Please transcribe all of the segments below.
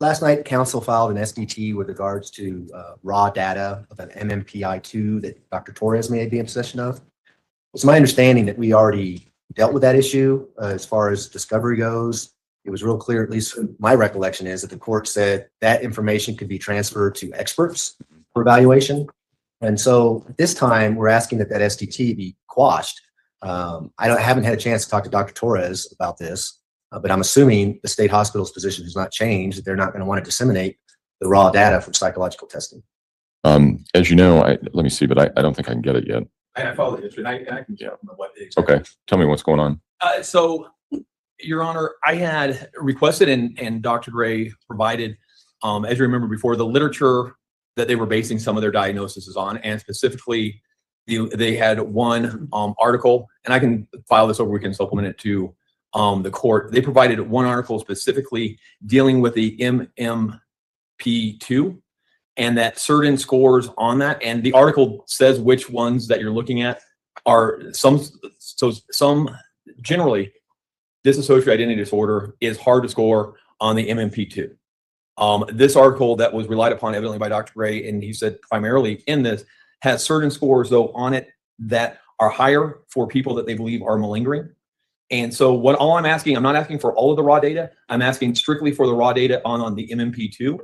Last night, council filed an SDT with regards to raw data of an MMPI2 that Dr. Torres may be in possession of. It's my understanding that we already dealt with that issue as far as discovery goes. It was real clear, at least my recollection is that the court said that information could be transferred to experts for evaluation. And so at this time, we're asking that SDT be quashed. I haven't had a chance to talk to Dr. Torres about this, but I'm assuming the state hospital's position has not changed, that they're not going to want to disseminate the raw data from psychological testing. As you know, let me see, but I don't think I can get it yet. I follow the history, and I can get what it is. Okay, tell me what's going on. So, Your Honor, I had requested and Dr. Gray provided, as you remember before, the literature that they were basing some of their diagnoses on, and specifically, they had one article, and I can file this over, we can supplement it to the court. They provided one article specifically dealing with the MMP2, and that certain scores on that, and the article says which ones that you're looking at are some generally, dissociative identity disorder is hard to score on the MMP2. This article that was relied upon evidently by Dr. Gray, and he said primarily in this, has certain scores though on it that are higher for people that they believe are malingering. And so all I'm asking, I'm not asking for all of the raw data, I'm asking strictly for the raw data on the MMP2.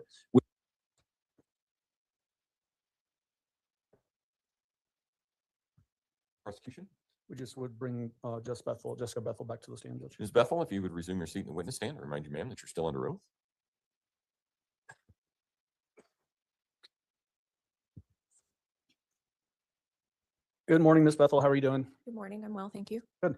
Prosecution? We just would bring Jessica Bethel back to the stand, Judge. Ms. Bethel, if you would resume your seat in the witness stand, I remind you, ma'am, that you're still under oath. Good morning, Ms. Bethel. How are you doing? Good morning. I'm well, thank you. Good.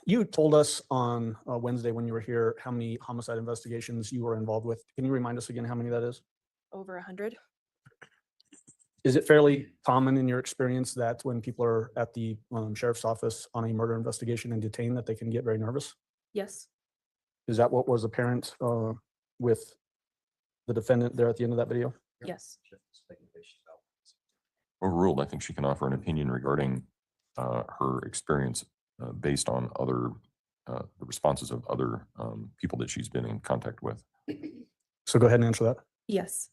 You told us on Wednesday when you were here how many homicide investigations you were involved with. Can you remind us again how many that is? Over 100. Is it fairly common in your experience that when people are at the sheriff's office on a murder investigation and detained that they can get very nervous? Yes. Is that what was apparent with the defendant there at the end of that video? Yes. Overruled, I think she can offer an opinion regarding her experience based on other the responses of other people that she's been in contact with. So go ahead and answer that. Yes.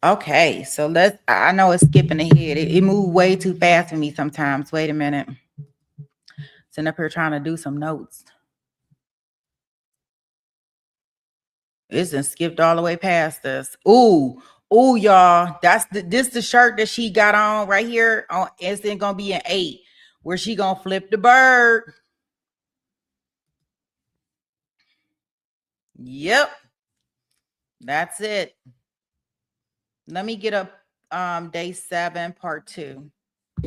Okay, so I know it's skipping ahead. It moved way too fast for me sometimes. Wait a minute. Sitting up here trying to do some notes. It's done skipped all the way past us. Ooh, y'all. This the shirt that she got on right here. It's gonna be an 8. Where she gonna flip the bird? Yep. That's it. Let me get up day 7, part 2.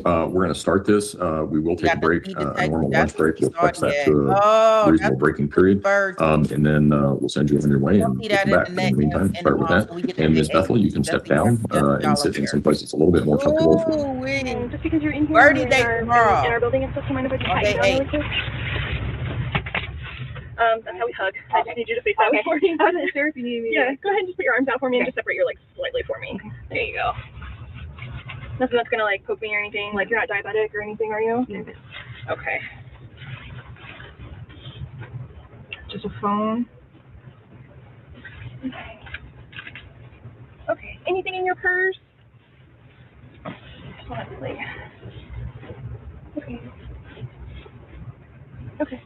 We're going to start this. We will take a break, a normal lunch break. We'll flex that to a reasonable breaking period. And then we'll send you on your way and get you back. In the meantime, start with that. And Ms. Bethel, you can step down and sit in some place that's a little bit more comfortable. Just because you're in here in our building and stuff, do you mind if I just pat you down really quick? That's how we hug. I just need you to face that way for me. I wasn't sure if you needed me. Yeah, go ahead and just put your arms out for me and just separate your legs slightly for me. Okay. There you go. Nothing that's gonna like poke me or anything. Like you're not diabetic or anything, are you? No. Okay. Just a phone. Okay. Anything in your purse? Honestly. Okay. Okay.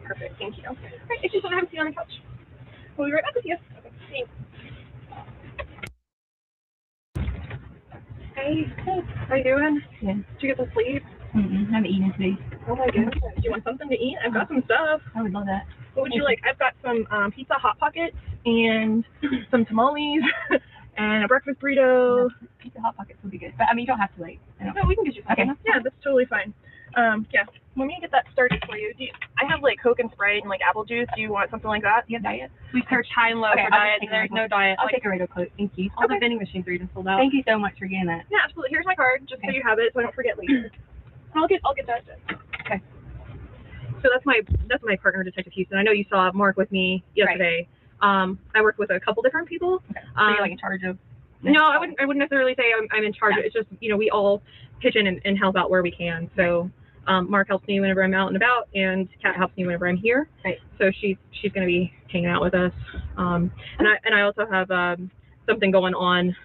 Perfect, thank you. All right, if you just want to have a seat on the couch, we'll be right back with you. Okay, thanks. Hey, how you doing? Yeah. Did you get some sleep? I haven't eaten today. Oh my goodness. Do you want something to eat? I've got some stuff. I would love that. What would you like? I've got some pizza Hot Pockets and some tamales and a breakfast burrito. Pizza Hot Pockets would be good. But I mean, you don't have to like. No, we can get you something. Okay. Yeah, that's totally fine. Yeah, let me get that started for you. I have like Coke and Sprite and like apple juice. Do you want something like that? Do you have diet? We searched high and low for diet, and there's no diet. I'll take a regular Coke. Thank you. All the vending machines are just sold out. Thank you so much for getting that. Yeah, absolutely. Here's my card, just so you have it, so I don't forget later. I'll get that done. Okay. So that's my partner, Detective Houston. I know you saw Mark with me yesterday. Right. I work with a couple different people. Okay. So you're like in charge of? No, I wouldn't necessarily say I'm in charge. Yeah. It's just, we all pitch in and help out where we can. So Mark helps me whenever I'm out and about, and Kat helps me whenever I'm here. Right. So she's going to be hanging out with us. And I also have something going on.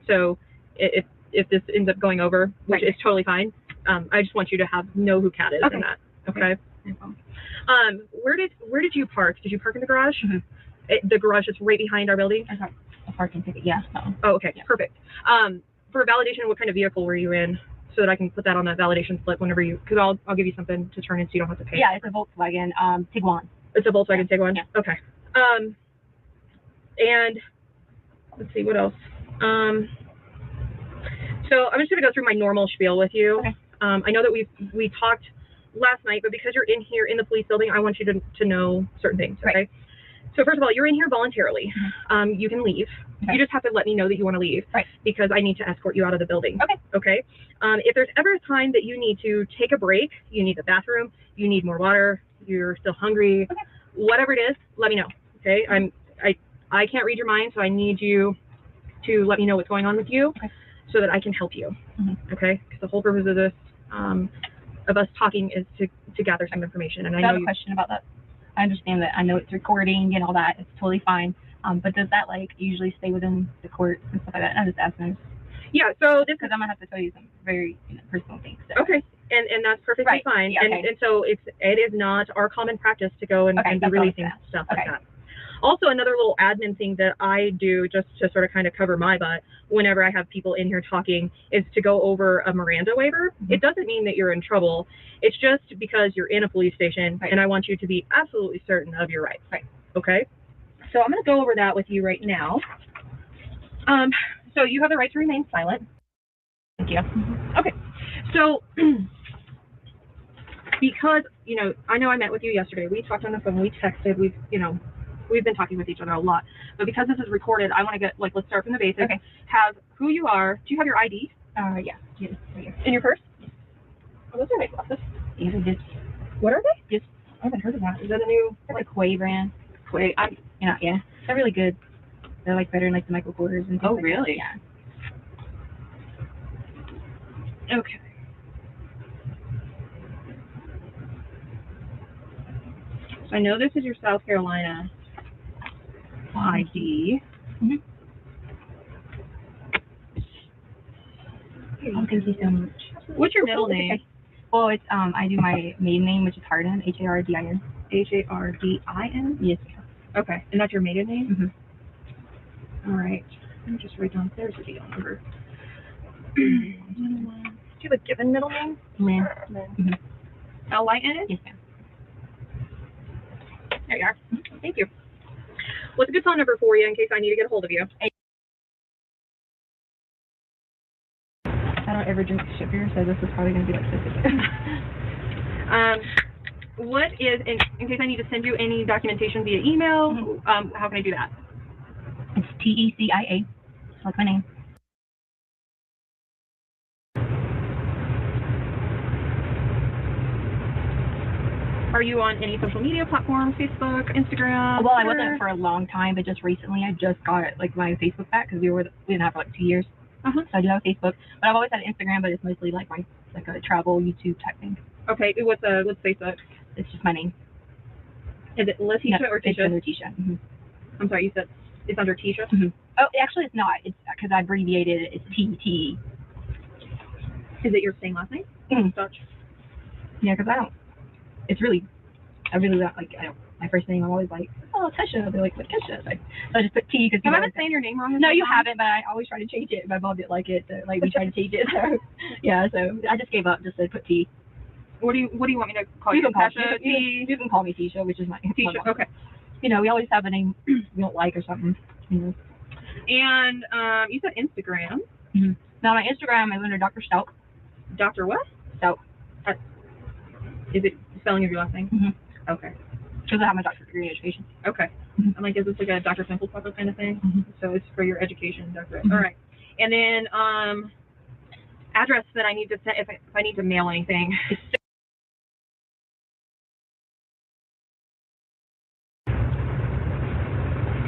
So if this ends up going over, which is totally fine, I just want you to know who Kat is in that. Okay. Where did you park? Did you park in the garage? Mm-hmm. The garage is right behind our building. I got a parking ticket. Yeah. Oh, okay. Yeah. Perfect. For validation, what kind of vehicle were you in, so that I can put that on that validation slip whenever because I'll give you something to turn in so you don't have to pay. Yeah, it's a Volkswagen Tiguan. It's a Volkswagen Tiguan. Yeah. Okay. And let's see what else. So I'm just gonna go through my normal spiel with you. Okay. I know that we talked last night, but because you're in here in the police building, I want you to know certain things. Okay. Right. So first of all, you're in here voluntarily. Mm-hmm. You can leave. Okay. You just have to let me know that you want to leave. Right. Because I need to escort you out of the building. Okay. Okay. If there's ever a time that you need to take a break, you need the bathroom, you need more water, you're still hungry, okay, whatever it is, let me know. Okay. I can't read your mind, so I need you to let me know what's going on with you, okay, so that I can help you. Mm-hmm. Okay. Because the whole purpose of this, of us talking, is to gather some information. And I have a question about that. I understand that. I know it's recording and all that. It's totally fine. But does that usually stay within the court and stuff like that? I'm just asking. Yeah. So because I'm gonna have to tell you some very personal things. So. Okay. And that's perfectly fine. Yeah, okay. And so it is not our common practice to go and be releasing stuff like that. Also, another little admin thing that I do just to sort of kind of cover my butt whenever I have people in here talking is to go over a Miranda waiver. Mm-hmm. It doesn't mean that you're in trouble. It's just because you're in a police station, and I want you to be absolutely certain of your rights. Right. Okay. So I'm going to go over that with you right now. So you have the right to remain silent. Thank you. Mm-hmm. Okay. So because, I know I met with you yesterday. We talked on the phone. We texted. We've been talking with each other a lot, but because this is recorded, I want to get let's start from the basics. Okay. Have who you are. Do you have your ID? Yeah. Yes. Right here. In your purse? Oh, those are nice glasses. These are just. What are they? Just. I haven't heard of that. Is that a new? It's a Quay brand. Quay. Yeah. They're really good. They're better than the Michael Kors and things. Oh, really? That. Yeah. Okay. So I know this is your South Carolina ID. Mm-hmm. Oh, thank you so much. What's your middle name? Okay. Well, it's I do my maiden name, which is Hardin, Hardin. Hardin? Yes. Okay, and that's your maiden name? Mm-hmm. All right. Let me just write downstairs the deal number. Do you have a given middle name? Lynn. Mm-hmm. L-Y-N? Yes, ma'am. There you are. Mm-hmm. Thank you. What's a good phone number for you in case I need to get a hold of you? I don't ever drink sugar, so this is probably going to be this. What is, in case I need to send you any documentation via email, mm-hmm, how can I do that? It's TECIA, like my name. Are you on any social media platforms, Facebook, Instagram? Well, I wasn't for a long time, but just recently I just got my Facebook back because we didn't have for 2 years. So I do have Facebook, but I've always had Instagram, but it's mostly my a travel YouTube type thing. Okay, what's Facebook? It's just my name. Is it Letecia or Tisha? It's under Tisha. Mm-hmm. I'm sorry, you said it's under Tisha? Mm-hmm. Oh, actually it's not. It's because I abbreviated it. It's TT. Is it your same last name? Mm-hmm. Stauch. Yeah, because I really don't my first name. I'm always Letecia. They're like, Letecia. So I just put T because. Have I been saying your name wrong? No, you haven't. But I always try to change it. My mom didn't like it, so we tried to change it. So yeah, so I just gave up. Just said put T. What do you want me to call you? You can call me Tisha, which is my Tisha. Okay. We always have a name we don't like or something. And you said Instagram. Mm-hmm. Now my Instagram is under Dr. Stauch. Dr. what? Stauch. Is it spelling of your last name? Mm-hmm. Okay. Because I have my doctorate degree in education. Okay. Mm-hmm. I'm is this a Dr. Simple kind of thing? Mm-hmm. So it's for your education doctorate. Mm-hmm. All right. And then address that I need to send if I need to mail anything.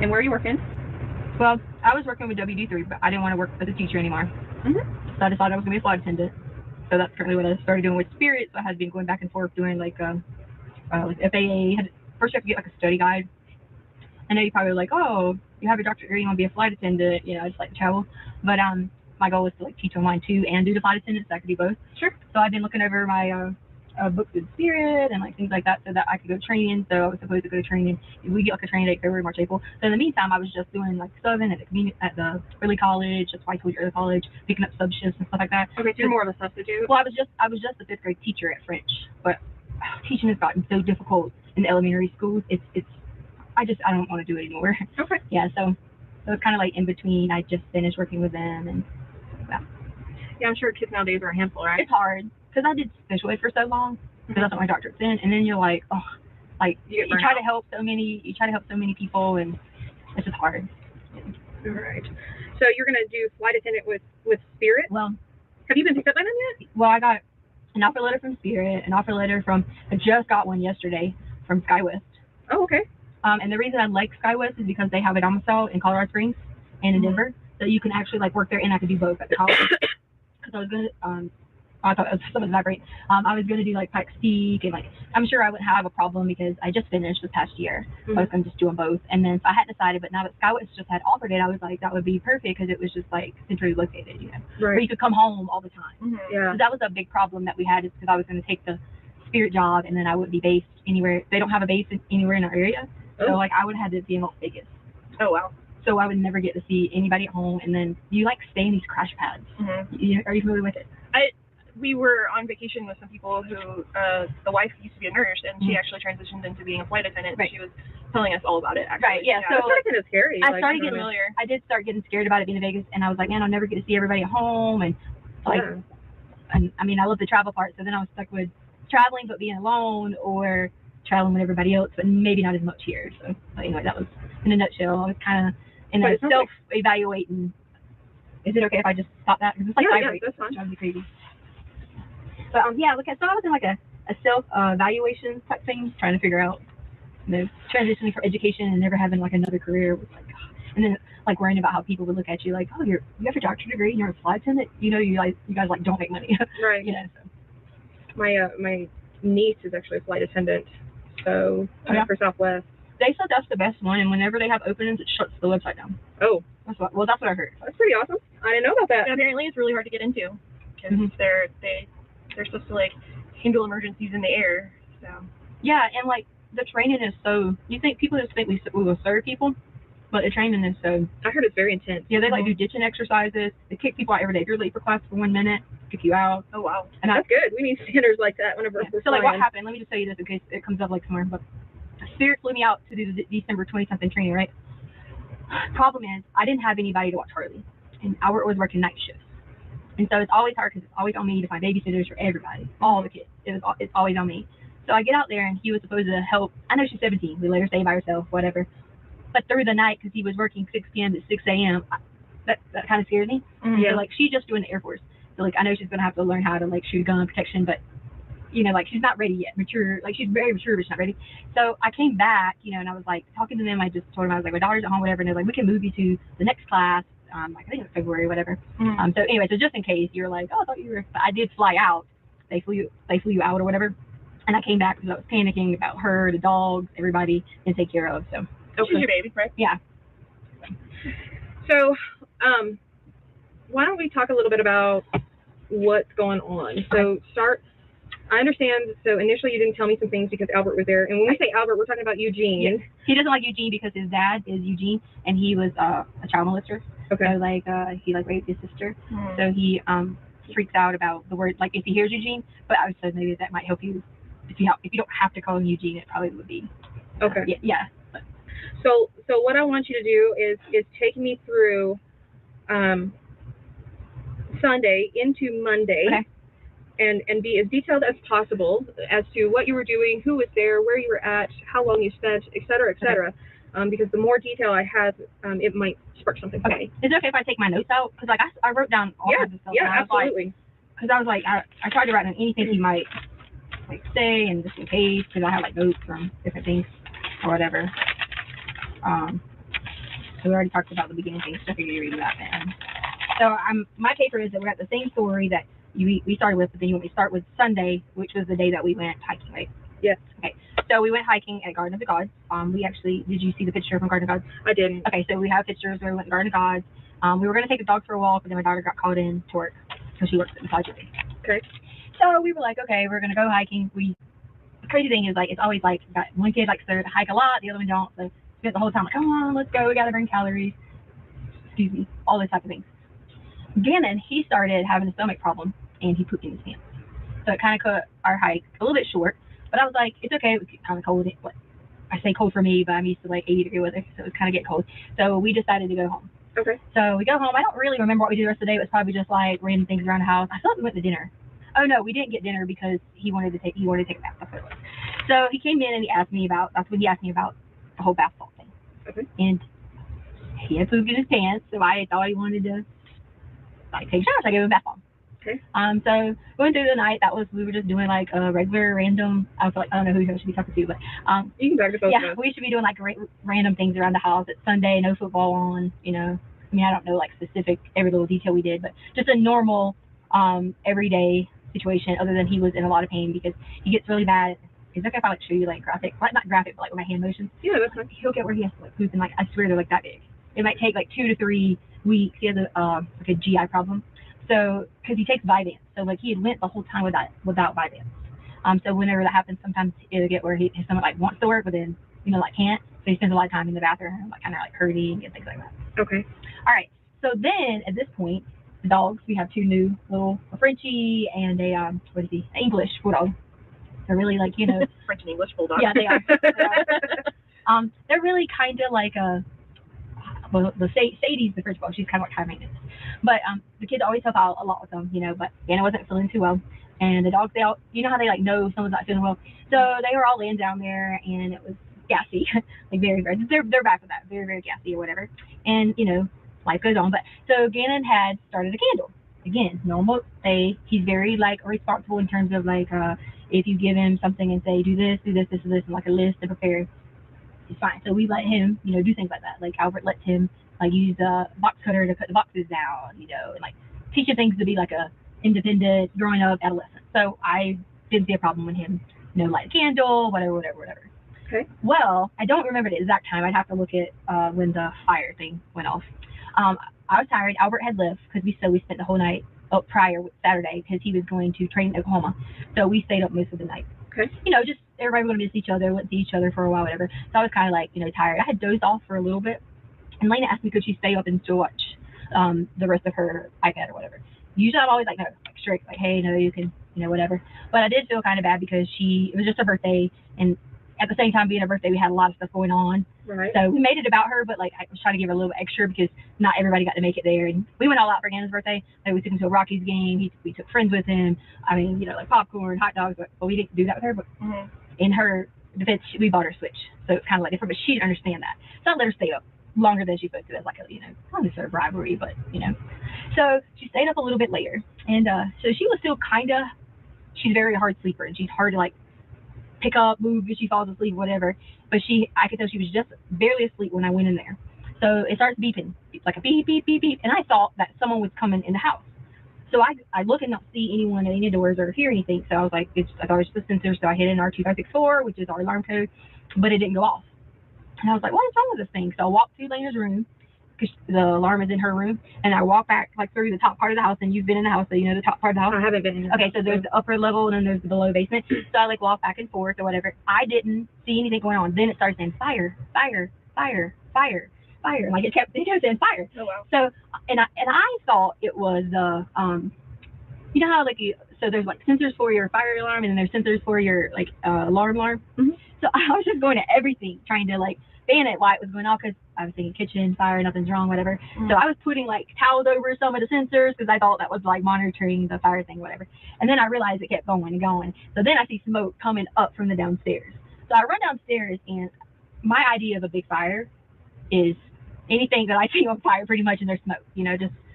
And where are you working? Well, I was working with WD3, but I didn't want to work as a teacher anymore. Mm-hmm. So I decided I was going to be a flight attendant. So that's currently what I started doing with Spirit. So I had been going back and forth doing like FAA. First you have to get like a study guide. I know you probably like, oh, you have your doctorate degree, you want to be a flight attendant, you know, I just like to travel. But my goal was to like teach online too and do the flight attendant so I could do both. Sure. So I've been looking over my books with Spirit and like things like that so that I could go training. So I was supposed to go to training. We get like a training date February, March, April. So in the meantime, I was just doing like subbing at the early college, that's why I told you early college, picking up sub shifts and stuff like that. Okay, so you're more of a substitute. Well, I was just a fifth grade teacher at French, but teaching has gotten so difficult in the elementary schools. I don't want to do it anymore. Okay. Yeah, so it's kind of like in between. I just finished working with them, and Yeah, I'm sure kids nowadays are a handful, right? it's hard because I did special ed for so long because that's what my doctorate's in, and then you're like, oh, like you try to help so many people, and it's just hard. All right. So you're gonna do flight attendant with Spirit. Well, Have you been picked up by them yet? well, I got an offer letter from Spirit, I just got one yesterday from SkyWest. Oh, okay. And the reason I like SkyWest is because they have a domicile in Colorado Springs and in Denver, so you can actually like work there, and I could do both at the college. Because I was gonna, I thought it was something vibrate. I was gonna do like Pikes Peak, and like I'm sure I wouldn't have a problem because I just finished this past year. I was gonna just do them both, and then so I hadn't decided, but now that SkyWest just had offered it, I was like that would be perfect because it was just like centrally located, you know, where you could come home all the time. Yeah. So that was a big problem that we had, is because I was gonna take the Spirit job, and then I wouldn't be based anywhere. They don't have a base anywhere in our area. So like I would have had to be in Las Vegas. Oh, wow. So I would never get to see anybody at home, and then you like stay in these crash pads. Are you familiar with it? We were on vacation with some people who, the wife used to be a nurse, and she actually transitioned into being a flight attendant. Right. She was telling us all about it, actually. Right, yeah, so it's kind of scary. I did start getting scared about it being in Vegas, and I was like, man, I'll never get to see everybody at home, and like, and I mean, I love the travel part, so then I was stuck with traveling but being alone, or traveling with everybody else, but maybe not as much here. So but anyway, that was in a nutshell. I was kind of in a self-evaluating. Is it okay if I just stop that? Because it's like vibrate. Yeah, that's fine. It drives me crazy. But so I was in like a self-evaluation type thing, trying to figure out, you know, transitioning from education and never having like another career was like, and then like worrying about how people would look at you like, oh, you have a doctorate degree and you're a flight attendant, you know, you guys like don't make money. Right. You know. So. My niece is actually a flight attendant, so for Southwest. They said that's the best one, and whenever they have openings, it shuts the website down. Oh, that's what I heard. that's pretty awesome. I didn't know about that. And apparently, it's really hard to get into because they're supposed to like handle emergencies in the air. So yeah, and like the training is so. You think people just think we will serve people, but the training is so. I heard it's very intense. Yeah, they like do ditching exercises. They kick people out every day. If you're late for class for 1 minute, kick you out. Oh wow, and that's good. We need standards like that whenever we're so like flying. what happened? Let me just tell you this in case it comes up like somewhere. But Spirit flew me out to do the December 20-something training, right? Problem is, I didn't have anybody to watch Harley, and Albert was working night shifts, and so it's always hard because it's always on me to find babysitters for everybody, all the kids. It's always on me. So I get out there, and he was supposed to help. I know she's 17. We let her stay by herself, whatever. But through the night, because he was working 6 p.m. to 6 a.m., that kind of scared me. Yeah. So like she's just doing the Air Force, so like I know she's gonna have to learn how to like shoot a gun, protection, but you know, like she's not ready yet, mature, like she's very mature, but she's not ready. So I came back, you know, and I was like talking to them. I just told them, I was like, my daughter's at home, whatever. And they're like, we can move you to the next class. Like I think it was February, whatever. So anyway, so just in case you're like, oh, I thought you were, but I did fly out. They flew you out or whatever. And I came back because I was panicking about her, the dogs, everybody to take care of. So She's your baby, right? Yeah. So, why don't we talk a little bit about what's going on? So I understand. So initially you didn't tell me some things because Albert was there. And when we say Albert, we're talking about Eugene. Yes. He doesn't like Eugene because his dad is Eugene, and he was a child molester. Okay. So like he like raped his sister. So he freaks out about the word, like if he hears Eugene. But I would say maybe that might help you if you don't have to call him Eugene. It probably would be. Okay. Yeah. So what I want you to do is take me through Sunday into Monday. Okay. And be as detailed as possible as to what you were doing, who was there, where you were at, how long you spent, et cetera, et cetera. Okay. Because the more detail I have, it might spark something for me. Is it okay if I take my notes out? Because like I wrote down all kinds of stuff. Yeah, absolutely. Because I was like, I tried to write down anything he might like say, and just in case, because I have like notes from different things or whatever. So we already talked about the beginning things, so I figured you read about that. So my paper is that we're at the same story that we started with, but then you want me to start with Sunday, which was the day that we went hiking, right? Yes. Okay. So we went hiking at Garden of the Gods. We actually, did you see the picture from Garden of Gods? I didn't. Okay, so we have pictures where we went to Garden of Gods. We were going to take the dog for a walk, but then my daughter got called in to work, so she works at massage therapy. Okay. So we were like, okay, we're going to go hiking. The crazy thing is, like, it's always like, got one kid likes to hike a lot, the other one don't. So spent the whole time like, come on, let's go, we got to bring calories. Excuse me, all those type of things. Gannon, he started having a stomach problem, and he pooped in his pants. So it kind of cut our hike a little bit short, but I was like, it's okay, it was kind of cold. I say cold for me, but I'm used to like 80-degree weather, so it was kind of getting cold. So we decided to go home. Okay. So we go home. I don't really remember what we did the rest of the day. It was probably just like random things around the house. I thought we went to dinner. Oh no, we didn't get dinner because he wanted to take a bath. That's what it was. So he came in and that's when he asked me about the whole bath salt thing. Okay. And he had pooped in his pants, so I thought he wanted to like take a shower, so I gave him a bath bomb. Okay. So going through the night, we were just doing like a regular random. I was like, I don't know who I should be talking to, but you can talk to both of yeah, us. we should be doing like random things around the house. It's Sunday, no football on, you know. I mean, I don't know like specific every little detail we did, but just a normal everyday situation. Other than he was in a lot of pain because he gets really bad. It's okay if I like show you like graphic, like not graphic, but like with my hand motions. Yeah, that's fine. He'll get where he has to like poop, and like I swear they're like that big. It might take like 2 to 3 weeks. He has like a GI problem. So, because he takes Vyvanse, so like he had went the whole time without Vyvanse. So whenever that happens, sometimes it'll get where his stomach like wants to work, but then like can't. So he spends a lot of time in the bathroom, like kind of like hurting and things like that. Okay. All right. So then at this point, the dogs, we have 2 new little, a Frenchie and a what is he? An English bulldog. They're really like French and English bulldog. Yeah, they are. They're really kind of like Sadie's the French bulldog. She's kind of like high maintenance. But the kids always help out a lot with them, but Anna wasn't feeling too well. And the dogs, they all, how they like know someone's not feeling well. So they were all laying down there and it was gassy, like very, very, they're back with that, very, very gassy or whatever. And, life goes on. But so Gannon had started a candle. Again, normal. He's very like responsible in terms of like, if you give him something and say, do this, and like a list to prepare, it's fine. So we let him, do things like that. Like Albert lets him like use a box cutter to cut the boxes down, and like teach him things to be like a independent, growing up adolescent. So I didn't see a problem with him, light a candle, whatever. Okay. Well, I don't remember the exact time. I'd have to look at when the fire thing went off. I was tired. Albert had left because we spent the whole night up prior Saturday because he was going to train in Oklahoma. So we stayed up most of the night. Okay. Just everybody would miss each other, wouldn't see each other for a while, whatever. So I was kind of like, tired. I had dozed off for a little bit. And Lena asked me, could she stay up and still watch the rest of her iPad or whatever. Usually I'm always like, no, like strict, like, hey, no, you can, whatever. But I did feel kind of bad because it was just her birthday. And at the same time being her birthday, we had a lot of stuff going on. Right. So we made it about her, but like I was trying to give her a little bit extra because not everybody got to make it there. And we went all out for Gannon's birthday. Like we took him to a Rockies game. We took friends with him. I mean, like popcorn, hot dogs, but we didn't do that with her. But in her defense, we bought her a Switch. So it's kind of like different, but she didn't understand that. So I let her stay up longer than she supposed to. As like a, not necessarily bribery, but So she stayed up a little bit later. And so she was still she's a very hard sleeper and she's hard to like pick up, move if she falls asleep, whatever. But I could tell she was just barely asleep when I went in there. So it starts beeping, like a beep, beep, beep, beep. And I thought that someone was coming in the house. So I look and don't see anyone at any doors or hear anything. So I was like, I thought it was just a sensor. So I hit in our 2564, which is our alarm code, but it didn't go off. And I was like, what is wrong with this thing? So I walked to Lena's room because the alarm is in her room. And I walked back like through the top part of the house. And you've been in the house, so you know the top part of the house. I haven't been in. Okay, so there's the upper level and then there's the below basement. So I like walk back and forth or whatever. I didn't see anything going on. Then it started saying fire, fire, fire, fire, fire. Like it kept saying fire. Oh wow. So and I thought it was you know how like so there's like sensors for your fire alarm and then there's sensors for your like alarm. Mm-hmm. So I was just going to everything trying to like ban it while it was going off because I was thinking kitchen fire, nothing's wrong, whatever. Mm-hmm. So I was putting like towels over some of the sensors because I thought that was like monitoring the fire thing, whatever. And then I realized it kept going and going. So then I see smoke coming up from the downstairs. So I run downstairs and my idea of a big fire is anything that I see on fire pretty much and there's smoke,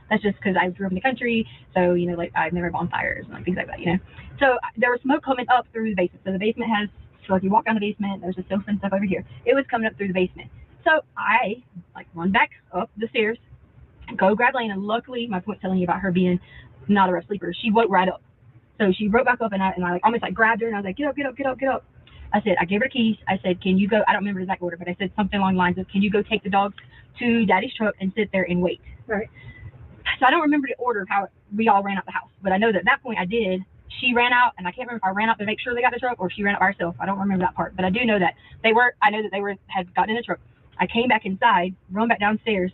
that's just because I grew up in the country. So, like I've never bonfires and like things like that, So there was smoke coming up through the basement. So the basement has, so if you walk down the basement, there's a sofa and stuff over here. It was coming up through the basement. So I like run back up the stairs, go grab Lena. Luckily, my point telling you about her being not a rough sleeper, she woke right up. So she broke back up, and I like almost like grabbed her, and I was like, get up, get up, get up, get up. I said, I gave her the keys. I said, can you go? I don't remember the exact order, but I said something along the lines of, can you go take the dogs to Daddy's truck and sit there and wait? Right. So I don't remember the order of how we all ran out the house, but I know that at that point I did. She ran out, and I can't remember if I ran out to make sure they got the truck or if she ran out by herself. I don't remember that part, but I do know that I know that they had gotten in the truck. I came back inside, run back downstairs,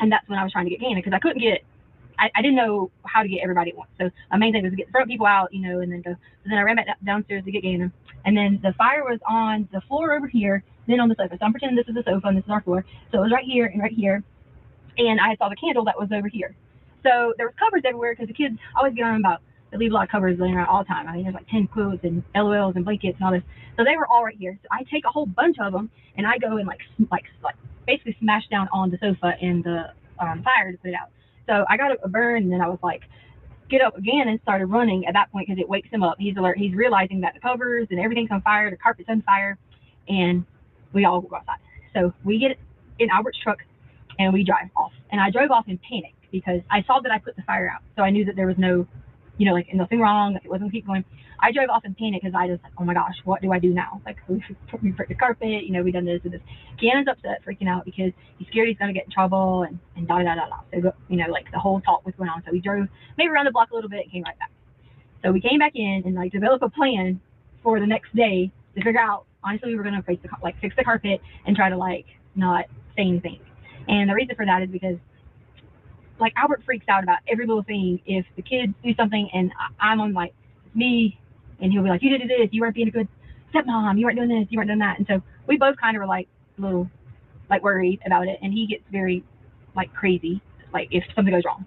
and that's when I was trying to get Gannon, because I didn't know how to get everybody at once. So my main thing was to get the front people out, and then go. So then I ran back downstairs to get Gannon. And then the fire was on the floor over here, then on the sofa. So I'm pretending this is the sofa and this is our floor. So it was right here and right here. And I saw the candle that was over here. So there was covers everywhere, because the kids always get on about, they leave a lot of covers laying around all the time. I mean, there's like 10 quilts and LOLs and blankets and all this. So they were all right here. So I take a whole bunch of them, and I go and like basically smash down on the sofa and the fire to put it out. So I got a burn, and then I was like, get up again, and started running at that point, because it wakes him up. He's alert. He's realizing that the covers and everything's on fire, the carpet's on fire, and we all go outside. So we get in Albert's truck, and we drive off. And I drove off in panic, because I saw that I put the fire out. So I knew that there was no, like nothing wrong. Like it wasn't keep going. I drove off in panic, because I just like, oh my gosh, what do I do now? Like we put the carpet, we done this and this. Cannon's upset, freaking out, because he's scared he's gonna get in trouble and da da da da. So like the whole talk was going on. So we drove maybe around the block a little bit and came right back. So we came back in and like developed a plan for the next day to figure out. Honestly, we were gonna fix the carpet and try to like not say anything. And the reason for that is because like Albert freaks out about every little thing. If the kids do something and I'm on like me, and he'll be like, you did this, you weren't being a good stepmom, you weren't doing this, you weren't doing that. And so we both kind of were like a little like worried about it, and he gets very like crazy like if something goes wrong.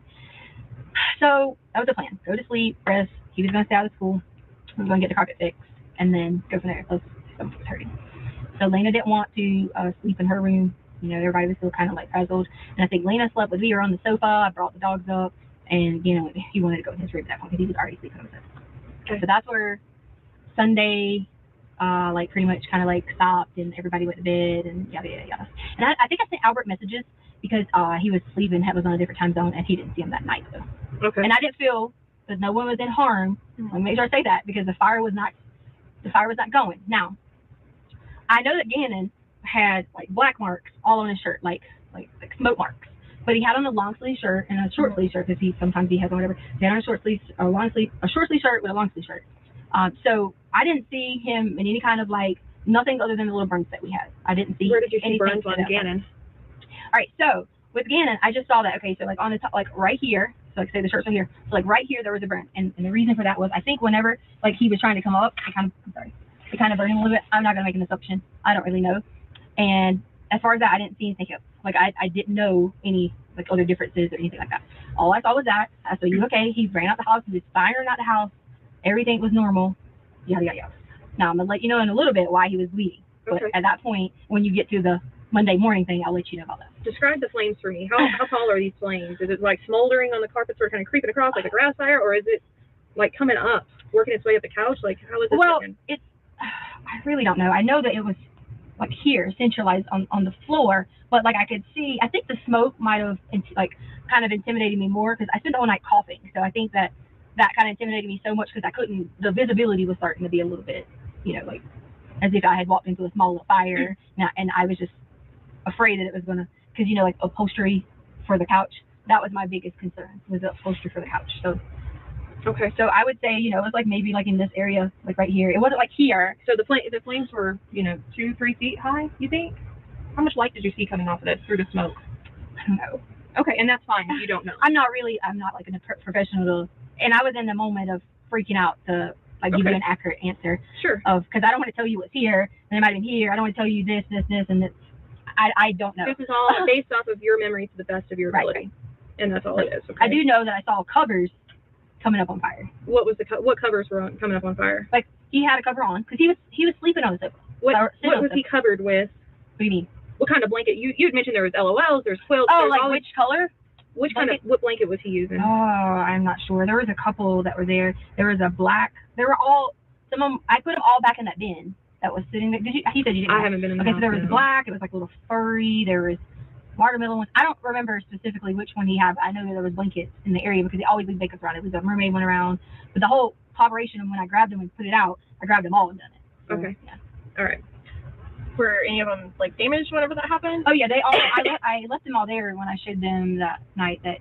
So that was the plan. Go to sleep, rest. He was going to stay out of school. We were going to get the carpet fixed and then go from there. Plus something was hurting. So Lena didn't want to sleep in her room. Everybody was still kind of like frazzled. And I think Lena slept with me or on the sofa. I brought the dogs up, and he wanted to go in his room at that point, because he was already sleeping on the sofa. Okay. So that's where Sunday like pretty much kind of like stopped, and everybody went to bed and yada yada yada. And I think I sent Albert messages, because he was sleeping, was on a different time zone, and he didn't see him that night though. Okay. And I didn't feel that no one was in harm. Let me make sure I say that, because the fire was not going. Now I know that Gannon had like black marks all on his shirt, like smoke marks. But he had on a long sleeve shirt and a short sleeve shirt, because sometimes he has on whatever. He had on a short sleeve shirt with a long sleeve shirt. So I didn't see him in any kind of like nothing other than the little burns that we had. I didn't see. Where did you see anything burns on Gannon? All right, so with Gannon, I just saw that. Okay, so like on the top, like right here. So like say the shirt's right here. So like right here there was a burn, and the reason for that was I think whenever like he was trying to come up, it kind of burned him a little bit. I'm not gonna make an assumption. I don't really know. And as far as that, I didn't see anything else. Like I didn't know any like other differences or anything like that. All I saw was that. I saw you okay. He ran out the house. He was fine out the house. Everything was normal. Yada yada yada. Now I'm gonna let you know in a little bit why he was bleeding. But Okay. at that point, when you get to the Monday morning thing, I'll let you know about that. Describe the flames for me. How tall are these flames? Is it like smoldering on the carpet, sort of kind of creeping across like a grass fire, or is it like coming up, working its way up the couch? Like how is it? Well, working? I really don't know. I know that it was like here, centralized on the floor, but like I could see, I think the smoke might have like kind of intimidated me more, because I spent the whole night coughing. So I think that kind of intimidated me so much, because the visibility was starting to be a little bit, like as if I had walked into a small fire, and I was just afraid that it was gonna, because like upholstery for the couch, that was my biggest concern, was the upholstery for the couch. So Okay. so I would say, it was like maybe like in this area, like right here. It wasn't like here. So the flames were 2-3 feet high, you think? How much light did you see coming off of that through the smoke? I don't know. Okay, and that's fine. You don't know. I'm not like a professional and I was in the moment of freaking out to like give you Okay. an accurate answer Sure. because I don't want to tell you what's here and it might have been here. I don't want to tell you this, and this. I don't know. This is all based off of your memory to the best of your Right. ability, and that's all it is. Okay. I do know that I saw covers coming up on fire. What was what covers were coming up on fire? Like he had a cover on because he was sleeping on the sofa. What Or- was he covered with? What do you mean? What kind of blanket? You had mentioned there was LOLs, there's quilts. Oh, there's like all which color? what blanket was he using? Oh, I'm not sure. There was a couple that were there. There was a black. They were all some of them. I put them all back in that bin that was sitting there. He said you didn't. I haven't been in the Okay, house. so there was no. black. It was like a little furry. There was watermelon ones. I don't remember specifically which one he had, but I know that there was blankets in the area because they always leave blankets around. It was a mermaid one around, but the whole operation of when I grabbed them and put it out, I grabbed them all and done it. So, Okay. Yeah. All right. Were any of them like damaged whenever that happened? Oh yeah, they all. I left them all there when I showed them that night that,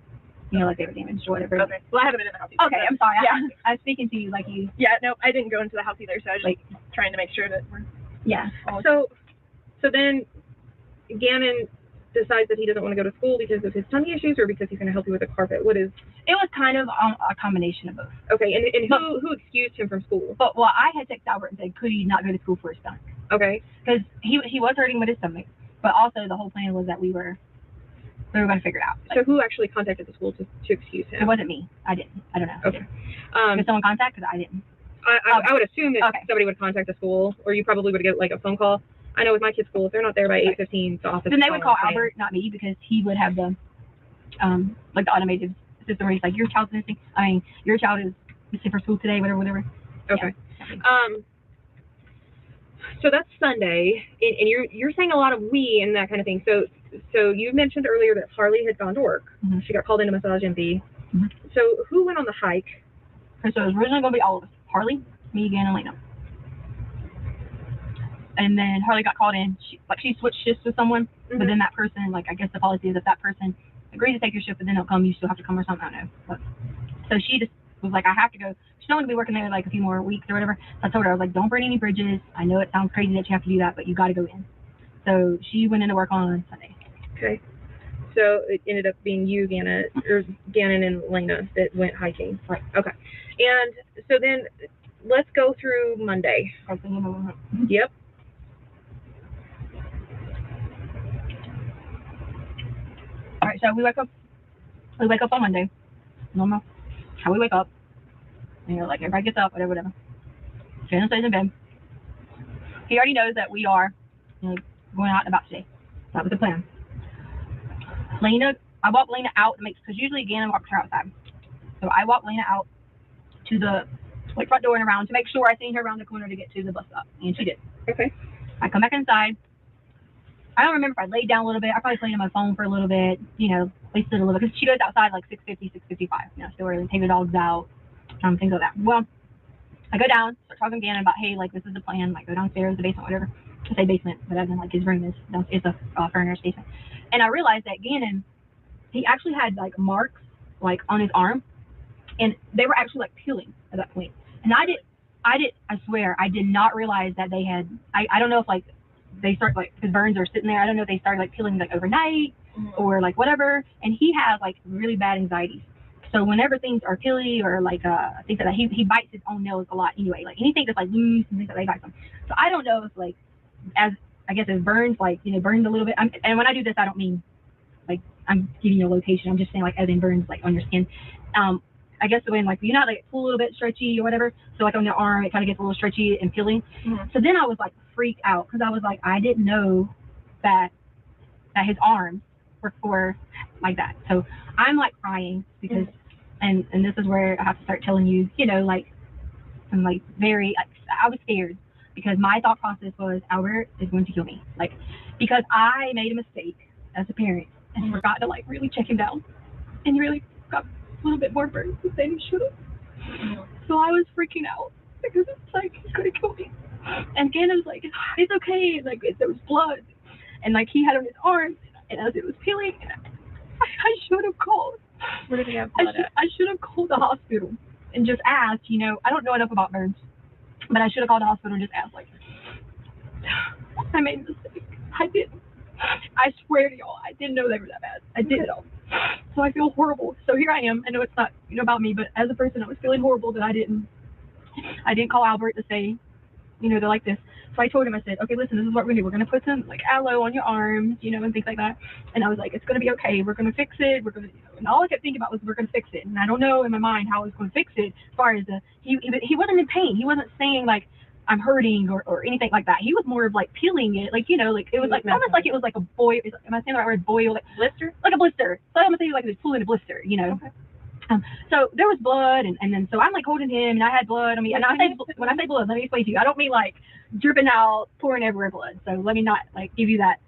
like they were damaged or whatever. Okay. Well, I haven't been in the house either. Okay, I'm sorry. Yeah. I was speaking to you like you. Yeah, no, I didn't go into the house either, so I was just trying to make sure that we're Yeah. So then Gannon decides that he doesn't want to go to school because of his tummy issues or because he's going to help you with the carpet. What is? It was kind of a combination of both. Okay, and who excused him from school? But well, I had texted Albert and said, could he not go to school for his stomach? Okay. Because he was hurting with his stomach, but also the whole plan was that we were going to figure it out. So who actually contacted the school to excuse him? It wasn't me. I didn't. I don't know. Okay. Did someone contact? Because I didn't. I would assume that Okay. somebody would contact the school, or you probably would get like a phone call. I know with my kids' school, if they're not there by 8:15, the office. Then they would call saying- Albert, not me, because he would have the like the automated system where he's like, your child's missing. Your child is missing for school today, whatever. Okay. So that's Sunday, and you're saying a lot of we and that kind of thing. So you mentioned earlier that Harley had gone to work. Mm-hmm. She got called into massage MD. Mm-hmm. So who went on the hike? And so it was originally going to be all of us: Harley, me, again, and Lena. And then Harley got called in. She switched shifts with someone, but then that person, I guess the policy is if that person agrees to take your shift, but then they'll come, you still have to come or something. I don't know. But, so she just was like, I have to go. She's only going to be working there like a few more weeks or whatever. So I told her, I was like, don't burn any bridges. I know it sounds crazy that you have to do that, but you got to go in. So she went into work on Sunday. Okay. So it ended up being you, Gannon and Lena that went hiking. Right. Okay. And so then let's go through Monday. Yep. All right, so we wake up on Monday. Normal. How we wake up. And everybody gets up, whatever. Shannon stays in bed. He already knows that we are going out and about today. That was the plan. I walked Lena out because usually Gannon walks her outside. So I walked Lena out to the front door and around to make sure I seen her around the corner to get to the bus stop. And she did. Okay. I come back inside. I don't remember if I laid down a little bit. I probably played on my phone for a little bit, wasted a little bit. Because she goes outside 6:50, 6:55, still early, take the dogs out, things like that. Well, I go down, start talking to Gannon about, hey, this is the plan. Go downstairs, the basement, whatever. I say basement, but as in his room is it's a furnace basement. And I realized that Gannon, he actually had marks on his arm, and they were actually peeling at that point. And I swear, I did not realize that they had. I don't know if they start his burns are sitting there. I don't know if they started peeling overnight or whatever. And he has really bad anxieties. So whenever things are peely or things like that, he bites his own nails a lot anyway. Anything that's loose and things like that, he bites them. So I don't know if as I guess it burns burned a little bit. And when I do this, I don't mean I'm giving you a location. I'm just saying as in burns on your skin. I guess when you know pull a little bit stretchy or whatever. So on your arm, it kind of gets a little stretchy and peeling. Mm-hmm. So then I was freaked out because I was I didn't know that his arms were like that. So I'm crying because, and this is where I have to start telling you, I'm very, I was scared because my thought process was Albert is going to kill me. Because I made a mistake as a parent and forgot to really check him down and really got a little bit more burns than he should have. So I was freaking out because it's he's gonna kill me. And Gannon was it's okay, there was blood. And he had on his arms, and as it was peeling, I should have called. Where did he have blood at? I should have called the hospital and just asked, I don't know enough about burns, but I should have called the hospital and just asked, I made a mistake. I didn't. I swear to y'all, I didn't know they were that bad. I didn't know. So I feel horrible. So here I am. I know it's not about me, but as a person, I was feeling horrible that I didn't call Albert to say, they're like this. So I told him, I said, okay, listen, this is what we're going to do. We're going to put some aloe on your arms, and things like that. And I was it's going to be okay. We're going to fix it. We're going to, and all I kept thinking about was we're going to fix it. And I don't know in my mind how I was going to fix it as far as he wasn't in pain. He wasn't saying I'm hurting or anything like that. He was more of peeling it, it was almost like it was a boil. Am I saying the right word? Boil, blister? Like a blister. So I'm gonna say he was pulling a blister, Okay. So there was blood, and then so I'm like holding him, and I had blood. I mean, and when I say blood, let me explain to you. I don't mean like dripping out, pouring everywhere blood. So let me not like give you that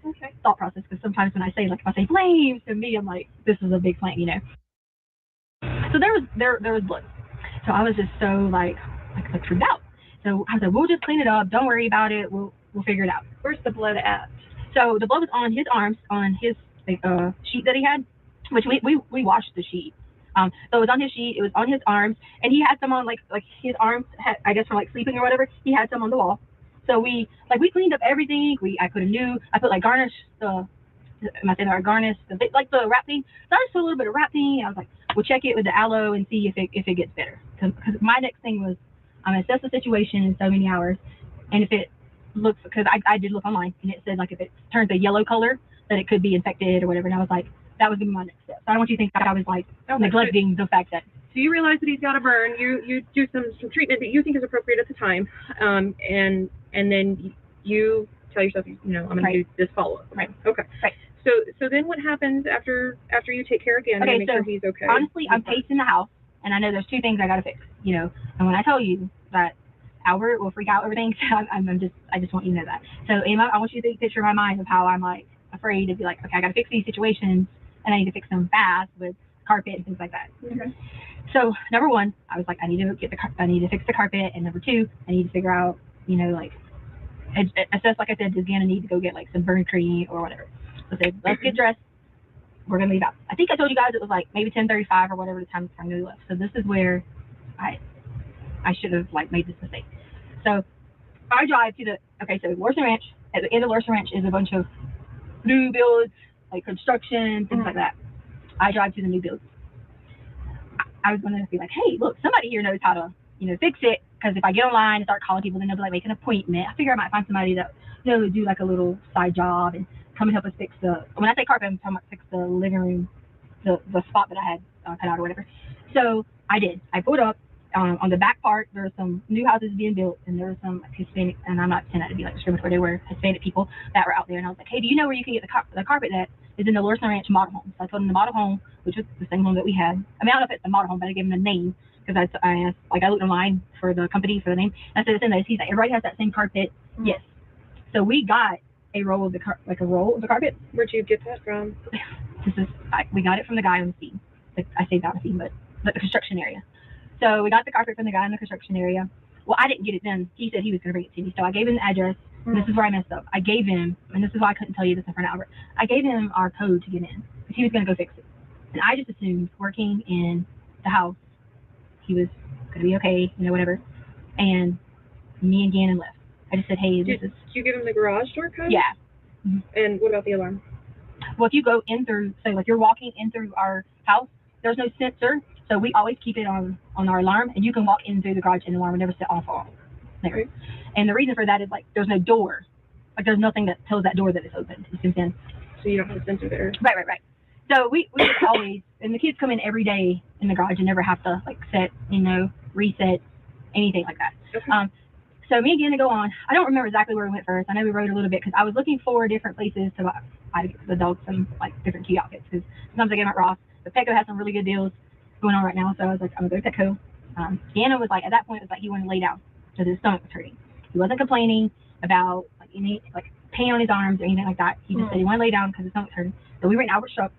thought process, because sometimes when I say like if I say flames, to me I'm like, this is a big flame, you know. So there was blood. So I was just so like freaked out. So I was like, we'll just clean it up. Don't worry about it. We'll figure it out. Where's the blood at? So the blood was on his arms, on his sheet that he had, which we washed the sheet. So it was on his sheet, it was on his arms, and he had some on like his arms had, I guess from like sleeping or whatever, he had some on the wall. So we cleaned up everything. I put like garnish the garnish like the wrap thing. So I just put a little bit of wrap thing. I was like, we'll check it with the aloe and see if it gets better. Because my next thing was I'm gonna assess the situation in so many hours, and if it looks, because I did look online and it said like if it turns a yellow color that it could be infected or whatever, and I was like, that was gonna be my next step. So I don't want you to think that I was like neglecting the fact that. So you realize that he's got a burn. You do some treatment that you think is appropriate at the time, and then you tell yourself, you know, I'm gonna do this follow up. Right. Okay. Right. So then what happens after you take care again and make sure he's okay? Honestly, I'm pacing the house, and I know there's two things I gotta fix. You know, and when I tell you that Albert will freak out over things, I just want you to know that. So Emma, I want you to picture in my mind of how I'm like afraid to be like, okay, I gotta fix these situations, and I need to fix them fast with carpet and things like that. Okay. So number one, I was like, I need to fix the carpet, and number two, I need to figure out, you know, like assess, like I said, is Gana need to go get like some burn cream or whatever. So I said, let's get dressed. We're gonna leave out. I think I told you guys it was like maybe 10:35 or whatever the time the we left. So this is where I should have like made this mistake. So I drive to so Larson Ranch. At the end of Larson Ranch is a bunch of new builds, like construction, things like that. I drive to the new builds. I was going to be like, hey, look, somebody here knows how to, you know, fix it. Because if I get online and start calling people, then they'll be like, make an appointment. I figure I might find somebody that, you know, do like a little side job and come and help us fix when I say carpet, I'm talking about fix the living room, the spot that I had cut out or whatever. So I did. I pulled up. On the back part, there were some new houses being built, and there were some Hispanic, and I'm not saying that to be like discriminatory, they were Hispanic people that were out there. And I was like, hey, do you know where you can get the carpet that is in the Larson Ranch model home? So I told them the model home, which was the same home that we had. I mean, I don't know if it's the model home, but I gave them the name because I asked, like, I looked online for the company, for the name. And I said, it's in those. He's like, everybody has that same carpet. Mm-hmm. Yes. So we got a roll of the carpet. Where'd you get that from? We got it from the guy on the scene. Like, I say that on the scene, but the construction area. So we got the carpet from the guy in the construction area. Well, I didn't get it then. He said he was going to bring it to me. So I gave him the address. And this is where I messed up. I gave him, and this is why I couldn't tell you this in front of Albert. I gave him our code to get in because he was going to go fix it. And I just assumed working in the house, he was going to be okay, you know, whatever. And me and Gannon left. I just said, hey, Did you give him the garage door code? Yeah. Mm-hmm. And what about the alarm? Well, if you go in through, say, like you're walking in through our house, there's no sensor. So we always keep it on our alarm, and you can walk in through the garage and the alarm will never set off or on. There. Okay. And the reason for that is like there's no door. Like there's nothing that tells that door that it's open. You see what I'm saying? So you don't have a sensor there. Right. So we always, and the kids come in every day in the garage and never have to like set, you know, reset, anything like that. Okay. So me and Gannon go on. I don't remember exactly where we went first. I know we rode a little bit because I was looking for different places to buy the dogs some like different cute outfits because sometimes I get them at Ross. But Petco has some really good deals going on right now, so I was like, I'm gonna go to Petco. Gannon was like, at that point, it was like he wanted to lay down because his stomach was hurting. He wasn't complaining about like any like pain on his arms or anything like that. He just said he wanted to lay down because his stomach was hurting. So we were in Albert's truck,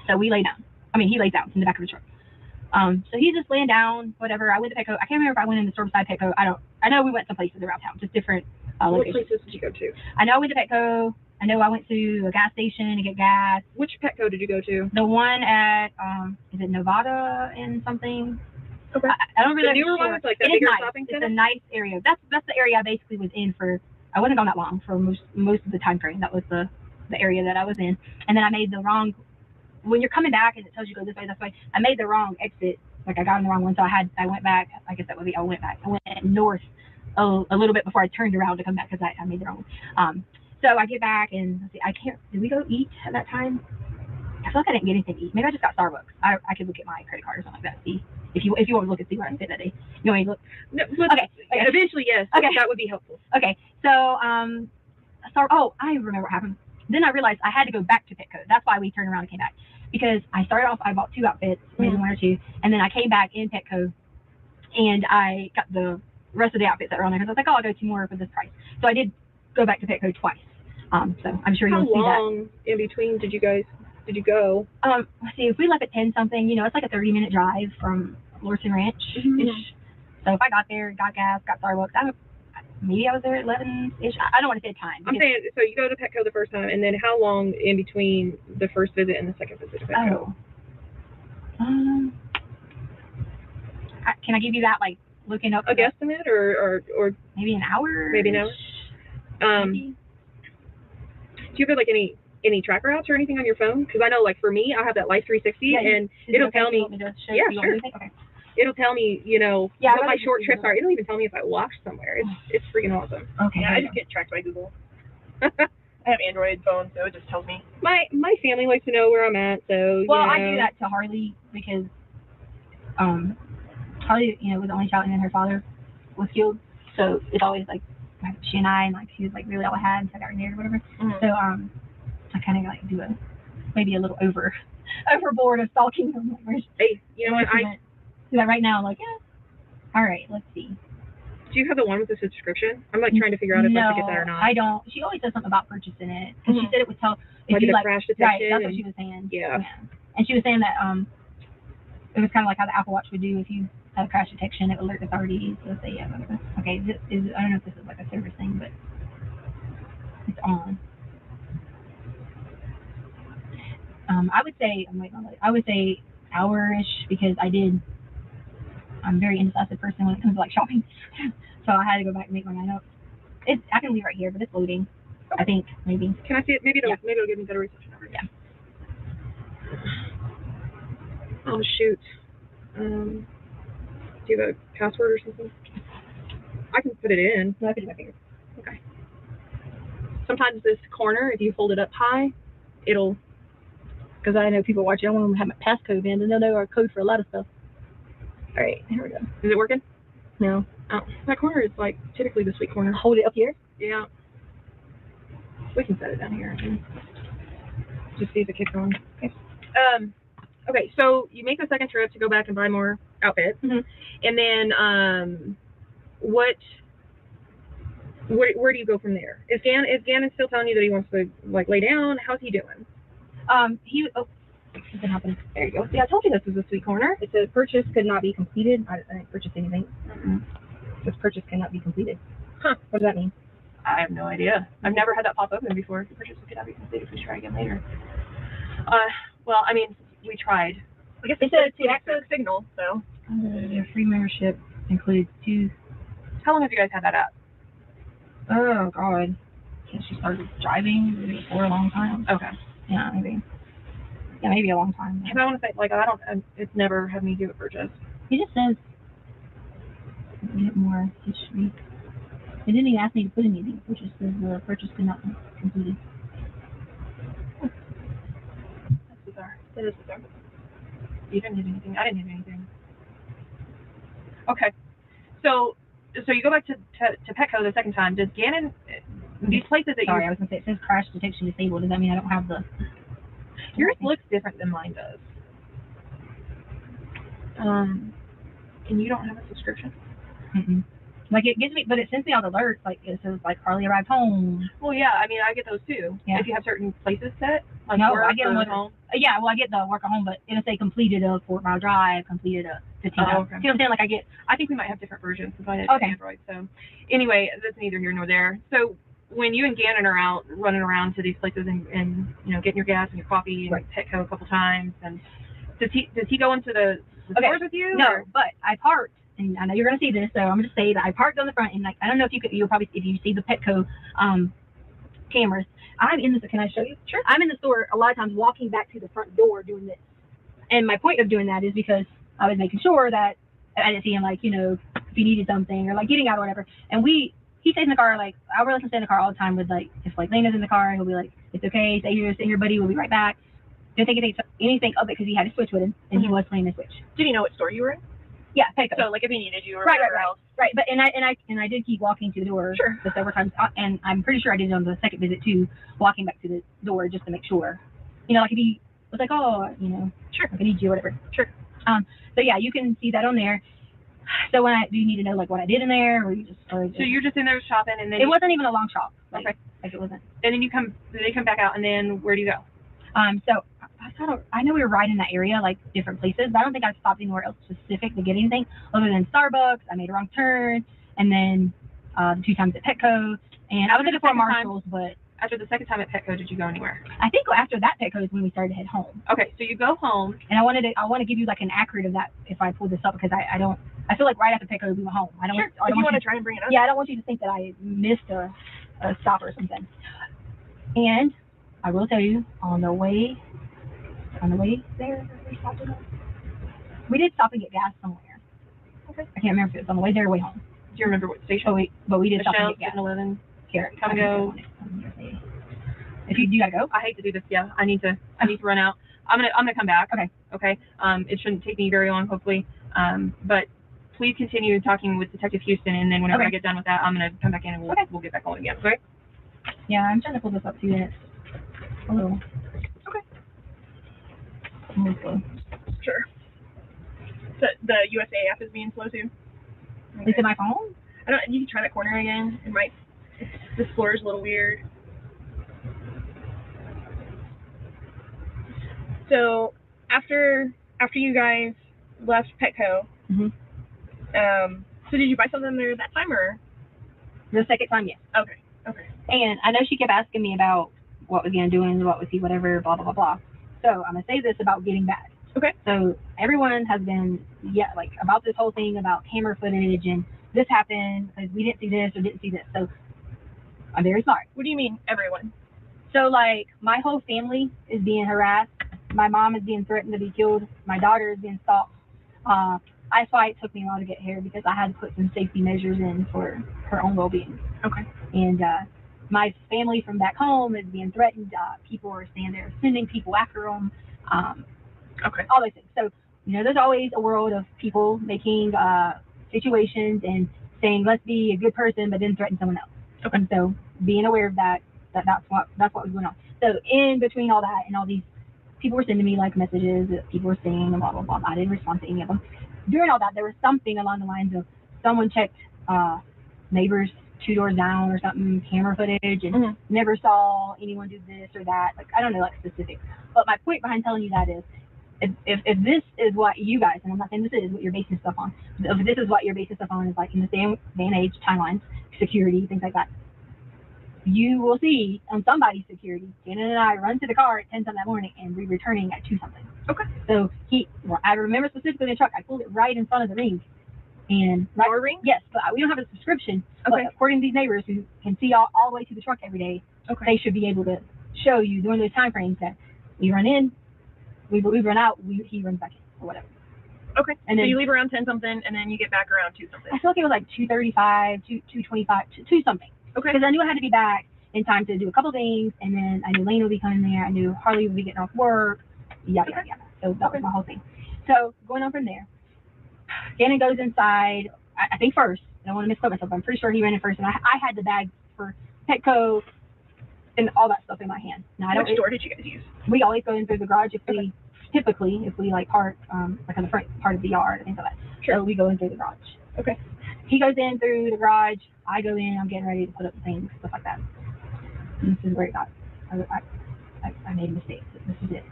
so we lay down. I mean, he lays down in the back of the truck. So he's just laying down, whatever. I went to Petco. I can't remember if I went in the store beside Petco. I know we went some places around town, just different locations. What places did you go to? I know I went to Petco. I know I went to a gas station to get gas. Which Petco did you go to? The one at, is it Nevada and something? Okay. I don't really know. The newer one, like that bigger shopping center? It's a nice area. That's the area I basically was in for, I wasn't gone that long for most of the time frame. That was the area that I was in. And then I made the wrong, when you're coming back and it tells you go this way, I made the wrong exit. Like I got on the wrong one. So I went back. I guess that would be, I went north a little bit before I turned around to come back because I made the wrong one. So I get back and let's see, did we go eat at that time? I feel like I didn't get anything to eat. Maybe I just got Starbucks. I could look at my credit card or something like that. See if you want to look and see where I spent that day. You want me to look? No, okay. Eventually, yes. Okay. That would be helpful. Okay. So, I remember what happened. then I realized I had to go back to Petco. That's why we turned around and came back, because I started off, I bought 2 outfits, maybe 1 or 2, and then I came back in Petco and I got the rest of the outfits that were on there, because I was like, oh, I'll go 2 more for this price. So I did go back to Petco twice. So I'm sure you'll see that. How long in between did you go? Let's see, if we left at 10 something, you know, it's like a 30-minute drive from Lorson Ranch. So if I got there, got gas, got Starbucks, maybe I was there at 11-ish. I don't want to say time. I'm saying, so you go to Petco the first time, and then how long in between the first visit and the second visit to Petco? Can I give you that, like, looking up A guesstimate, or maybe an hour? maybe an hour? Maybe. Do you have like any track routes or anything on your phone? Because I know, like, for me, I have that Life 360, and it'll tell me. Yeah, sure. Okay. It'll tell me, you know, Yeah, what my short trips are. It'll even tell me if I walked somewhere. It's freaking awesome. Okay. Yeah, I just get tracked by Google. I have Android phone, so it just tells me. My family likes to know where I'm at, so Well, you I know. do that to Harley because Harley, you know, was the only child, and then her father was killed. So it's always like she and I, and like she was like really all I had until I got remarried or whatever. So I kind of like do maybe a little overboard of stalking them. Hey, you know what? I do that right now. I'm like, yeah. All right, let's see. do you have the one with the subscription? I'm like trying to figure out if I should get that or not. I don't. She always says something about purchasing it. And she said it would tell if Like you the like crash right. detection. That's what she was saying. Yeah. And she was saying that it was kind of like how the Apple Watch would do if you had a crash detection. It would alert authorities. So say yeah. Okay. I don't know if this is like a service thing, but it's on. I would say I'm waiting on it. I would say hour-ish because I'm a very indecisive person when it comes to like shopping. So I had to go back and make my mind up. I can leave right here, but it's loading. Okay. I think maybe. Can I see it? Maybe it'll give me better reception over here. Yeah. Oh shoot. Do you have a password or something? I can put it in. No, I can do my fingers. Okay. Sometimes this corner, if you hold it up high, it'll. Because I know people watching. I want them to have my passcode in, and they'll know our code for a lot of stuff. All right, here we go. Is it working? No. Oh, that corner is like typically the sweet corner. Hold it up here. Yeah. We can set it down here. Just see if it kicks on. Okay. Okay, so you make the second trip to go back and buy more outfits, and then where do you go from there? Is Gannon still telling you that he wants to like lay down? How's he doing? Something happened. There you go. See, I told you this was a sweet corner. It says purchase could not be completed. I didn't purchase anything. This purchase cannot be completed. Huh. What does that mean? I have no idea. I've never had that pop open before. The purchase could not be completed. Please try again later. Well, I mean, we tried. I guess it says to access signal, so. Their free membership includes 2. How long have you guys had that app? Oh, God. Since she started driving, maybe for a long time. Okay. Yeah, maybe. Yeah, maybe a long time. Because I want to say, like, it's never had me do a purchase. He just says, get more history. It didn't even ask me to put anything. It just says the purchase could not be completed. That's bizarre. That is bizarre. You didn't hit anything. I didn't hit anything. Okay. So you go back to Petco the second time. Does Gannon, these places that Sorry, I was going to say, it says crash detection disabled. Does that mean I don't have the... Yours looks different than mine does. And you don't have a subscription? Mm-mm. Like, it gives me, but it sends me all the alerts. Like, it says, like, Harley arrived home. Well, yeah, I mean, I get those too. Yeah. If you have certain places set, like No, work I get them or with home. Yeah, well, I get the work at home, but it'll say completed a 4-mile drive, completed a 15 mile. Okay. See what I'm saying? Like, I think we might have different versions because I have Okay. Android. So anyway, that's neither here nor there. So when you and Gannon are out running around to these places and you know getting your gas and your coffee and Right. Petco a couple times, and does he go into the stores with you? No, or? but I parked, and I know you're going to see this, so I'm going to say that I parked on the front, and like, I don't know if you'll probably, if you see the Petco cameras, I'm in the, can I show you? Sure. I'm in the store a lot of times walking back to the front door doing this. And my point of doing that is because I was making sure that I didn't see him, like, you know, if he needed something or like getting out or whatever. And he stays in the car, like, I really stay in the car all the time with, like, if like Lena's in the car, he'll be like, it's okay, stay here, buddy, we'll be right back. Didn't think anything of it because he had a Switch with him and he was playing the Switch. Did he know what store you were in? Yeah, Petco. So like if he needed you or Right, whatever right, else. right. But and I did keep walking to the door Sure. the several times, and I'm pretty sure I did it on the second visit too, walking back to the door just to make sure. You know, like if he was like, oh, you know, Sure. like I need you or whatever. Sure. So yeah, you can see that on there. So do you need to know like what I did in there, or you just? So you're just in there shopping, and then It wasn't even a long shop. Like, Okay. Like it wasn't. and then they come back out, and then where do you go? So I know we were right in that area, like different places, but I don't think I stopped anywhere else specific to get anything other than Starbucks. I made a wrong turn, and then 2 times at Petco, and I was looking for Marshalls, but After the second time at Petco, did you go anywhere? I think after that Petco is when we started to head home. Okay, so you go home. And I want to give you like an accurate of that if I pull this up, because I feel like right after Petco we went home. I don't Sure. I If don't you want want to try and bring it up. Yeah, I don't want you to think that I missed a stop or something. And I will tell you, on the way there, we did stop and get gas somewhere. Okay. I can't remember if it was on the way there or way home. Do you remember what station? But we did stop and Michelle, get gas. 7-Eleven. Here, Come go. If you gotta go. I hate to do this. Yeah, I need to run out. I'm gonna come back. Okay. Okay. It shouldn't take me very long, hopefully. But please continue talking with Detective Houston, and then whenever Okay. I get done with that, I'm gonna come back in and we'll get back on again. Okay. Yeah, I'm trying to pull this up too, and it's a little. Okay. A little slow. Sure. The USA app is being slow too. Is it my phone? I don't. You can try that corner again. It might. The Explorer's a little weird. So after you guys left Petco, Mhm. So did you buy something there that time or? The second time, yes. Okay. Okay. And I know she kept asking me about what was he doing, what was he, whatever, blah, blah, blah, blah. So I'm going to say this about getting back. Okay. So everyone has been, like about this whole thing about camera footage and this happened because we didn't see this or didn't see this. So I'm very sorry. What do you mean, everyone? So like my whole family is being harassed. My mom is being threatened to be killed. My daughter is being stalked. That's why it took me a while to get here, because I had to put some safety measures in for her own well-being. Okay. And my family from back home is being threatened. People are saying they're sending people after them. Okay. All those things. So, there's always a world of people making situations and saying, let's be a good person, but then threaten someone else. Okay. And so being aware of that's what was going on. So in between all that and all these people were sending me like messages that people were saying and blah, blah, blah. I didn't respond to any of them. During all that, there was something along the lines of someone checked neighbors 2 doors down or something, camera footage, and never saw anyone do this or that. Like, I don't know, like specifics. But my point behind telling you that is, if this is what you guys, and I'm not saying this is what you're basing stuff on, if this is what you're basing stuff on, is like in the day and age, timelines, security, things like that, you will see on somebody's security, Shannon and I run to the car at 10 something that morning and we're returning at 2 something. Okay. So I remember specifically the truck, I pulled it right in front of the ring. And Your ring? Yes, but we don't have a subscription. Okay. But according to these neighbors who can see all the way to the truck every day, Okay. they should be able to show you during those time frames that we run in, we run out, he runs back in, or whatever. Okay. And so then you leave around 10 something, and then you get back around 2 something. I feel like it was like 2:35, 2:25, 2 something. Okay. Because I knew I had to be back in time to do a couple things, and then I knew Lane would be coming there. I knew Harley would be getting off work, yada, yada, yada. So that was my whole thing. So going on from there, Shannon goes inside, I think first. I don't want to misquote myself, but I'm pretty sure he ran in first, and I had the bag for Petco and all that stuff in my hand. Now, Which door did you guys use? We always go in through the garage if we, typically, if we like park like on the front part of the yard, things like that. Sure. So we go in through the garage. Okay. He goes in through the garage. I go in. I'm getting ready to put up the things, stuff like that. And this is where it got. I made a mistake. This is it.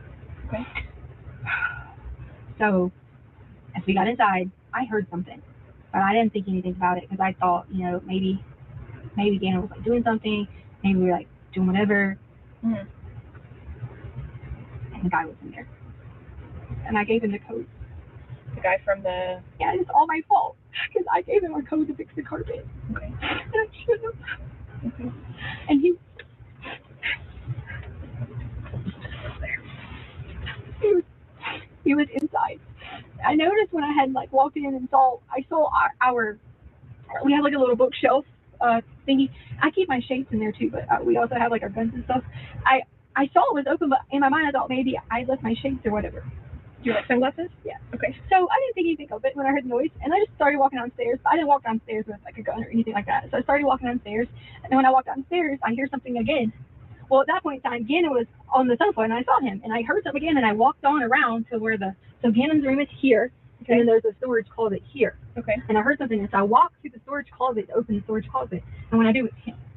Okay. So as we got inside, I heard something, but I didn't think anything about it because I thought, maybe Dana was like doing something. Maybe we were like doing whatever. Mm-hmm. And the guy was in there, and I gave him the code. The guy from the. Yeah, it's all my fault because I gave him a code to fix the carpet. Okay. And I shouldn't have. Okay. And he was inside. I noticed when I had like walked in and I saw our we have like a little bookshelf thingy. I keep my shapes in there too, but we also have like our guns and stuff. I saw it was open, but in my mind I thought maybe I left my shapes or whatever. Do you like sunglasses? Yeah. Okay. So I didn't think anything of it when I heard the noise, and I just started walking downstairs. But I didn't walk downstairs with like a gun or anything like that. So I started walking downstairs, and then when I walked downstairs, I hear something again. Well, at that point in time, Gannon was on the sofa, and I saw him, and I heard something again, and I walked on around to where so Gannon's room is here, Okay. and then there's a storage closet here. Okay. And I heard something, and so I walked to the storage closet to open the storage closet, and when I do,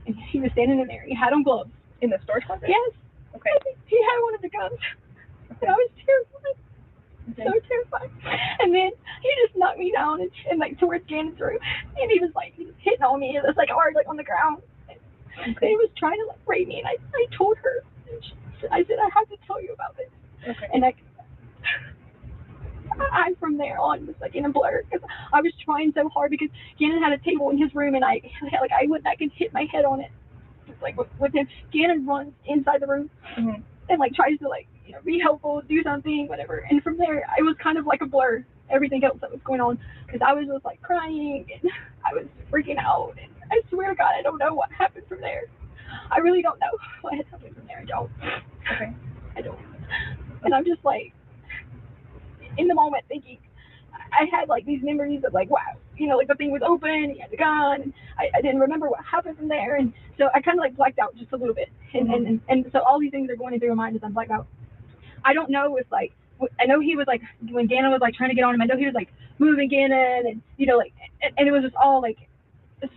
and he was standing in there. He had on gloves. In the storage closet? Yes. Okay. He had one of the guns, and I was terrified. Okay. So terrified. And then he just knocked me down and like towards Gannon's room, and he was hitting on me. It was like hard, like on the ground. And he was trying to like rape me, and I told her. And I said I have to tell you about this. Okay. And I from there on was like in a blur because I was trying so hard because Gannon had a table in his room, and I went back and hit my head on it. It's like with him, Gannon runs inside the room and like tries to like be helpful, do something, whatever. And from there, it was kind of like a blur. Everything else that was going on because I was just like crying and I was freaking out. And I swear to God, I don't know what happened from there. I really don't know what happened from there. I don't. Okay. I don't. And I'm just like in the moment thinking. I had like these memories of like, wow, like the thing was open, he had the gun, and I didn't remember what happened from there. And so I kind of like blacked out just a little bit. And so all these things are going through my mind as I'm blacked out. I don't know if like, I know he was like, when Gannon was like trying to get on him, I know he was like moving Gannon and, like, and it was just all like,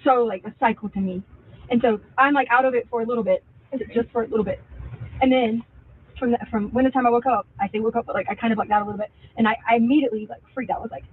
so like a cycle to me. And so I'm like out of it for a little bit, just for a little bit. And then from when the time I woke up, I woke up, but like I kind of blacked out a little bit. And I immediately like freaked out. I was like,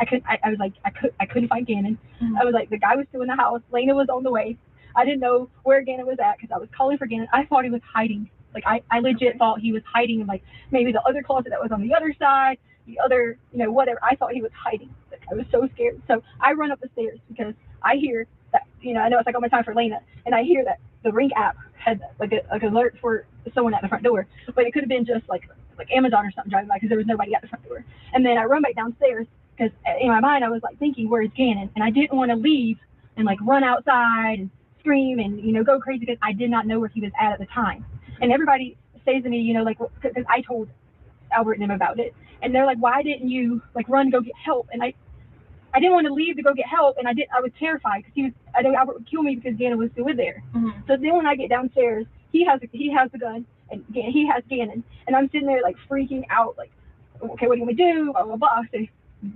I couldn't find Gannon. I was like, the guy was still in the house. Lena was on the way. I didn't know where Gannon was at because I was calling for Gannon. I thought he was hiding. Like I legit thought he was hiding in like maybe the other closet that was on the other side, the other, whatever. I thought he was hiding. Like, I was so scared. So I run up the stairs because I hear that, I know it's like almost time for Lena, and I hear that the Ring app had like an alert for someone at the front door, but it could have been just like Amazon or something driving by because there was nobody at the front door. And then I run back downstairs because in my mind I was like thinking, where's Gannon? And I didn't want to leave and like run outside and scream and go crazy because I did not know where he was at the time. And everybody says to me, like, because I told Albert and them about it, and they're like, why didn't you like run to go get help? And I didn't want to leave to go get help, and I was terrified because I know Albert would kill me because Gannon was still there. So then when I get downstairs, he has the gun, and he has Gannon, and I'm sitting there like freaking out, like, okay, what do you want me to do? Blah blah blah. So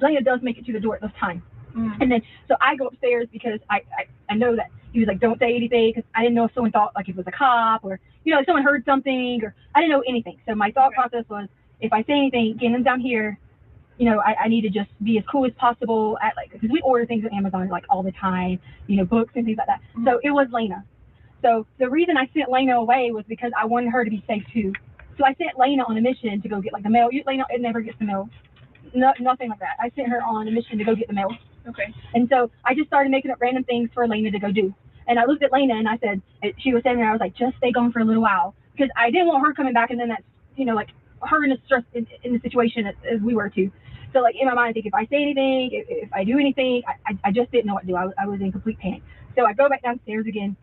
Lena does make it to the door at this time, and then so I go upstairs because I know that he was like, don't say anything, because I didn't know if someone thought like it was a cop or if someone heard something, or I didn't know anything. So my thought process was, if I say anything, Gannon's down here. I need to just be as cool as possible at because we order things on Amazon like all the time, books and things like that. So it was Lena. So the reason I sent Lena away was because I wanted her to be safe too. So I sent Lena on a mission to go get like the mail. Lena, it never gets the mail. No, nothing like that. I sent her on a mission to go get the mail. Okay. And so I just started making up random things for Lena to go do. And I looked at Lena and I said, she was standing there, I was like, just stay gone for a little while. Because I didn't want her coming back and then that's, like her in a stress in the situation as we were too. So like in my mind, I think if I say anything, if I do anything, I just didn't know what to do. I was in complete panic. So I go back downstairs again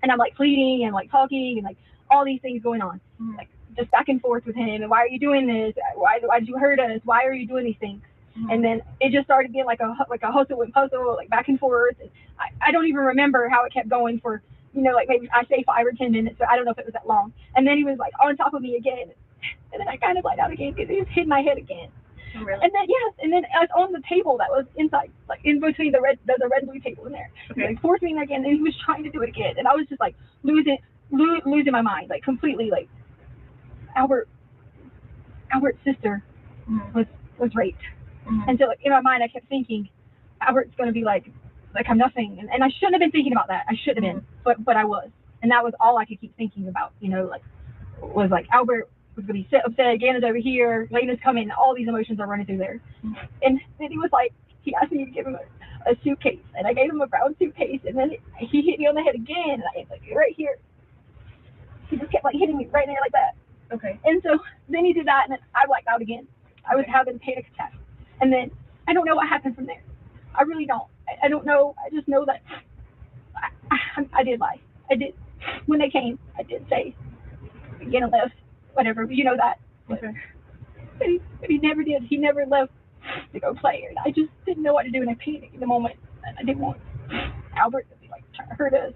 and I'm like pleading and like talking and like all these things going on, like just back and forth with him. And why are you doing this? Why did you hurt us? Why are you doing these things? And then it just started being like a hustle and puzzle, like back and forth. And I don't even remember how it kept going for, like maybe I say 5 or 10 minutes, but I don't know if it was that long. And then he was like on top of me again. And then I kind of lied out again because he just hit my head again. Oh, really? And then and then I was on the table that was inside, like in between the red and blue table in there. Okay. Like forced me again, and he was trying to do it again, and I was just like losing my mind, like completely. Like Albert's sister was raped, and so like in my mind I kept thinking Albert's gonna be like I'm nothing, and I shouldn't have been thinking about that. I should have been, but I was, and that was all I could keep thinking about. Was like Albert was going to be upset, Gannon's over here, Lena's coming, all these emotions are running through there. And then he was like, he asked me to give him a suitcase, and I gave him a brown suitcase, and then he hit me on the head again, and I was like, right here. He just kept like hitting me right there like that. Okay. And so then he did that, and then I blacked out again. I was having a panic attack. And then I don't know what happened from there. I really don't. I don't know. I just know that I did lie. I did. When they came, I did say, Gannon left. Whatever, you know that. Okay. But he never did. He never left to go play. And I just didn't know what to do, and I panicked in the moment. And I didn't want Albert to be like trying to hurt us.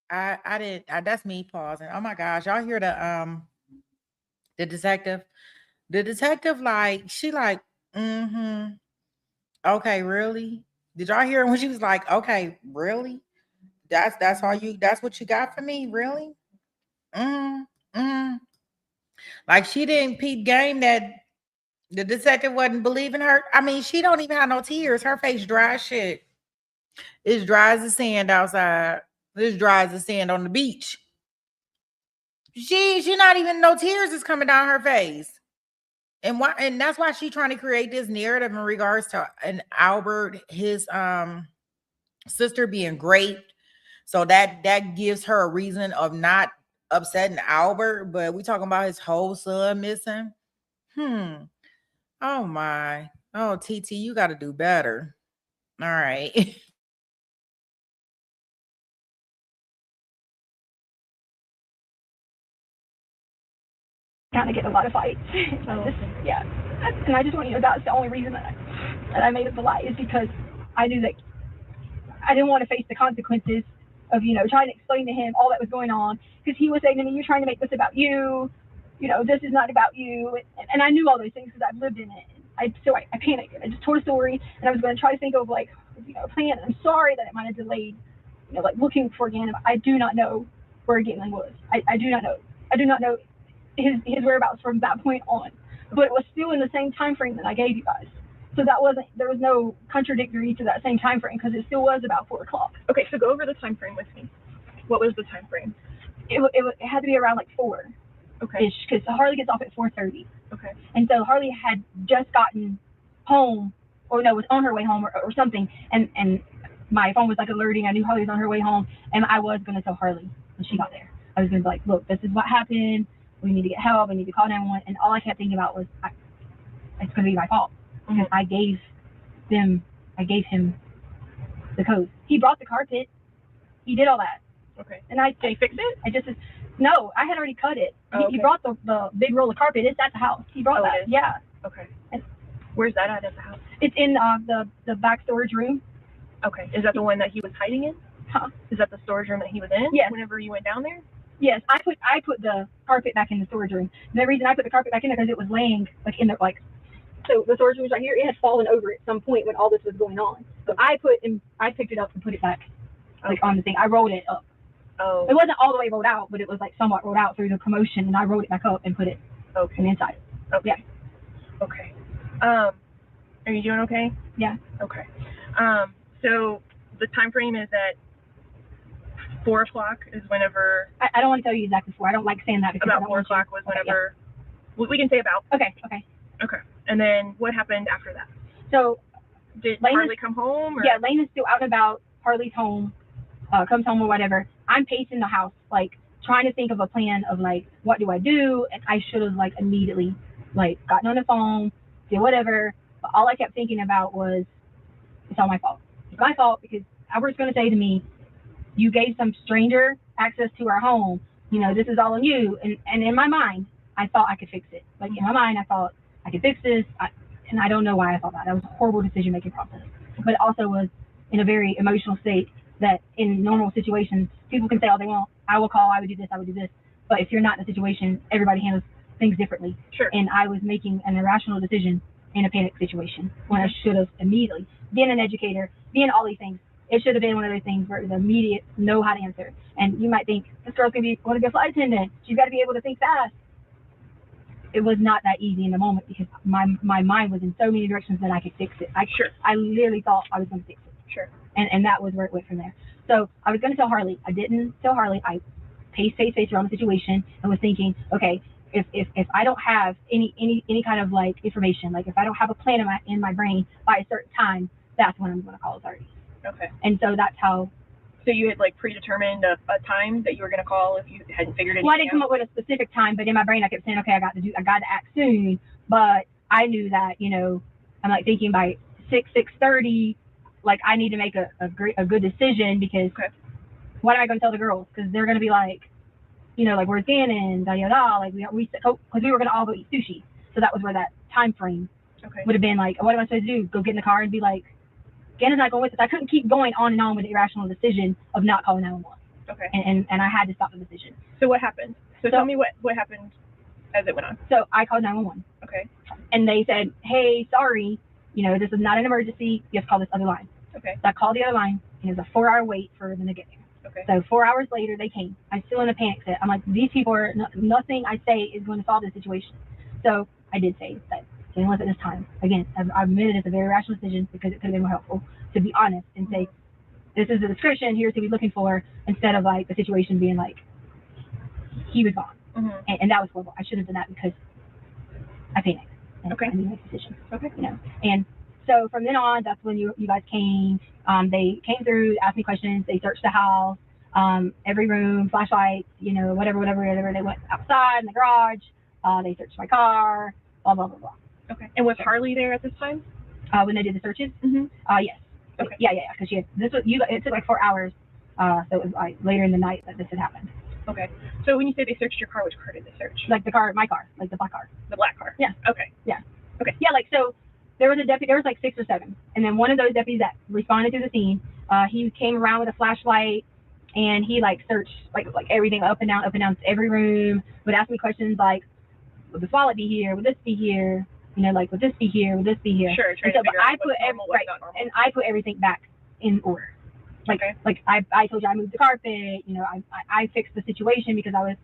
I did. That's me pausing. Oh my gosh, y'all hear the detective? The detective, like, she like, okay, really? Did y'all hear when she was like, okay, really? That's all you. That's what you got for me, really? Like she didn't peep game that the detective wasn't believing her. I mean, she don't even have no tears. Her face dry as shit. It's dry as the sand outside. It's dry as the sand on the beach. She not even no tears is coming down her face. And why? And that's why she's trying to create this narrative in regards to an Albert, his sister being raped. So that gives her a reason of not upsetting Albert. But we talking about his whole son missing. Oh my. Oh, TT, you got to do better. All right. Kind of get a lot of fights. Yeah. And I just want you to know that's the only reason that I made up the lie, is because I knew that I didn't want to face the consequences of, trying to explain to him all that was going on. Because he was saying to me, you're trying to make this about you. This is not about you. And I knew all those things because I've lived in it. So I panicked. I just told a story, and I was going to try to think of a plan. I'm sorry that it might have delayed, looking for Gannon. I do not know where Gannon was. I do not know. I do not know his whereabouts from that point on. But it was still in the same time frame that I gave you guys. So there was no contradictory to that same time frame, because it still was about 4 o'clock. Okay, so go over the time frame with me. What was the time frame? It had to be around 4. Okay. Because Harley gets off at 4:30. Okay. And so Harley had just gotten home, or no, was on her way home or something. And my phone was alerting. I knew Harley was on her way home, and I was going to tell Harley when she got there. I was going to be like, look, this is what happened. We need to get help. We need to call 911. And all I kept thinking about was, it's going to be my fault. Because I gave him the code. He brought the carpet. He did all that. Okay. And Did he fix it? No, I had already cut it. Oh, He brought the big roll of carpet. It's at the house. He brought that. Yeah. Okay. And where's that at the house? It's in the back storage room. Okay. Is that the one that he was hiding in? Huh? Is that the storage room that he was in? Yes. Whenever you went down there? Yes, I put the carpet back in the storage room. And the reason I put the carpet back in there because it was laying in the so the storage room was right here. It had fallen over at some point when all this was going on. So I picked it up and put it back on the thing. I rolled it up. Oh. It wasn't all the way rolled out, but it was somewhat rolled out through the commotion, and I rolled it back up and put it on the inside. Okay. Yeah. Okay. Are you doing okay? Yeah. Okay. So the time frame is at 4 o'clock is whenever. I don't want to tell you exactly 4. I don't like saying that because about 4 o'clock was whenever. Yeah. We can say about. Okay. Okay. And then what happened after that? So did Harley come home? Or? Yeah, Lane is still out and about. Harley's home, comes home or whatever. I'm pacing the house, trying to think of a plan of what do I do? And I should have immediately gotten on the phone, did whatever. But all I kept thinking about was, it's all my fault. It's my fault because Albert's going to say to me, you gave some stranger access to our home. This is all on you. And in my mind, I thought I could fix it. In my mind, I thought I could fix this. And I don't know why I thought that. That was a horrible decision-making process. But it also was in a very emotional state that in normal situations, people can say all they want. I will call, I would do this, I would do this. But if you're not in a situation, everybody handles things differently. Sure. And I was making an irrational decision in a panic situation when I should have immediately, being an educator, being all these things, it should have been one of those things where the immediate know how to answer. And you might think, this girl's going to be a flight attendant. She's got to be able to think fast. It was not that easy in the moment because my mind was in so many directions that I could fix it. I literally thought I was going to fix it. Sure. And that was where it went from there. So I was going to tell Harley. I didn't tell Harley. I paced around the situation and was thinking, okay, if I don't have any kind of information, if I don't have a plan in my brain by a certain time, that's when I'm going to call authorities. Okay. And so that's how. So you had predetermined a time that you were going to call if you hadn't figured anything out? Well, I didn't come up with a specific time, but in my brain I kept saying, okay, I got to act soon. But I knew that, I'm thinking by 6:30, like I need to make a good decision because what am I going to tell the girls? Because they're going to be like, you know, like where's Gannon, da da da. Like because we were going to all go eat sushi, so that was where that time frame would have been like, what am I supposed to do? Go get in the car and be like, Gannon's not going with us. I couldn't keep going on and on with the irrational decision of not calling 911. Okay. And I had to stop the decision. So what happened? So tell me what happened as it went on. So I called 911. Okay. And they said, hey, sorry, you know, this is not an emergency. You have to call this other line. Okay. So I called the other line, and it was a 4-hour wait for them to get there. Okay. So 4 hours later, they came. I'm still in a panic set. I'm like, these people are, nothing I say is going to solve this situation. So I did say that Gannon was at this time. Again, I admitted it's a very rational decision because it could have been more helpful to be honest and say, this is the description, here's who we're looking for, instead of like the situation being like, he was gone. And that was horrible. I should have done that because I panicked. And I need to make a decision. Okay. You know, and so from then on, that's when you guys came. They came through, asked me questions. They searched the house, every room, flashlights, you know, whatever. They went outside in the garage. They searched my car, blah, blah, blah, blah. Okay. And was Harley there at this time? When they did the searches? Yes. Okay. Yeah. Because it took like 4 hours. So it was like later in the night that this had happened. Okay. So when you say they searched your car, which car did they search? Like the car, my car, like the black car. The black car? Yeah. Okay. Yeah. Okay. Yeah, like so there was a deputy, there was like 6 or 7. And then one of those deputies that responded to the scene, he came around with a flashlight and he like searched like everything up and down every room, would ask me questions like, would this wallet be here? Would this be here? You know, like, would this be here? Would this be here? Sure. Trying to figure out what's normal, what's not normal. And I put everything back in order. Like, like I told you I moved the carpet, you know, I fixed the situation because I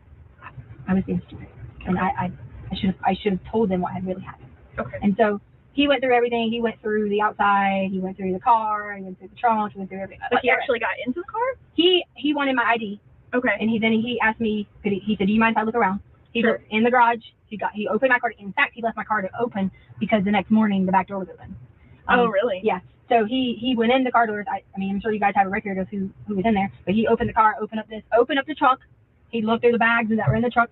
was being stupid. And I should have told them what had really happened. Okay. And so he went through everything. He went through the outside, he went through the car, he went through the trunk, he went through everything. But he actually got into the car? He wanted my ID. Okay. And he asked me, he said, do you mind if I look around? He looked in the garage. He opened my car. In fact, he left my car to open because the next morning the back door was open. Oh, really? Yeah. So he went in the car doors. I mean, I'm sure you guys have a record of who was in there, but he opened the car, opened up the trunk. He looked through the bags that were in the truck.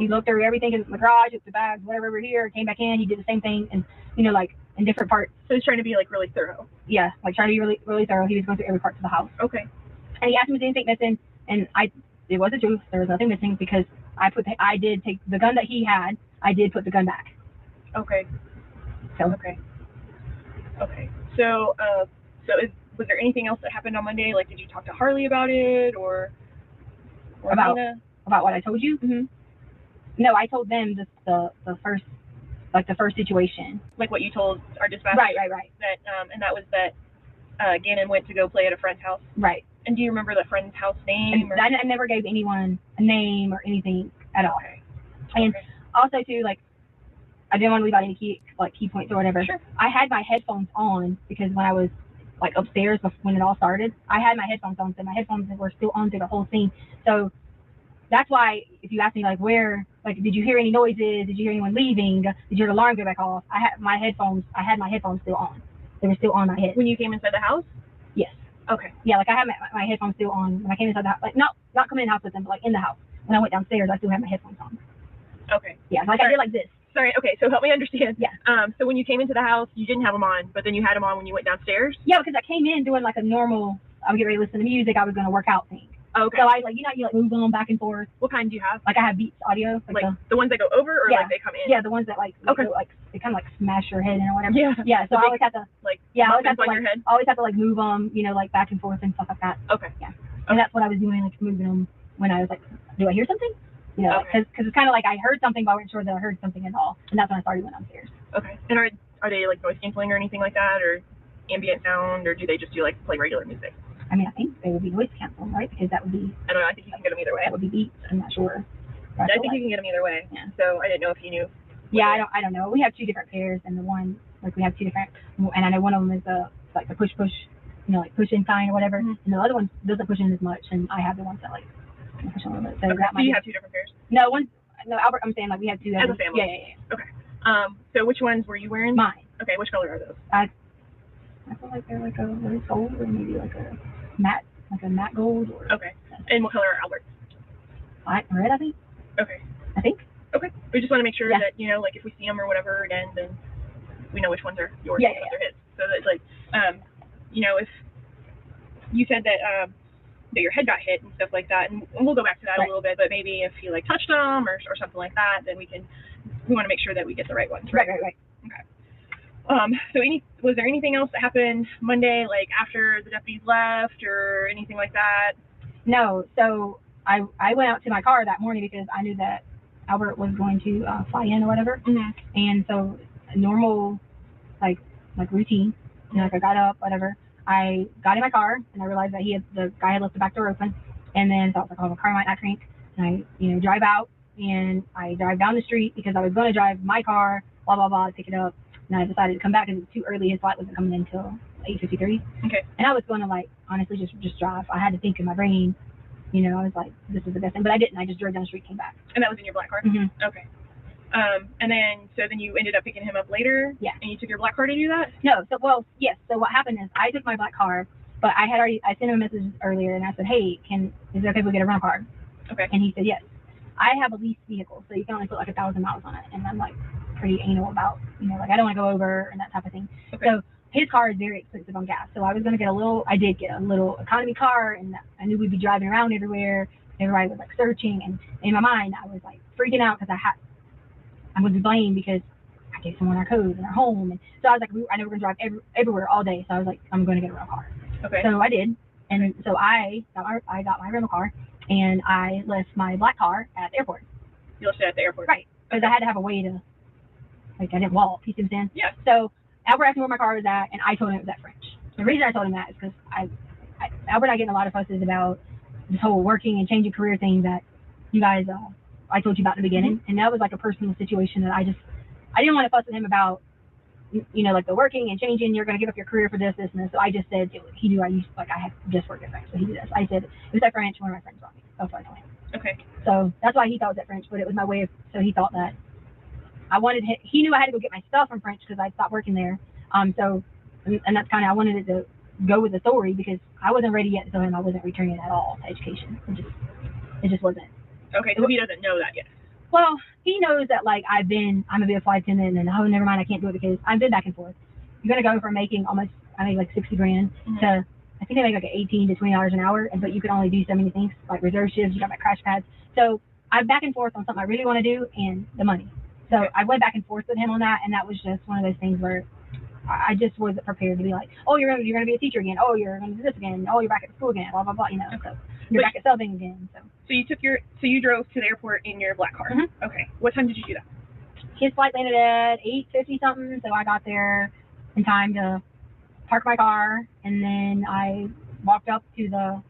He looked through everything in the garage, the bags, whatever were here, came back in. He did the same thing, and you know, like in different parts. So he's trying to be like really thorough. Yeah, like trying to be really, really thorough. He was going through every part of the house. Okay. And he asked me, was anything missing? And it was the truth. There was nothing missing because I did take the gun that he had. I did put the gun back. Okay. So. Okay. Okay. So, was there anything else that happened on Monday? Like, did you talk to Harley about it, or about Nina? About what I told you? No, I told them the first situation. Like what you told our dispatcher? Right. That and that was that Gannon went to go play at a friend's house. Right. And do you remember the friend's house name? I never gave anyone a name or anything at all. Okay. And also too, like, I didn't want to leave out any key points or whatever. Sure. I had my headphones on because when I was like upstairs when it all started, I had my headphones on, so my headphones were still on through the whole scene. So that's why if you ask me like did you hear any noises? Did you hear anyone leaving? Did you hear the alarm go back off? I had my headphones still on. They were still on my head. When you came inside the house? Yes. Okay. Yeah, like I had my headphones still on when I came inside the house. Like not coming in the house with them, but like in the house. When I went downstairs, I still had my headphones on. Okay. Yeah, like I did like this. Sorry. Okay. So help me understand. Yeah. So when you came into the house, you didn't have them on, but then you had them on when you went downstairs? Yeah, because I came in doing like a normal, I would get ready to listen to music. I was going to work out thing. Okay. So I like, you move them back and forth. What kind do you have? Like I have Beats audio. Like the ones that go over or like they come in? Yeah, the ones that like, okay. Go, like they kind of like smash your head in or whatever. Yeah. Yeah. So I always have to like I always have to on like your head? I always have to like move them, like back and forth and stuff like that. Okay. Yeah. And that's what I was doing, like moving them when I was like, do I hear something? Okay. Because it's kind of like I heard something, but I wasn't sure that I heard something at all. And that's when I started going downstairs. Okay. And are they like noise canceling or anything like that, or ambient sound, or do they just do like play regular music? I mean, I think they would be noise canceling, right? Because that would be. I don't know. I think you can get them either way. That would be Beats. I'm not sure. I think you can get them either way. Yeah. So I didn't know if you knew. Yeah, I don't know. We have 2 different pairs, and the one we have 2 different, and I know one of them is like the push, like push in kind or whatever, and the other one doesn't push in as much, and I have the ones that like push a little bit. So that might you have 2 different pairs? No, Albert, I'm saying like we have 2 as a family. Yeah. Okay. So which ones were you wearing? Mine. Okay. Which color are those? I feel like they're like a rose gold or maybe like a matte gold. Or, okay. And what color are Albert's? Red, I think. Okay. I think. Okay. We just want to make sure that like if we see them or whatever again, then we know which ones are yours and which ones are his. So that's like you know, if you said that that your head got hit and stuff like that, and we'll go back to that a little bit, but maybe if you like touched them or something like that, then we want to make sure that we get the right ones. Right. Okay. So was there anything else that happened Monday, like after the deputies left or anything like that? No. So I went out to my car that morning because I knew that Albert was going to fly in or whatever. Mm-hmm. And so normal, like routine, you know, like I got up, whatever. I got in my car and I realized that the guy had left the back door open. And then so I was like, oh, the car might not crank. And I, you know, drive out and I drive down the street because I was going to drive my car, blah, blah, blah, to pick it up. And I decided to come back because it was too early. His flight wasn't coming in until 8:53. Okay. And I was going to, like, honestly just drive. I had to think in my brain, you know, I was like, this is the best thing. But I didn't. I just drove down the street, came back. And that was in your black car? Mm-hmm. Okay. And then you ended up picking him up later? Yeah. And you took your black car to do that? No. So, well, yes. So what happened is I took my black car, but I sent him a message earlier and I said, hey, is it okay if we get a rental car? Okay. And he said, yes. I have a leased vehicle, so you can only put like 1,000 miles on it. And I'm like pretty anal about, you know, like I don't want to go over and that type of thing. Okay. So his car is very expensive on gas. So I was going to I did get a little economy car, and I knew we'd be driving around everywhere. Everybody was like searching. And in my mind, I was like freaking out because I'm going to be blamed because I gave someone our codes and our home. And so I was like, I know we're going to drive everywhere all day. So I was like, I'm going to get a rental car. Okay. So I did. And so I got my rental car and I left my black car at the airport. You left it at the airport? Right. Because I had to have a way to, like, I didn't walk. You see what I'm saying? Yeah. So Albert asked me where my car was at, and I told him it was at French. The reason I told him that is because Albert and I get in a lot of fusses about this whole working and changing career thing that you guys, I told you about in the beginning. Mm-hmm. And that was like a personal situation that I didn't want to fuss with him about, you know, like the working and changing, you're going to give up your career for this, and this. So I just said, he knew I had just worked at French. So he did this. I said, it was at French, one of my friends brought me. That's what I told him. Okay. So that's why he thought it was at French, but it was my way of, so he thought that he knew I had to go get my stuff from French because I stopped working there. And that's kind of, I wanted it to go with the story because I wasn't ready yet to tell him I wasn't returning at all to education. It just wasn't. Okay, so he doesn't know that yet. Well, he knows that, like, I'm going to be a flight attendant and, oh, never mind, I can't do it because I've been back and forth. You're going to go from making I make like 60 grand Mm-hmm. to, I think I make like $18 to $20 an hour, but you can only do so many things, like reserve shifts, you got my crash pads. So I'm back and forth on something I really want to do and the money. So Okay. I went back and forth with him on that, and that was just one of those things where I just wasn't prepared to be like, oh, you're going to be a teacher again. Oh, you're going to do this again. Oh, you're back at school again. Blah, blah, blah, you know. Okay. So you're back at subbing again. So you drove to the airport in your black car. Mhm. Okay. What time did you do that? his flight landed at 8:50 something, so I got there in time to park my car, and then I walked up to the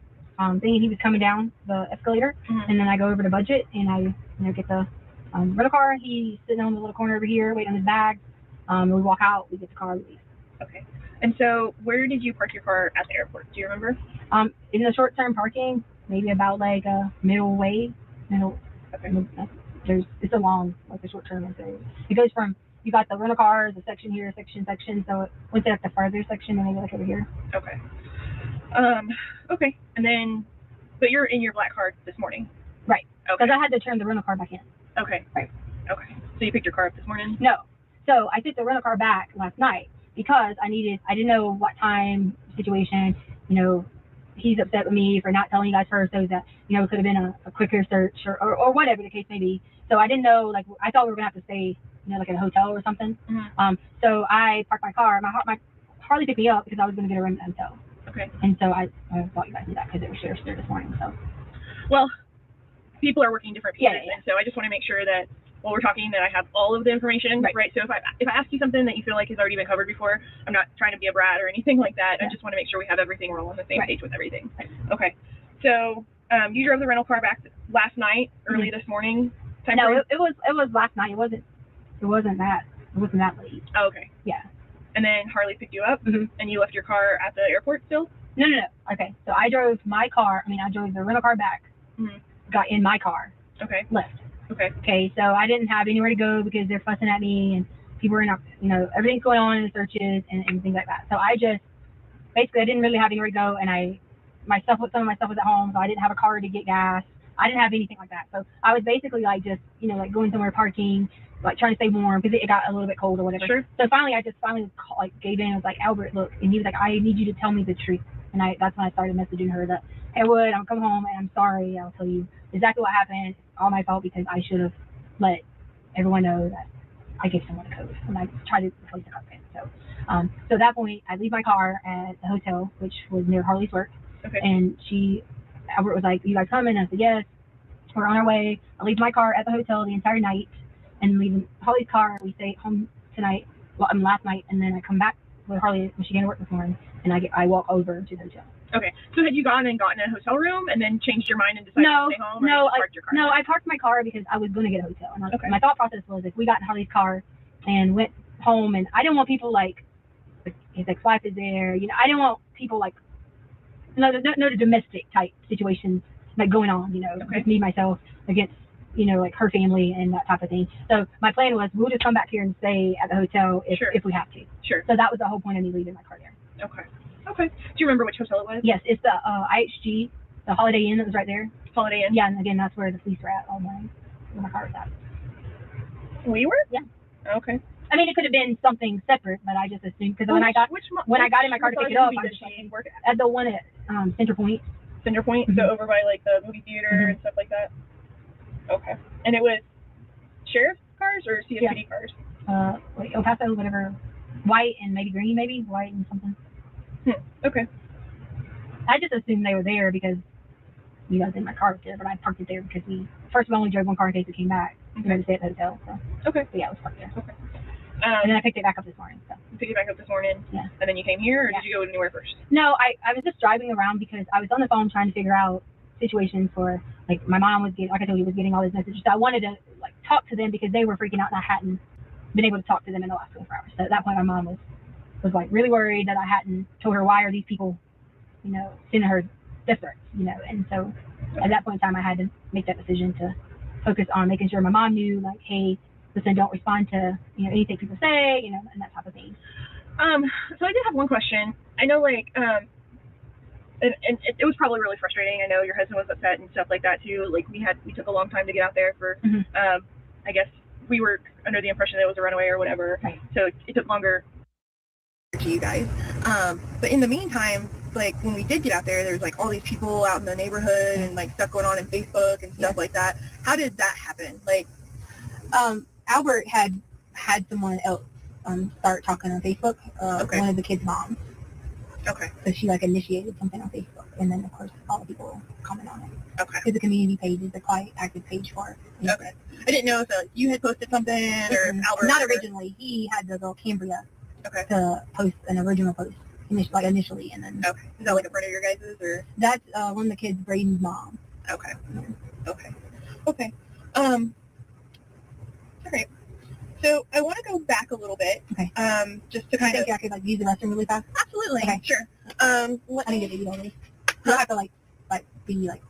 thing, and he was coming down the escalator, Mhm. and then I go over to budget, and I get the rental car. He's sitting on the little corner over here waiting on his bag. We walk out, we get the car, we leave. Okay. And so where did you park your car at the airport? Do you remember? In the short-term parking, maybe about like a Okay. It's a long, like the short-term. So it goes from, you got the rental cars, a section here, section, so it went to like the farther section, and maybe like over here. Okay. Okay. And then, but you're in your black car this morning. Right. Okay. Because I had to turn the rental car back in. Okay. Right. Okay. So you picked your car up this morning? No. So I took the rental car back last night because I didn't know what time situation, he's upset with me for not telling you guys first, so that, it could have been a quicker search or whatever the case may be. So I didn't know, like, I thought we were going to have to stay, like at a hotel or something. Mm-hmm. So I parked my car. My Harley picked me up because I was going to get a room at the hotel. Okay. And so I thought you guys knew that because it was sheriff's there this morning. So. Well, people are working different pieces, Yeah. and so I just want to make sure that while we're talking that I have all of the information, right? So if I ask you something that you feel like has already been covered before, I'm not trying to be a brat or anything like that. Yeah. I just want to make sure we have everything, we're all on the same Right. page with everything. Right. Okay. So you drove the rental car back last night, early this morning? No, it was last night. It wasn't that late. Oh, okay. Yeah. And then Harley picked you up, Mhm. and you left your car at the airport still? No. Okay. So I drove I drove the rental car back, Mhm. got in my car, Okay. left. Okay. Okay. So I didn't have anywhere to go because they're fussing at me and people were everything's going on in the searches and things like that. So I didn't really have anywhere to go, and some of my stuff was at home, so I didn't have a car to get gas. I didn't have anything like that. So I was basically like just, like going somewhere parking, like trying to stay warm because it got a little bit cold or whatever. Sure. So finally, I just like gave in. I was like, Albert, look, and he was like, I need you to tell me the truth. And that's when I started messaging her that, hey, Wood, I'll come home and I'm sorry. I'll tell you exactly what happened. It's all my fault because I should have let everyone know that I gave someone a code and I tried to replace the carpet. So at that point, I leave my car at the hotel, which was near Harley's work. Okay. And Albert was like, you guys coming? I said, yes. We're on our way. I leave my car at the hotel the entire night and leaving Harley's car. We stay home tonight, last night, and then I come back with Harley when she came to work this morning, and I walk over to the hotel. Okay. So had you gone and gotten a hotel room and then changed your mind and decided to stay home? Or you just parked your car? I parked my car because I was going to get a hotel. And okay. My thought process was if we got in Harley's car and went home, and I didn't want people like, his ex-wife is there, I didn't want people like, no domestic type situations like going on, okay. with me, myself, against, like her family and that type of thing. So my plan was we'll just come back here and stay at the hotel if we have to. Sure. So that was the whole point of me leaving my car there. Okay. Do you remember which hotel it was? Yes, it's the IHG, the Holiday Inn that was right there. Holiday Inn? Yeah, and again, that's where the police were at all morning, where my car was at. We were? Yeah. Okay. I mean, it could have been something separate, but I just assumed because when I got in my car to pick it up, I was at the one at Center Point. Center Point, mm-hmm. So over by like the movie theater mm-hmm. and stuff like that. Okay. And it was sheriff's cars or CSPD cars? Like El Paso, whatever, white and maybe green, maybe white and something. Okay. I just assumed they were there because you guys in my car was there, but I parked it there because we only drove one car in case it came back. We had to stay at the hotel. So. Okay. But yeah, it was parked there. Okay. And then I picked it back up this morning. So. You picked it back up this morning? Yeah. And then you came here, or did you go anywhere first? No, I was just driving around because I was on the phone trying to figure out situations for, like, my mom was getting, like I told you, was getting all these messages. So I wanted to, like, talk to them because they were freaking out and I hadn't been able to talk to them in the last 24 hours. So at that point, my mom was like, really worried that I hadn't told her why are these people, sending her death threats, And so at that point in time, I had to make that decision to focus on making sure my mom knew, like, hey, listen, don't respond to, anything people say, and that type of thing. So I did have one question. I know, like, and it was probably really frustrating. I know your husband was upset and stuff like that too. Like we took a long time to get out there for, mm-hmm. I guess we were under the impression that it was a runaway or whatever. Right. So it took longer. To you guys. But in the meantime, like when we did get out there, there was like all these people out in the neighborhood and like stuff going on in Facebook and stuff like that. How did that happen? Like, Albert had someone else start talking on Facebook, okay. One of the kids' moms. Okay. So she like initiated something on Facebook, and then of course all the people comment on it. Okay. Because the community page is a quite active page for it. Okay. I didn't know if you had posted something or mm-hmm. Albert. Not originally. He had the little Cambria. Okay. To post an original post initially, and then. Okay. Is that like a friend of your guys's or? That's one of the kids, Braden's mom. Okay. Yeah. Okay. Okay. All right. So I want to go back a little bit. Okay. Just to kind of. I could like use the restroom really fast. Absolutely. Okay. Sure. I didn't get to eat already. You don't have to like be like.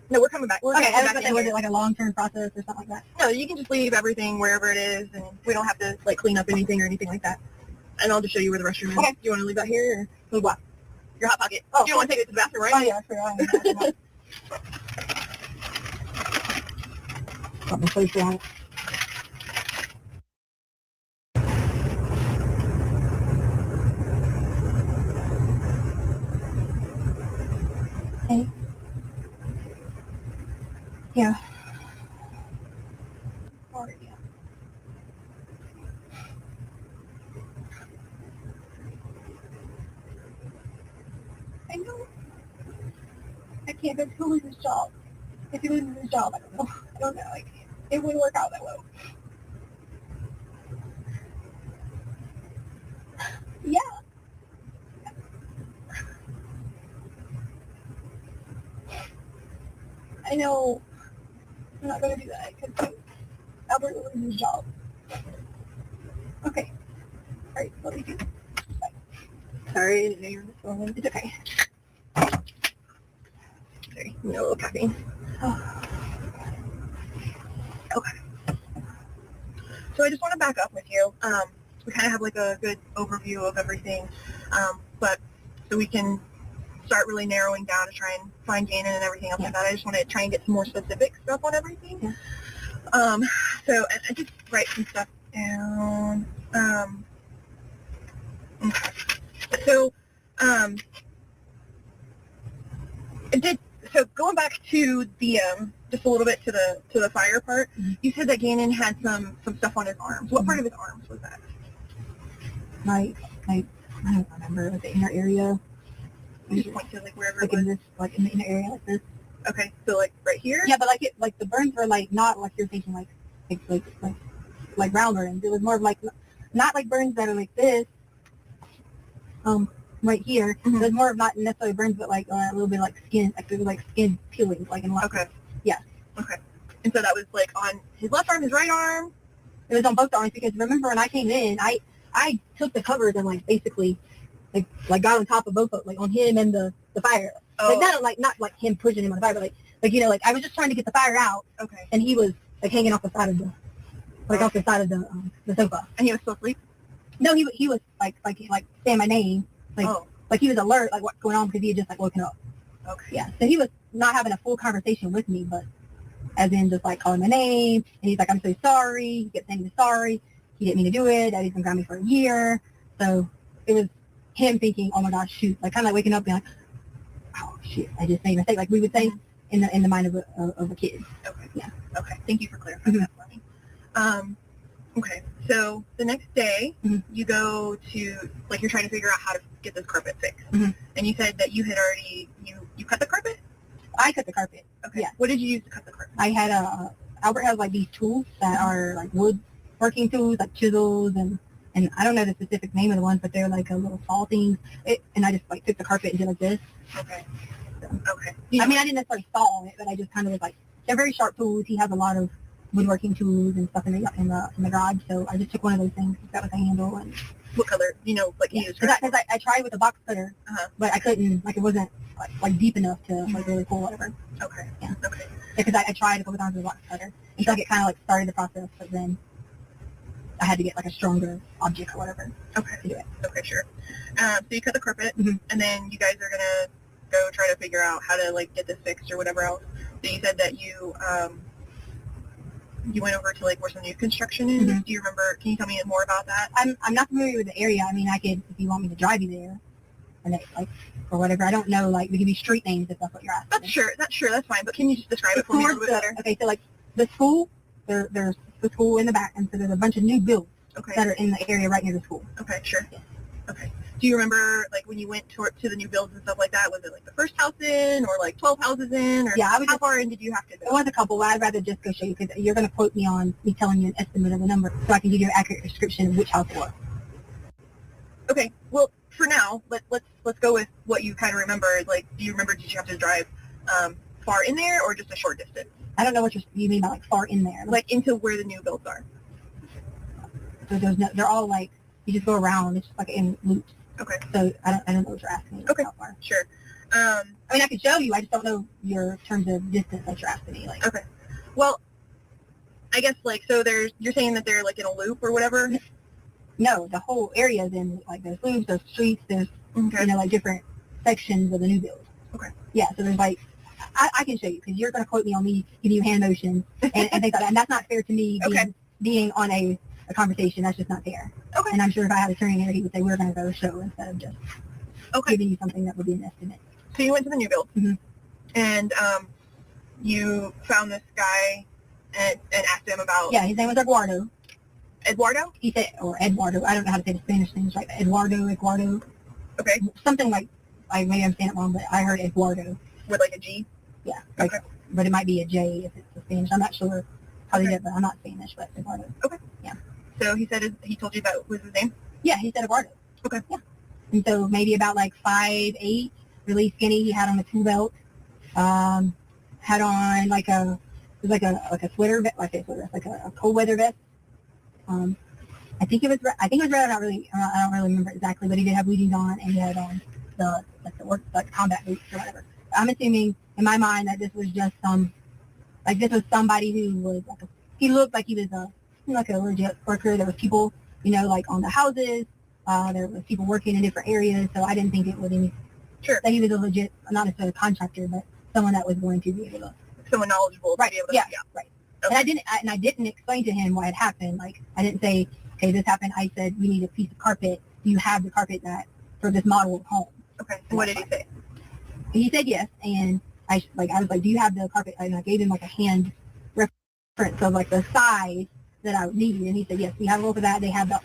No, we're coming back. We're okay. coming back Was it like a long-term process or something like that? No, you can just leave everything wherever it is, and we don't have to like clean up anything or anything like that. And I'll just show you where the restroom is. Okay. Do you want to leave that here or what? Your hot pocket. Oh, you don't want to take it to the bathroom, right? Oh yeah, sure. Got my place on it. Hey. Yeah. Sorry, yeah. I know. I can't go to lose this job. If he loses his job, I don't know. It wouldn't work out that well. Yeah. I know. I'm not going to do that because Albert will lose his job. Okay. All right. What do we do? Bye. Sorry, I didn't know you were on the phone. It's okay. Sorry, a little caffeine. Okay. So I just want to back up with you. We kind of have like a good overview of everything, but so we can start really narrowing down to try and find Janet and everything else like that. I just want to try and get some more specific stuff on everything. So I just write some stuff down. Okay. So, so going back to the just a little bit to the fire part, you said that Gannon had some stuff on his arms. What part of his arms was that? Like I don't remember, like the inner area. You just point to like wherever Like it was. in this, like in the inner area like this. Okay, so like right here. Yeah, but like the burns were like not like you're thinking like round burns. It was more of like not like burns that are like this. Right here. Mhm. It was more of not necessarily burns, but like a little bit like skin, like there was like skin peeling, like in left. Okay. Yeah. Okay. And so that was like on his left arm, his right arm. It was on both arms because remember when I came in, I took the covers and like basically like got on top of both of like on him and the fire. Oh. Like not like him pushing him on the fire, but like you know, like I was just trying to get the fire out. Okay. And he was like hanging off the side of off the side of the sofa. And he was still asleep. No, he was like saying my name, like he was alert, like what's going on because he had just like woken up. Okay. Yeah, so he was not having a full conversation with me, but as in just like calling my name, and he's like, I'm so sorry. He kept saying he was sorry. He didn't mean to do it. Daddy's been grounded me for a year. So it was him thinking, oh my gosh, shoot, like kind of like waking up being like, oh shit, I just made a mistake, like we would say in the mind of a kid. Okay. Yeah. Okay. Thank you for clarifying that for me. Okay. So the next day, you go to like you're trying to figure out how to get this carpet fixed, and you said that you had already you cut the carpet. I cut the carpet. Okay. Yeah. What did you use to cut the carpet? I had Albert has like these tools that are like wood working tools, like chisels and I don't know the specific name of the ones, but they're like a little saw things. And I just like took the carpet and did like this. Okay. So, Okay. I mean, I didn't necessarily saw it, but I just kind of was like, they're very sharp tools. He has a lot of woodworking tools and stuff in the garage. So I just took one of those things that was a handle. And What color? You know, like you used. because I tried with a box cutter, but I couldn't. Like it wasn't like deep enough to like really pull whatever. Okay. Yeah. Okay. Because I tried a couple times with a box cutter, and so like it kind of like started the process, but then I had to get like a stronger object or whatever. Okay. To do it. Okay. Sure. So you cut the carpet, and then you guys are gonna go try to figure out how to like get this fixed or whatever else. So you said that you went over to like where some new construction is. Do you remember? Can you tell me more about that? I'm not familiar with the area. I mean, I could if you want me to drive you there, and like or whatever. I don't know. Like we give you street names if that's what you're asking. That's fine. But can you just describe it for me a little bit better? Okay, so like the school, there's the school in the back, and so there's a bunch of new builds that are in the area right near the school. Okay, sure. Yeah. Okay. Do you remember like when you went to the new builds and stuff like that? Was it like the first house in, or like 12 houses in, or how far in did you have to go? It was a couple. I'd rather just go show you because you're going to quote me on me telling you an estimate of the number, so I can give you an accurate description of which house it was. Okay. Well, for now, let's go with what you kind of remember. Like, do you remember? Did you have to drive far in there, or just a short distance? I don't know what you mean by like far in there. Like into where the new builds are. So they're all like you just go around. It's just like in loops. Okay. So I don't know what you're asking me. Okay. How far. Sure. I mean, I can show you. I just don't know your terms of distance that you're asking me. Like. Okay. Well, I guess like so. You're saying that they're like in a loop or whatever. No, the whole area is in like there's loops, there's streets, there's like different sections of the new build. Okay. Yeah. So there's like I can show you because you're going to quote me on me giving you hand motions and things like that, and that's not fair to me. Being on a conversation, that's just not fair. Okay. And I'm sure if I had a attorney here, he would say we're going to go show instead of just giving you something that would be an estimate. So you went to the new build, and you found this guy and asked him about. Yeah, his name was Eduardo. Eduardo? He said, or Eduardo. I don't know how to say the Spanish names right. Eduardo. Okay. Something like maybe I'm saying it wrong, but I heard Eduardo with like a G. Yeah. Like, but it might be a J if it's a Spanish. I'm not sure how they did it, but I'm not Spanish, but Eduardo. Okay. Yeah. So he said he told you that was his name? Yeah, he said Eduardo. Okay. Yeah. And so maybe about like 5'8", really skinny. He had on a tool belt. Had on like a sweater vest, like a cold weather vest. I think it was red. I don't really remember exactly, but he did have booties on, and he had on the combat boots or whatever. I'm assuming in my mind that this was just somebody who was he looked like he was a legit worker. There was people, like on the houses. There was people working in different areas, so I didn't think it was that he was a legit, not necessarily a contractor, but someone that was going to be able to. Someone knowledgeable. Right. To be able to, yeah. Right. And I didn't explain to him what had happened. Like, I didn't say, okay, this happened. I said, we need a piece of carpet. Do you have the carpet that for this model of home? Okay. And what did he say? He said yes. And I was like, do you have the carpet? And I gave him like a hand reference of like the size that I would need. And he said, yes, we have a look at that. They have the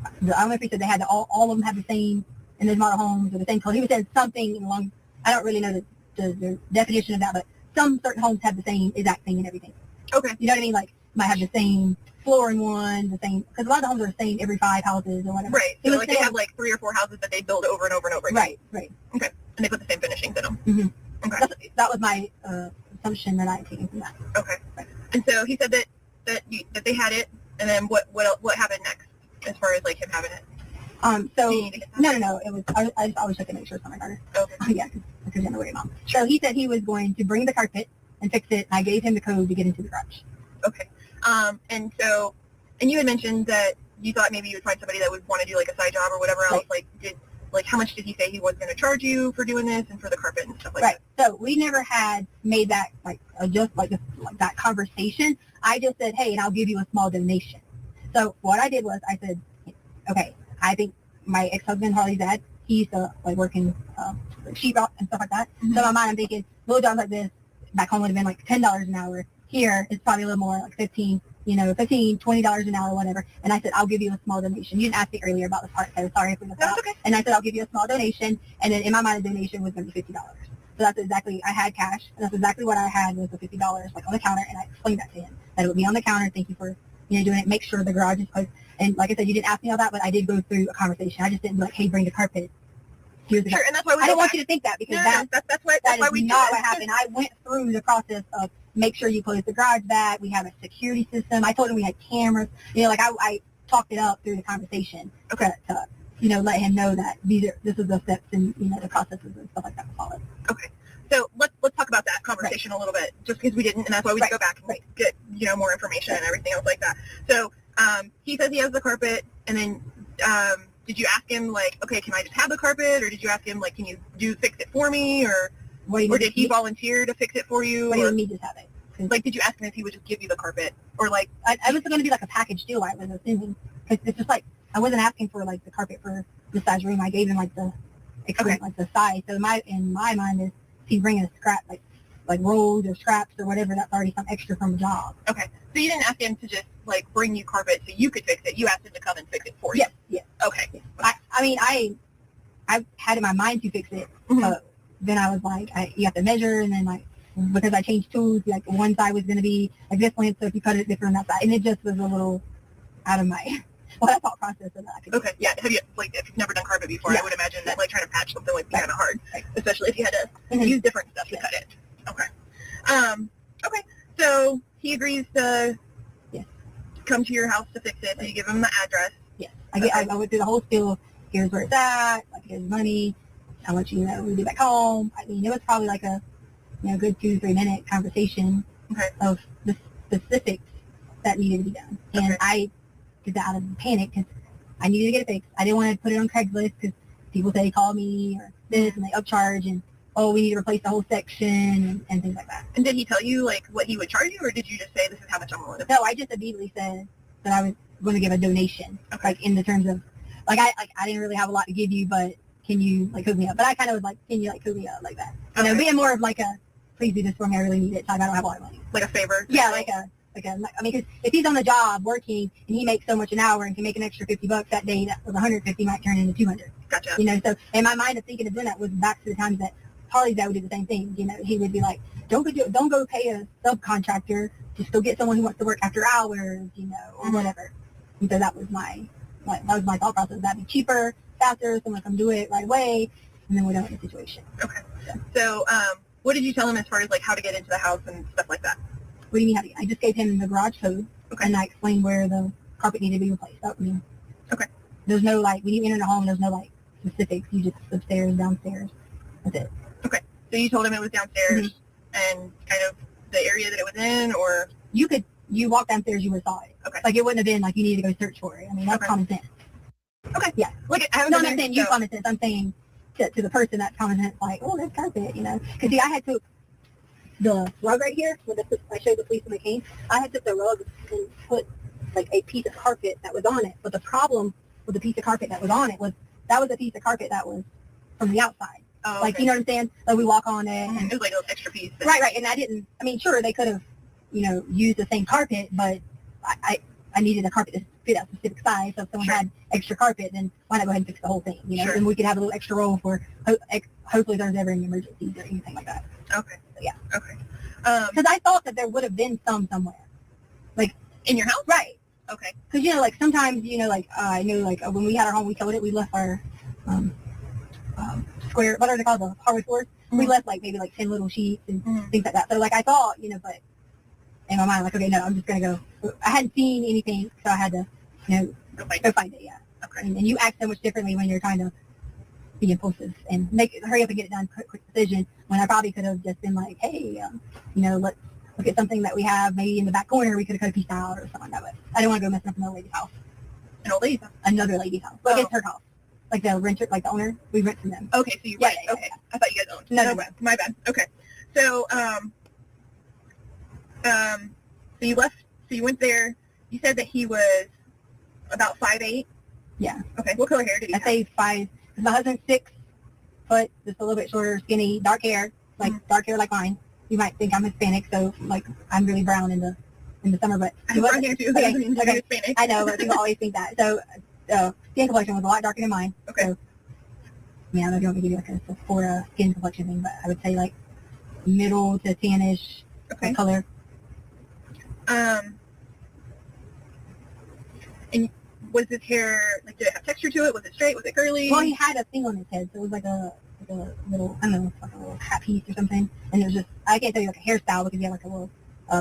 I don't know if he said they had all of them have the same in those model homes or the same color. He said something along, I don't really know the definition of that, but some certain homes have the same exact thing and everything. Okay. You know what I mean? Like, might have the same floor in one, the same, because a lot of the homes are the same every 5 houses or whatever. Right. So like they have like 3 or 4 houses that they build over and over and over again. Right. Okay. And they put the same finishings in them. Mm-hmm. Okay. That was my assumption that I had taken from that. Okay. And so he said that they had it, and then what happened next as far as like him having it? So no, it was I always check to make sure it's not my daughter. Okay. Yeah, because I'm a worried mom. So he said he was going to bring the carpet and fix it. I gave him the code to get into the garage. Okay. And you had mentioned that you thought maybe you would find somebody that would want to do like a side job or whatever else. Right. Like how much did he say he was going to charge you for doing this and for the carpet and stuff like right. So we never had made that just like that conversation. I just said, hey, and I'll give you a small donation. So what I did was I said, okay, I think my ex-husband, Harley's dad, he used to like work in sheetrock and stuff like that. Mm-hmm. So in my mind, I'm thinking little jobs like this back home would have been like $10 an hour. Here it's probably a little more, like $15, $20 an hour, whatever. And I said, I'll give you a small donation. You didn't ask me earlier about this part, so sorry if we missed out. Okay. And I said, I'll give you a small donation. And then in my mind, the donation was going to be $50. So that's exactly, I had cash, and that's exactly what I had was the $50 like on the counter. And I explained that to him, that it would be on the counter. Thank you for, doing it. Make sure the garage is closed. And like I said, you didn't ask me all that, but I did go through a conversation. I just didn't be like, hey, bring the carpet. Here's the Sure, carpet. and that's why we I go don't want back. you to think that, because that's why we do not it. what happened. I went through the process of make sure you close the garage back. We have a security system. I told him we had cameras. I talked it up through the conversation. Okay. To let him know that this is the steps and the processes and stuff like that to follow. Okay. So let's talk about that conversation a little bit, just because we didn't, and that's why we go back and get more information and everything else like that. So he says he has the carpet, and then did you ask him like, okay, can I just have the carpet, or did you ask him like, can you fix it for me, or did he volunteer to fix it for you? What do you mean just have it? Like, did you ask him if he would just give you the carpet, or like? I was going to be like a package deal. I was assuming, because it's just like I wasn't asking for like the carpet for the size room. I gave him like the like the size. So in my mind is he's bringing a scrap like rolls or scraps or whatever. That's already some extra from a job. Okay. So you didn't ask him to just like bring you carpet so you could fix it. You asked him to come and fix it for you. Yes. Okay. Yes. I had in my mind to fix it. Mm-hmm. Then I was like, you have to measure, and then like because I changed tools, like one side was going to be like this length, so if you cut it different on that side, and it just was a little out of my thought process of that. Okay. Yeah. Have you if you've never done carpet before, I would imagine that like trying to patch something would be kind of hard, especially if you had to use different stuff to cut it. Okay. Okay. So he agrees to come to your house to fix it. So you give him the address. Yes. I went through the whole spiel. Here's where it's at. Like, here's money. How much we do back home. I mean, it was probably like a good 2-3 minute conversation of the specifics that needed to be done. And I did that out of panic because I needed to get it fixed. I didn't want to put it on Craigslist because people say call me or this and they upcharge and we need to replace the whole section and things like that. And did he tell you like what he would charge you, or did you just say this is how much I'm willing to pay? No, I just immediately said that I was going to give a donation, like in the terms of I didn't really have a lot to give you, but can you like hook me up? But I kind of was like, can you like hook me up like that? Being more of like a please do this for me, I really need it. So I don't have a lot of money. Like a favor? Yeah, like a because if he's on the job working and he makes so much an hour and can make an extra $50 that day, that was 150 might turn into 200. Gotcha. So in my mind of thinking of doing that was back to the times that Harley's dad would do the same thing. He would be like, don't go pay a subcontractor, just go get someone who wants to work after hours, or whatever. And so that was my thought process. That'd be cheaper, faster, someone come do it right away, and then we're done with the situation. Okay. So what did you tell him as far as like how to get into the house and stuff like that? What do you mean how to get? I just gave him the garage code, and I explained where the carpet needed to be replaced. That was okay. There's no when you enter the home, there's no specifics. You just upstairs, downstairs. That's it. Okay. So you told him it was downstairs and kind of the area that it was in, or you walk downstairs, you would have saw it. Okay. Like it wouldn't have been like you needed to go search for it. I mean, that's common sense. Okay. Yeah. Like I I'm not saying you common sense. I'm saying to the person that's common sense, like, oh, that's carpet, Because see, I had to the rug right here, where I showed the police when they came, I had took the rug and put like a piece of carpet that was on it. But the problem with the piece of carpet that was on it was that was a piece of carpet that was from the outside. Oh, Like, okay. you know what I'm saying? Like we walk on it. And, It was like an extra piece. right. And I mean, sure, they could have, used the same carpet, but I needed a carpet to fit a specific size. So if someone Sure. had extra carpet, then why not go ahead and fix the whole thing? Sure. And we could have a little extra roll for hopefully there's ever any emergencies or anything like that. Okay. Yeah. Okay. Because I thought that there would have been some somewhere. In your house? Right. Okay. Because, like sometimes, I knew like when we had our home, we sold it, we left our square, what are they called, the hardware stores? We left like maybe like 10 little sheets and things like that. So like I thought, but in my mind, like, okay, no, I'm just going to go. I hadn't seen anything, so I had to, Go find go find it, yeah. Okay. And you act so much differently when you're trying to be impulsive and hurry up and get it done, quick decision, when I probably could have just been like, hey, let's look at something that we have maybe in the back corner, we could have cut a piece out or something like that. But I didn't want to go messing up another lady's house. An old lady's house? Another lady's house. Like, it's her house. Like the renter, like the owner, we rent from them. Okay, so you Yeah, rent. yeah, Okay. yeah. I thought you guys owned. No. My bad. Okay. So, so you left, so you went there, you said that he was about 5'8"? Yeah. Okay. What color hair did he I have? say 5, because my husband's 6 foot, just a little bit shorter, skinny, dark hair, dark hair like mine. You might think I'm Hispanic, so like I'm really brown in the summer, but I have brown hair too. That doesn't mean you're Hispanic. I know, but people always think that. So skin complexion was a lot darker than mine. Okay. So, I don't know if you want me to give you like a Sephora skin complexion thing, but I would say like middle to tannish Okay. color. And was his hair, like, did it have texture to it? Was it straight? Was it curly? Well, he had a thing on his head, so it was like a little, I don't know, like a little hat piece or something. And it was just, I can't tell you like a hairstyle because he had like a little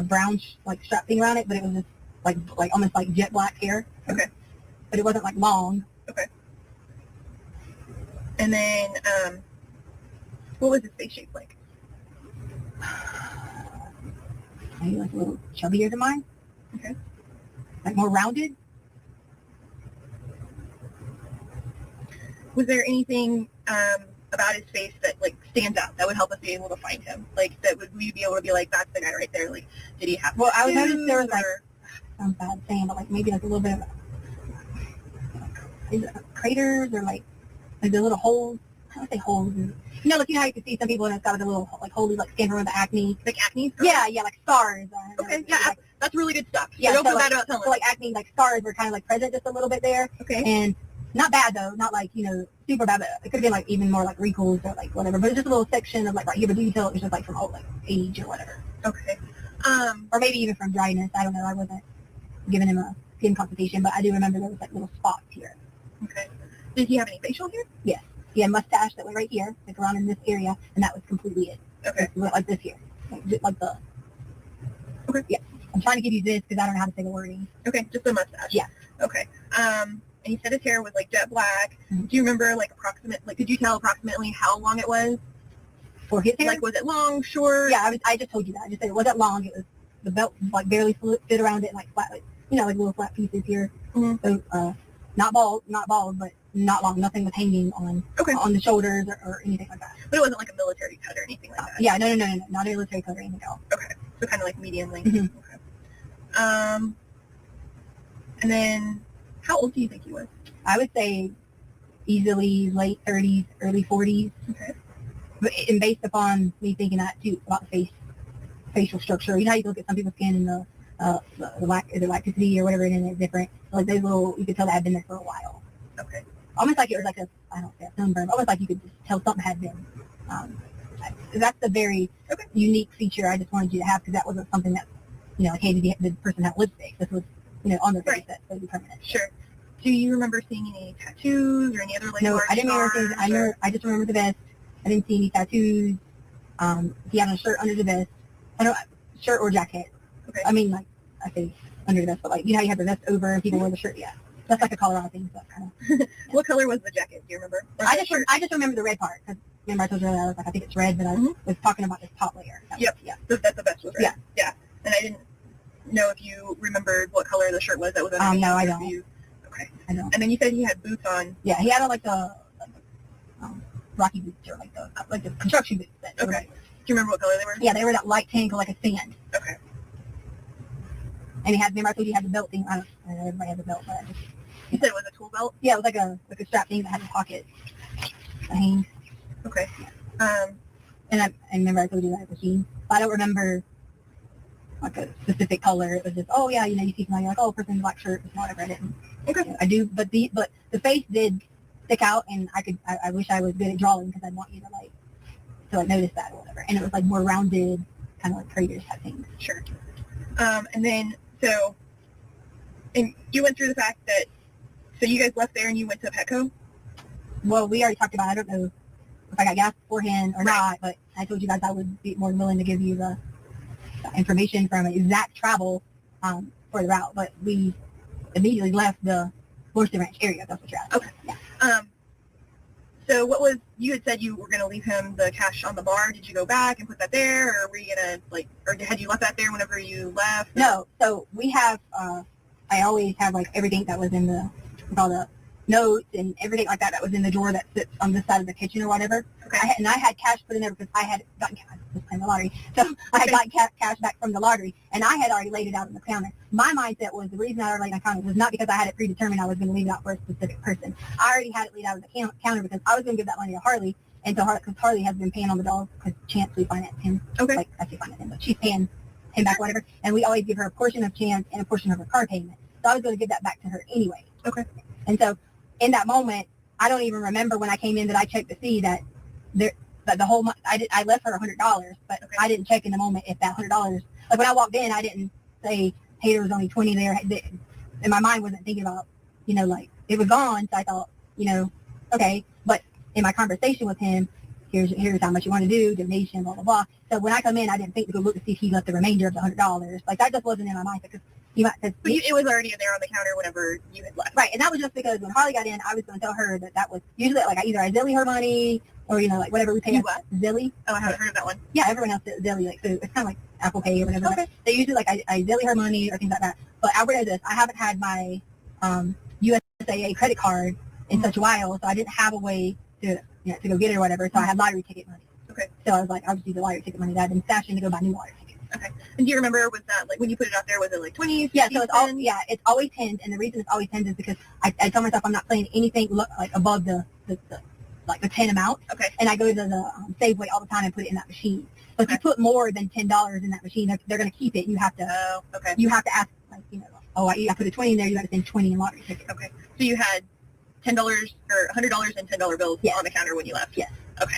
brown like strap thing around it, but it was just like almost like jet black hair. Okay. But it wasn't like long. Okay. And then, what was his face shape like? Maybe like a little chubbier than mine. Okay. Like more rounded. Was there anything about his face that like stands out that would help us be able to find him? Like that would we be able to be like, that's the guy right there? Like, did he have? Well, I would notice there was like, or- sounds bad saying, but like maybe like a little bit of is it craters or like the little holes. I don't say holes. Like how you can see some people and it's got like a little like holy like skin around the acne. like acne? Yeah, like scars. Okay. Yeah, Like, that's really good stuff. yeah. So don't So feel like, bad about telling so us. like acne, like scars were kind of like present just a little bit there, Okay. and not bad though, not like super bad. But it could have been like even more like wrinkles or like whatever. But it's just a little section of like right here, but you can tell it was just like from like age or whatever, Okay. or maybe even from dryness. I don't know. I wasn't giving him a skin consultation, but I do remember there was like little spots here. Okay. Did he have any facial hair? Yes, he had a mustache that went right here, like around in this area, and that was completely it. Okay. It went like this here, like the. Okay. Yeah, I'm trying to give you this because I don't know how to say the wording. Okay. Just a mustache. Yeah. Okay. And he said his hair was like jet black. Mhm. Do you remember like could you tell approximately how long it was? For his hair, Like, was it long, short? yeah, I just told you that. I just said it wasn't long. It was the belt like barely fit around it, and like flat, like like little flat pieces here. Mhm. So not bald, but not long. Nothing was hanging on Okay. on the shoulders or anything like that. But it wasn't like a military cut or anything like that. Yeah, no, not a military coat or anything else. Okay. So kind of like medium length. Mhm. Okay. And then how old do you think he was? I would say easily late 30s, early 40s. Okay. But and based upon me thinking that too about the facial structure, you know how you look at some people's skin and the elasticity or whatever, and it's different. Like those little, you could tell that had been there for a while. Okay. Almost like it was like I don't say a sunburn, almost like you could just tell something had been. That's a very unique feature I just wanted you to have because that wasn't something that, like, hey, did the person have lipstick? This was, on their face Right. that would be permanent. Sure. Do you remember seeing any tattoos or any other like No, large I didn't remember scars things. I just remember the vest. I didn't see any tattoos. He had a shirt under the vest. Shirt or jacket. Okay. I mean, like, I say under the vest, but like, how you have the vest over and people wear the shirt? Yeah. That's like a Colorado thing. So kind of. What color was the jacket? Do you remember? Or I the shirt? just remember the red part. Cause remember I told you that I was like, I think it's red, but I Mhm. was talking about this top layer. Yep. Yeah. That the vest was red. Yeah. Yeah. And I didn't know if you remembered what color the shirt was that was underneath. No, I or if don't. you- Okay. I don't. And then you said he had boots on. Yeah, he had like the Rocky boots or like the construction boots. That Okay. you remember what color they were? Yeah, they were that light pink, like a sand. Okay. And he had, remember I told you he had the belt thing. I don't know, everybody has a belt, but You said it was a tool belt? yeah, it was like a strap thing that had a pocket. A hang. Okay. And I remember I told you that machine. But I don't remember like a specific color. It was just, oh yeah, you know, you see somebody like, oh, person in black shirt, and whatever. I didn't. Okay. You know, I do, but the face did stick out, and I wish I was good at drawing because I'd want you to like notice that or whatever. And it was like more rounded, kind of like craters type things. Sure. And then, so, and you went through the fact that, so you guys left there and you went to Petco? Well, we already talked about, I don't know if I got gas beforehand or not, but I told you guys I would be more than willing to give you the information from exact travel for the route, but we immediately left the Worsted Ranch area. That's what you're at. Okay. Yeah. So what was, you had said you were going to leave him the cash on the bar. Did you go back and put that there, or were you going to, like, or had you left that there whenever you left? No, so we have, I always have like everything that was in all the notes and everything like that was in the drawer that sits on this side of the kitchen or whatever. Okay. I had cash put in there because I had gotten cash, just playing the lottery. So I had gotten cash back from the lottery, and I had already laid it out on the counter. My mindset was the reason I already laid it on the counter was not because I had it predetermined I was going to leave it out for a specific person. I already had it laid out on the counter because I was going to give that money to Harley, and to Harley, because Harley has been paying on the dog because Chance, we finance him. Okay. Like, I say finance him, but she's paying him back whatever, and we always give her a portion of Chance and a portion of her car payment. So I was going to give that back to her anyway. Okay. And so in that moment, I don't even remember when I came in that I checked to see that the whole month I left her $100, but Okay. I didn't check in the moment if that $100, like when I walked in, I didn't say, hey, there was only 20 there. And my mind wasn't thinking about, you know, like it was gone. So I thought, you know, okay. But in my conversation with him, here's how much you want to do, donation, blah, blah, blah. So when I come in, I didn't think to go look to see if he left the remainder of the $100. Like that just wasn't in my mind because But it was already there on the counter whenever you had left. right. And that was just because when Harley got in, I was going to tell her that was usually like either I Zilly her money or, you know, like whatever we pay. You what? Zilly. Oh, I haven't heard of that one. Yeah, everyone else does Zilly. Like, so it's kind of like Apple Pay or whatever. Okay. They usually like I Zilly her money or things like that. But I realized this. I haven't had my USAA credit card in such a while, so I didn't have a way to go get it or whatever. So I had lottery ticket money. Okay. So I was like, I'll just use the lottery ticket money that I'd been stashing to go buy new lottery tickets. Okay. And do you remember, was that, like, when you put it out there, was it like 20s? Yeah, so it's always 10s, and the reason it's always 10s is because I tell myself I'm not playing anything like above the 10 amount. Okay. And I go to the Safeway all the time and put it in that machine. So if you put more than $10 in that machine, they're going to keep it. You have to. Oh, okay. You have to ask, like, you know, I put a 20 in there. You got to send 20 in lottery ticket. Okay. So you had $10 or $100 and $10 bills Yes. on the counter when you left. Yes. Okay.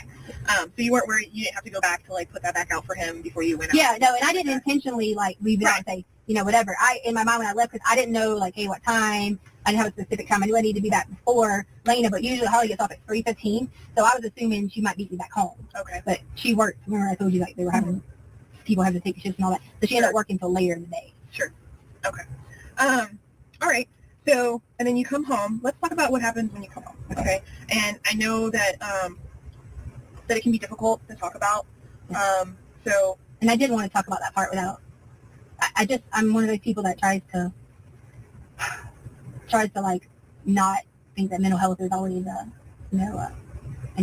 So you weren't worried, you didn't have to go back to like put that back out for him before you went out. Yeah, no, and I didn't intentionally like leave it out and say, you know, whatever. In my mind when I left, because I didn't know like, hey, what time? I didn't have a specific time. I knew I needed to be back before Lena, but usually Holly gets off at 3:15, so I was assuming she might meet me back home. Okay. But she worked. Remember I told you like they were having people having to take shifts and all that, so she ended up working until later in the day. Sure. Okay. All right. So, and then you come home. Let's talk about what happens when you come home. Okay. And I know that that it can be difficult to talk about. So, And I didn't want to talk about that part without. I'm one of those people that tries to like not think that mental health is always an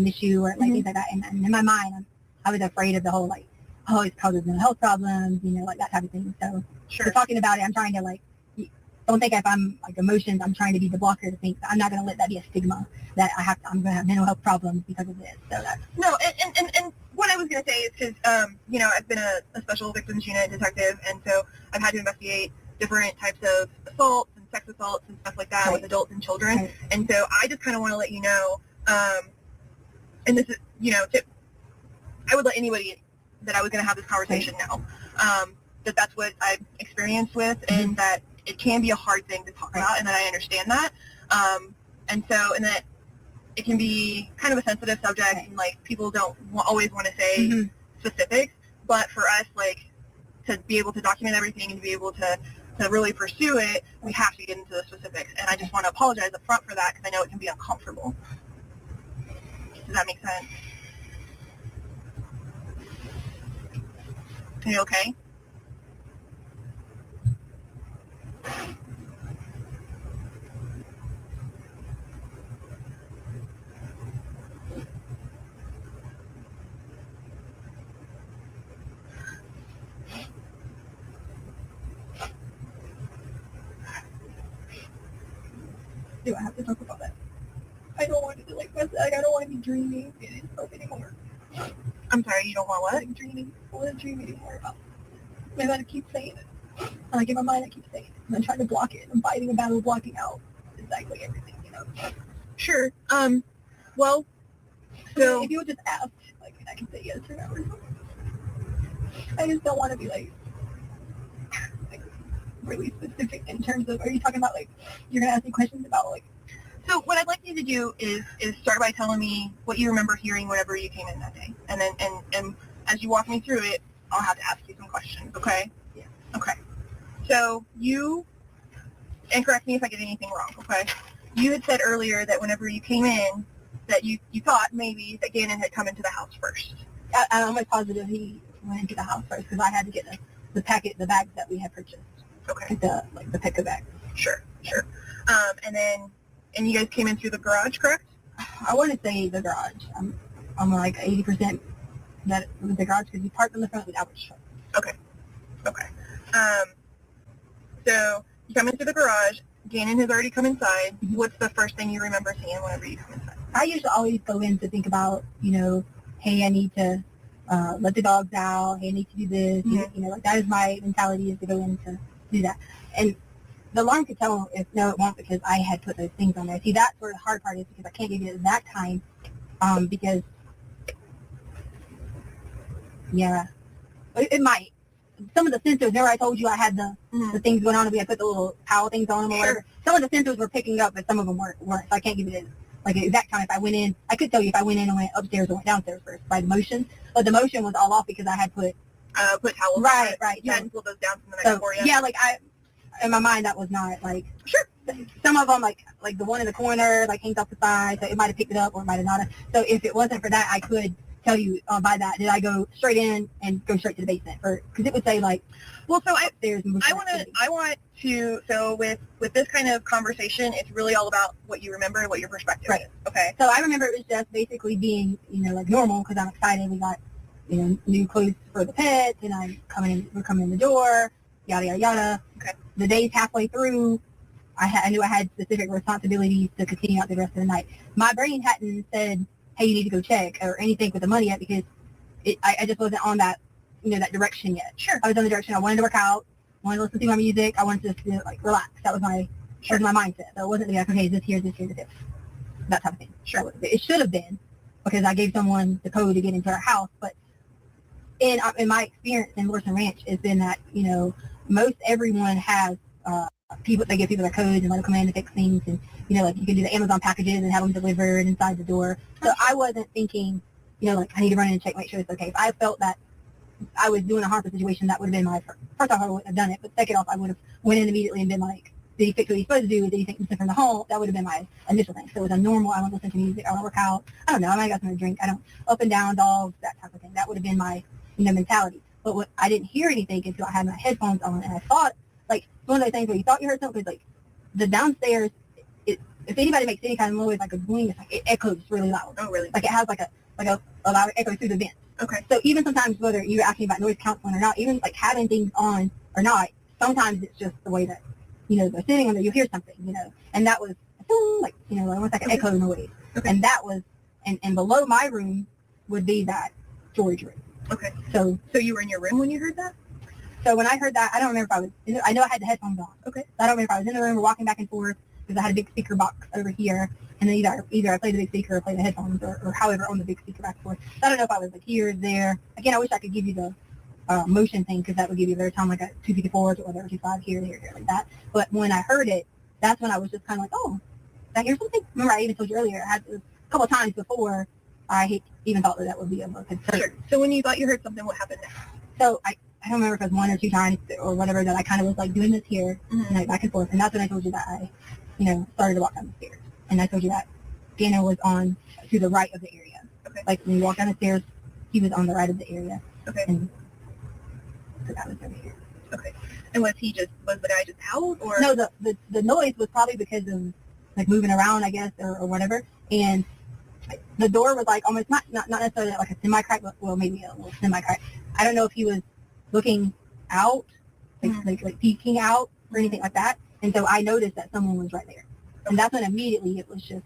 issue or like things like that. And in my mind, I was afraid of the whole like, oh, it causes mental health problems, you know, like that type of thing. So, sure. talking about it, I'm trying to like, don't think if I'm like emotions, I'm trying to be the blocker to think I'm not going to let that be a stigma that I'm going to have mental health problems because of this. So that's no, and what I was going to say is because, you know, I've been a special victims unit detective, and so I've had to investigate different types of assaults and sex assaults and stuff like that Right. with adults and children. Right. And so I just kind of want to let you know, and this is, you know, I would let anybody that I was going to have this conversation know that that's what I've experienced with, and that it can be a hard thing to talk about, and that I understand that. And that it can be kind of a sensitive subject, and like people don't always want to say specifics, but for us, like, to be able to document everything and to be able to really pursue it, we have to get into the specifics. And I just want to apologize up front for that because I know it can be uncomfortable. Does that make sense? Are you okay? do I have to talk about that? I don't want to like I don't want to be dreaming anymore. I'm sorry, you don't want what? Like dreaming. I don't want to dream anymore about it. My mind keeps saying it. And like in my mind I keep saying it. And I'm trying to block it. I'm fighting a battle blocking out exactly everything, you know. Sure. Well, so if you would just ask, like I can say yes or no or something. I just don't want to be like really specific in terms of, are you talking about like, you're going to ask me questions about like, so what I'd like you to do is start by telling me what you remember hearing whenever you came in that day. And then, and as you walk me through it, I'll have to ask you some questions, okay? Yeah. Okay. So you, and correct me if I get anything wrong, okay? You had said earlier that whenever you came in, that you thought maybe that Gannon had come into the house first. I'm almost positive he went into the house first because I had to get the bags that we had purchased. Okay. The pick bag. Sure. And you guys came in through the garage, correct? I want to say the garage. I'm like 80% that it was the garage because we parked in the front with Albert's truck. Okay. So you come into the garage. Gannon has already come inside. What's the first thing you remember seeing whenever you come inside? I usually always go in to think about, you know, hey, I need to let the dogs out. Hey, I need to do this. You know, like that is my mentality, is to go in to do that. And the alarm could tell if no, it won't, because I had put those things on there. See, that's where the hard part is, because I can't give you that time, because yeah, it might. Some of the sensors, remember I told you I had the things going on, and we had put the little towel things on them or whatever. Some of the sensors were picking up, but some of them weren't. So I can't give you like an exact time. If I went in, I could tell you if I went in and went upstairs or went downstairs first by the motion, but the motion was all off because I had put towels. Right. You hadn't pulled those down from the night before yet. Yeah, like in my mind that was not like sure. Some of them like the one in the corner like hangs off the side, so it might have picked it up or it might have not. So if it wasn't for that, I could tell you by that, did I go straight in and go straight to the basement? Because it would say like, well, so I want to, so with this kind of conversation, it's really all about what you remember and what your perspective is. Okay. So I remember it was just basically being, you know, like normal, because I'm excited. We got, you know, new clothes for the pets, and we're coming in the door, yada, yada, yada. Okay. The day's halfway through. I knew I had specific responsibilities to continue out the rest of the night. My brain hadn't said, hey, you need to go check or anything with the money yet, because I just wasn't on that, you know, that direction yet. Sure. I was on the direction. I wanted to work out, wanted to listen to my music. I wanted to just, you know, like relax. That was my mindset. So it wasn't like, okay, this here, that type of thing. Sure. It should have been, because I gave someone the code to get into our house. But in my experience in Wilson Ranch, it's been that, you know, most everyone has they give people their codes and let them come in and fix things, and you know, like you can do the Amazon packages and have them delivered inside the door. So I wasn't thinking, you know, like I need to run in and check, make sure it's okay. If I felt that I was doing a harmful situation, that would have been my first off, I wouldn't have done it. But second off, I would have went in immediately and been like, did he fix what he's supposed to do? Did he fix something from the home? That would have been my initial thing. So it was a normal, I want to listen to music, I want to work out. I don't know, I might got something to drink. I don't, up and down, dogs, that type of thing. That would have been my, you know, mentality. But what, I didn't hear anything until I had my headphones on, and I thought, like, one of those things where you thought you heard something, because like the downstairs, if anybody makes any kind of noise, like a boing, it's like it echoes really loud. Oh, really? Like it has like a loud echo through the vent. Okay. So even sometimes, whether you're asking about noise canceling or not, even like having things on or not, sometimes it's just the way that, you know, they're sitting on there, you hear something, you know, and that was like, you know, almost like an echo noise. Okay. And that was, and below my room would be that storage room. Okay. So you were in your room when you heard that? So when I heard that, I don't remember if I was, I know I had the headphones on. Okay. I don't remember if I was in the room or walking back and forth, because I had a big speaker box over here, and then either I played the big speaker or played the headphones, or however on the big speaker back and forth. So I don't know if I was like here, there. Again, I wish I could give you the motion thing, because that would give you a better time, like a 254 or whatever, 25 here, like that. But when I heard it, that's when I was just kind of like, oh, did I hear something? Remember, I even told you earlier, I had a couple of times before I even thought that would be a concern. Sure. So when you thought you heard something, what happened next? So I don't remember if it was one or two times or whatever that I kind of was like doing this here, and like back and forth. And that's when I told you that I, you know, started to walk down the stairs. And I told you that Dana was on to the right of the area. Okay. Like when you walk down the stairs, he was on the right of the area. Okay. And so that was over here. Okay. And was the guy just howled, or? No, the noise was probably because of like moving around, I guess, or whatever. And the door was like almost not necessarily like a semi-crack, but well, maybe a little semi-crack. I don't know if he was looking out, like peeking out or anything like that. And so I noticed that someone was right there. And that's when immediately it was just,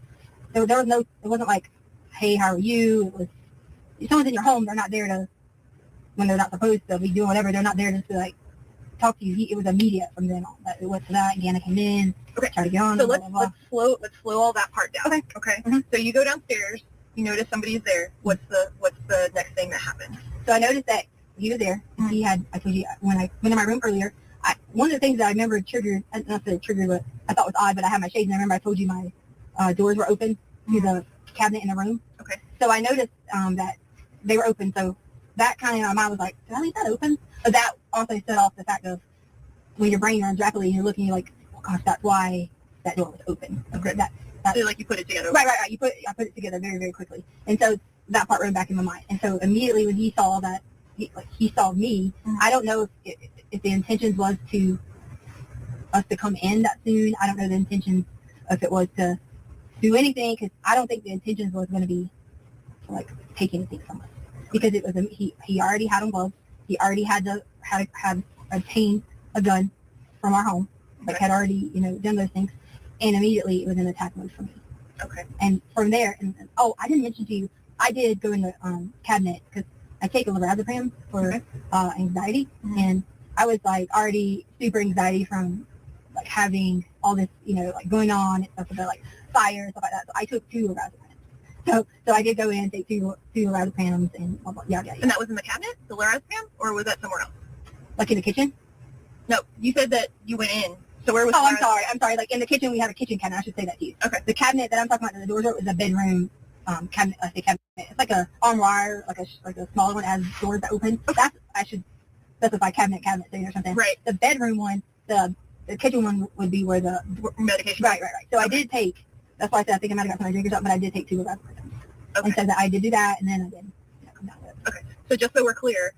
there was no, it wasn't like, hey, how are you? It was, if someone's in your home, they're not there to, when they're not supposed to be doing whatever, they're not there just to like talk to you. It was immediate from then on. It went to that. Deanna came in. Okay. Tried to get on. So blah, let's blah, blah. let's slow all that part down. Okay. Mhm. So you go downstairs. You notice somebody's there. What's the next thing that happens? So I noticed that he was there. And he had, I told you, when I went in my room earlier, one of the things that I remember triggered, not that it triggered, but I thought was odd, but I had my shades, and I remember I told you my doors were open to the cabinet in the room. Okay. So I noticed that they were open. So that kind of, my mind was like, did I leave that open? But that also set off the fact of when your brain runs rapidly and you're looking, you're like, oh gosh, that's why that door was open. Okay. So like you put it together. Right. I put it together very, very quickly. And so that part ran back in my mind. And so immediately when he saw that, he saw me, I don't know if the intentions was to us to come in that soon. I don't know the intentions if it was to do anything, because I don't think the intentions was going to be to like take anything from us, because it was he already had on gloves. He already had obtained a gun from our home, like had already done those things, and immediately it was in attack mode for me. Okay. And from there, and I didn't mention to you, I did go in the cabinet because I take a lorazepam for anxiety, and I was like already super anxiety from like having all this like going on and stuff about like fire and stuff like that. So I took 2 lorazepams. So I did go in and take two lorazepams and blah, blah, yeah. And that was in the cabinet, the lorazepam, or was that somewhere else? Like in the kitchen? No, you said that you went in. So where was? Oh, I'm sorry. Like in the kitchen, we have a kitchen cabinet. I should say that to you. Okay. The cabinet that I'm talking about, the doors are, is a bedroom cabinet. I say cabinet. It's like a armoire, like a smaller one that has doors that open. That's, I should specify cabinet thing or something. Right. The bedroom one, the kitchen one would be where the medication. Right. So I did take. That's why I said I think I might have got some drink or something, but I did take 2 of that. Okay. And so that I did do that, and then I did come down with it. Okay. So just so we're clear,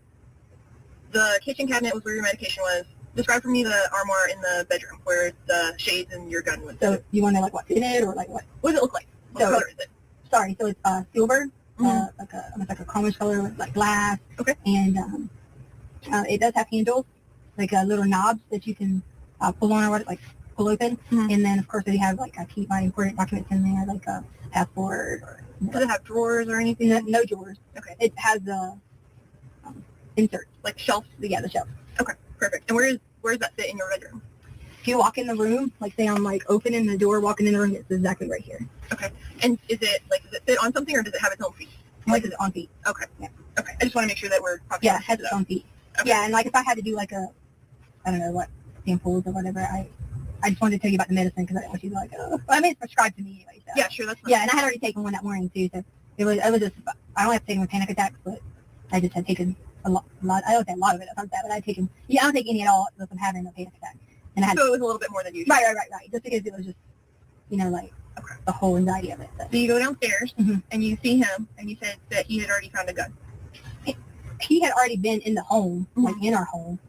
the kitchen cabinet was where your medication was. Describe for me the armoire in the bedroom where the shades and your gun was. So you want to like what's in it, or like what? What does it look like? What color is it? Sorry, so it's silver, almost like a chromish color with like glass. Okay. And it does have handles, like little knobs that you can pull on or like pull open. And then of course they have like I keep my important documents in there, like a passport. Or does it have drawers or anything? No drawers. Okay. It has inserts, like shelves. Yeah, the shelf. Okay, perfect. And where does that sit in your bedroom? If you walk in the room, like say I'm like opening the door, walking in the room, it's exactly right here. Okay. And does it sit on something, or does it have its own feet? Like it's on feet. Okay. Yeah. Okay. I just want to make sure that we're probably it has its own feet. Okay. Yeah, and like if I had to do like I don't know what samples or whatever, I just wanted to tell you about the medicine because I didn't want you to like, I mean it's prescribed to me anyway. So. Yeah, sure, that's fine. Yeah, and I had already taken one that morning too, so it was just I don't have to take my panic attacks, but I just had taken a lot. I don't say a lot of it. It sounds bad, but I take I don't take any at all unless I'm having a panic attack. And I had so it was a little bit more than usual. Right. Just because it was just like the whole anxiety of it. So you go downstairs and you see him, and you said that he had already found a gun. He had already been in the home, like in our home,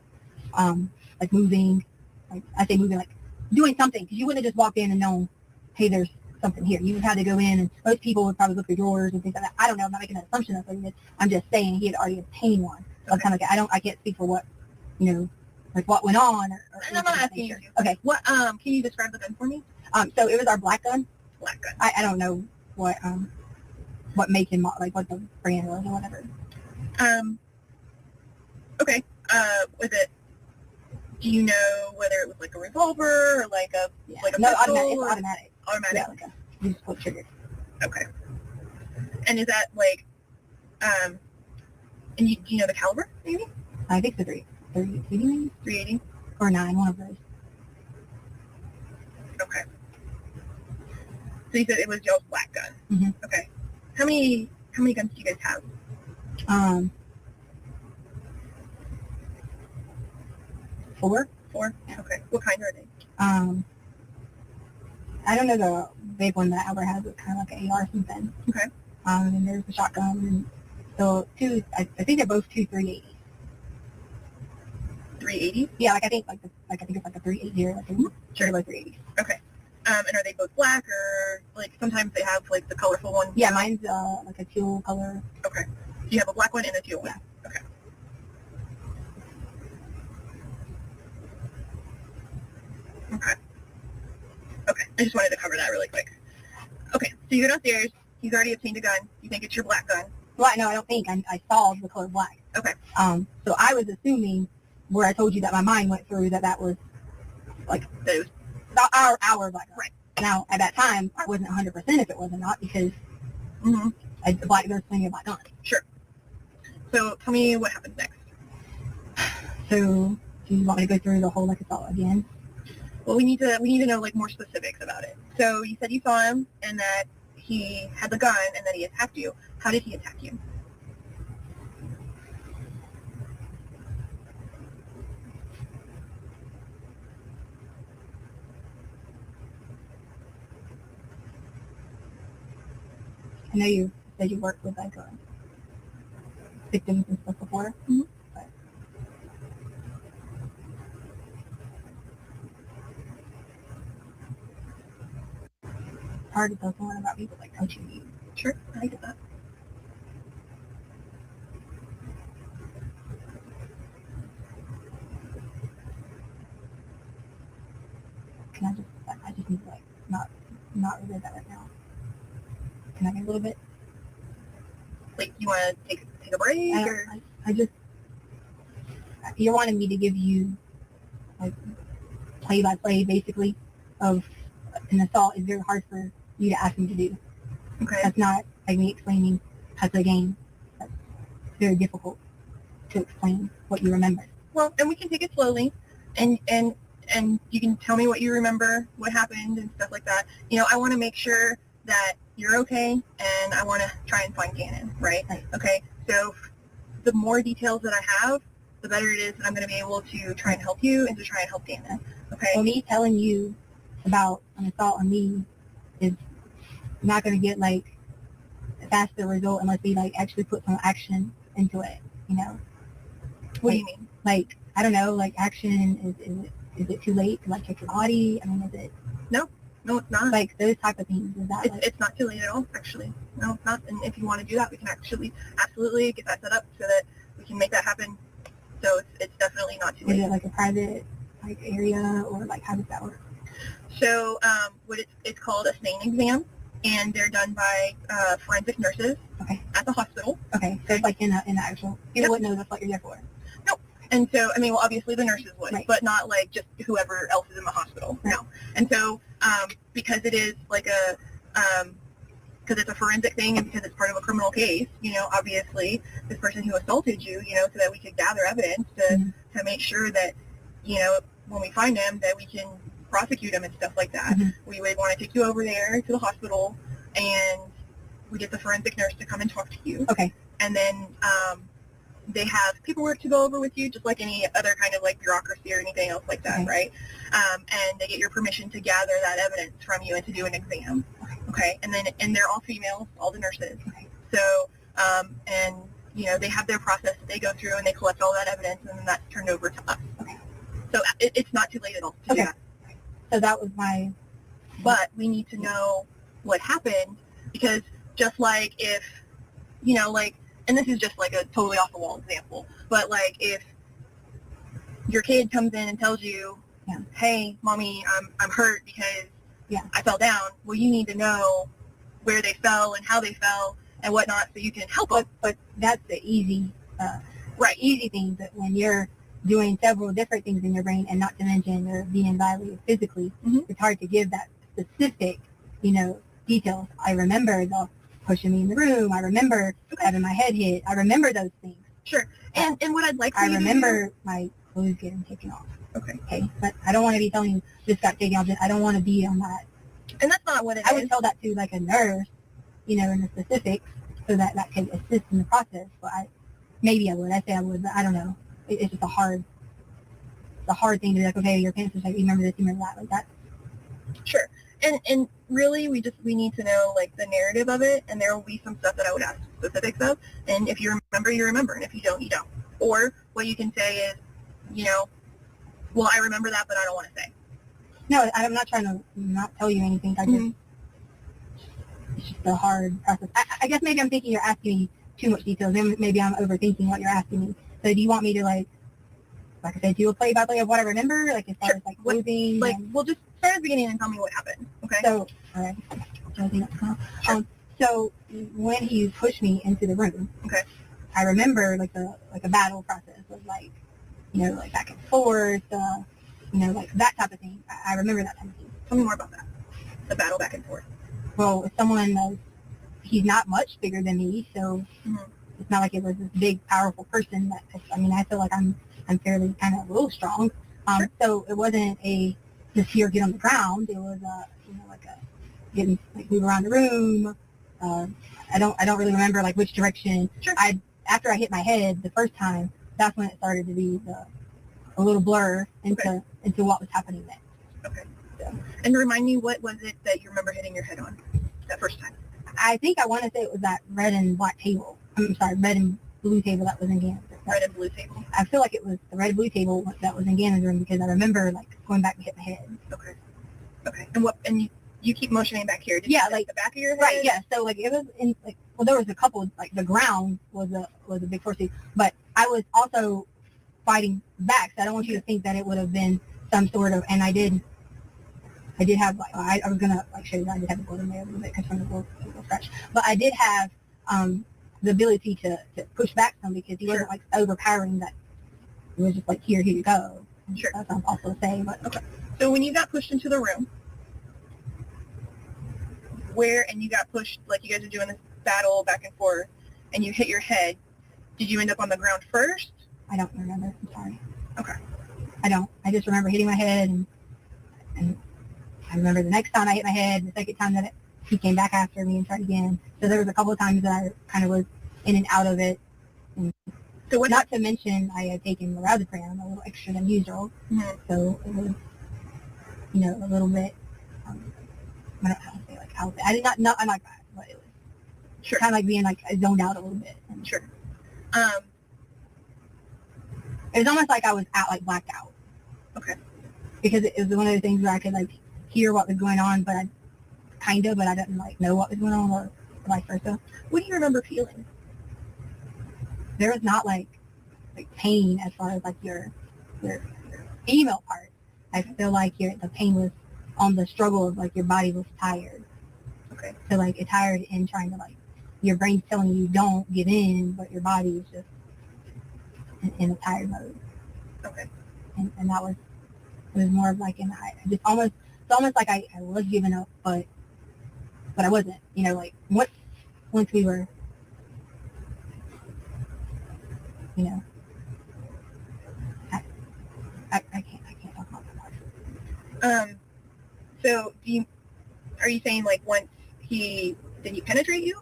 like moving, like I say moving, like doing something, because you wouldn't have just walked in and known, hey, there's something here. You would have had to go in, and most people would probably look through drawers and things like that. I don't know. I'm not making an assumption that's what he did. I'm just saying he had already obtained one. So I'm kind of like, I can't speak for what, like what went on. Or I'm not asking you. Okay. What can you describe the gun for me? So it was our black gun. Black gun. I don't know what make and like what the brand was or whatever. Okay. Was it? Do you know whether it was like a revolver or like a pistol? Automatic. It's automatic. Automatic. Yeah, like you just pull the trigger. Okay. And is that like, and do you know the caliber maybe? I think it's 380 maybe? 380 or 9, one of those. Okay. So you said it was y'all's black gun. Mm-hmm. Okay. How many guns do you guys have? 4. 4? Okay. What kind are they? I don't know the big one that Albert has. It's kind of like an AR something. Okay. And there's the shotgun. And so 2, I think they're both 2 380s. 380? Yeah, like I think it's like a 380 or like sure both 380s. Okay. And are they both black, or like sometimes they have like the colorful one? Yeah, mine's like a teal color. Okay. So you have a black one and a teal one? Yeah. Okay. Okay. Okay. I just wanted to cover that really quick. Okay, so you go downstairs. He's already obtained a gun. You think it's your black gun. Well, no, I don't think. I saw the color black. Okay. So I was assuming where I told you that my mind went through that was like That it about our black gun. Right. Now, at that time, I wasn't 100% if it was or not because was, there's plenty of black guns. Sure. So tell me what happens next. So do you want me to go through the whole assault again? Well, we need to know like more specifics about it. So you said you saw him and that he had the gun and that he attacked you. How did he attack you? I know you said you worked with victims and stuff before. Mm-hmm. But it's hard to tell someone about people like coaching you. Sure, I get that. Can I just need to not relive that right now. Can I get a little bit? Like you want to take a break or? I just, you're wanting me to give you like play by play basically of an assault is very hard for you to ask me to do. Okay. That's not like me explaining how to play a game. That's very difficult to explain what you remember. Well, and we can take it slowly, and you can tell me what you remember, what happened, and stuff like that. You know, I want to make sure that you're okay, and I want to try and find Gannon, right? Okay, so the more details that I have, the better it is that I'm going to be able to try and help you and to try and help Gannon. Okay. Well, me telling you about an assault on me is not going to get like a faster result unless we like actually put some action into it. You know. What do you mean? Like, I don't know. Like, action is it too late to like check your body? I mean, is it? No, it's not. Like those type of things. Is that? It's not too late at all, actually. No, it's not. And if you want to do that, we can actually absolutely get that set up so that we can make that happen. So it's definitely not too late. Is it like a private like area or like how does that work? So what it's called a SANE exam, and they're done by forensic nurses at the hospital. Okay, so it's like in the actual. People wouldn't know that's what you're there for. No. And so, I mean, well, obviously the nurses would, Right. but not like just whoever else is in the hospital. Right. No. And so, because it is like because it's a forensic thing and because it's part of a criminal case, you know, obviously this person who assaulted you, you know, so that we could gather evidence to make sure that, you know, when we find him, that we can prosecute him and stuff like that. Mm-hmm. We would want to take you over there to the hospital, and we get the forensic nurse to come and talk to you. Okay. And then they have paperwork to go over with you, just like any other kind of like bureaucracy or anything else like that, right? And they get your permission to gather that evidence from you and to do an exam. Okay. And they're all females, all the nurses. Okay. So, and you know, they have their process that they go through and they collect all that evidence, and then that's turned over to us. Okay. So it's not too late at all to do that. So that was my. But we need to know what happened, because just like if, you know, like, and this is just like a totally off the wall example, but like if your kid comes in and tells you, hey, mommy, I'm hurt because I fell down. Well, you need to know where they fell and how they fell and whatnot so you can help them. But that's the easy thing. But when you're doing several different things in your brain, and not to mention you're being violated physically, it's hard to give that specific, you know, details. I remember the pushing me in the room. I remember having my head hit. I remember those things. Sure. And what I'd like for I you to remember my clothes getting taken off. Okay. But I don't want to be telling you this got taken off. I don't want to be on that. And that's not what it is. I would tell that to like a nurse, you know, in the specifics, so that could assist in the process. But maybe I would. I say I would, but I don't know. It's just a hard thing to be like, okay, your parents are like, remember this, remember that, like that. Sure. And really, we need to know like the narrative of it, and there will be some stuff that I would ask specifics of. And if you remember, you remember, and if you don't, you don't. Or what you can say is, you know, well, I remember that, but I don't want to say. No, I'm not trying to not tell you anything. I just it's just a hard process. I guess maybe I'm thinking you're asking me too much details. Maybe I'm overthinking what you're asking me. So do you want me to like like I said, do a play-by-play of what I remember, like as far Sure. as like moving. Like, and- we'll just start at the beginning and tell me what happened. Okay. So, so when he pushed me into the room, Okay. I remember like a battle process was like, like back and forth, like that type of thing. I remember that type of thing. Tell me more about that. The battle back and forth. Well, if someone he's not much bigger than me, so it's not like it was this big, powerful person. I feel like I'm fairly kind of a little strong. Sure. So it wasn't just here, get on the ground. It was getting move around the room. I don't really remember like which direction. Sure. After I hit my head the first time, that's when it started to be a little blur into what was happening next. Okay. So, and remind me, what was it that you remember hitting your head on that first time? I think I want to say it was that red and black table. I'm sorry, red and blue table that was in Gannon's room. Red and blue table. I feel like it was the red and blue table that was in Gannon's room because I remember like going back to hit my head. Okay. Okay. And you keep motioning back here. Did Yeah, you hit like the back of your head? Right, yeah. So like it was in there was a couple like the ground was a big force, but I was also fighting back. So I don't want you to think that it would have been some sort of. And I did have like I was gonna like show you. I did have a blood in there a little bit because from the little scratch, but I did have the ability to push back some because he wasn't like overpowering. That it was just like here you go. Sure. That sounds awful to say, but Okay. So when you got pushed into the room, and you got pushed, like you guys are doing this battle back and forth, and you hit your head, did you end up on the ground first? I don't remember. I'm sorry. Okay. I don't. I just remember hitting my head, and I remember the next time I hit my head, the second time that he came back after me and tried again. So there was a couple of times that I kind of was in and out of it. And So what? not to mention, I had taken lorazepam a little extra than usual, so it was, a little bit. I don't know how to say like how I did not like that, but it was Sure. kind of like being like zoned out a little bit. And Sure. it was almost like I was blacked out. Okay. Because it was one of those things where I could like hear what was going on, but I didn't like know what was going on, or vice versa. What do you remember feeling? There was not like pain as far as like your female part. I feel like the pain was on the struggle of like your body was tired. Okay. So like it's tired in trying to like your brain's telling you don't give in, but your body is just in a tired mode. Okay. And that was it was more of like it's almost like I was giving up, but I wasn't. Like once we were, I can't talk about that part. So are you saying like once did he penetrate you?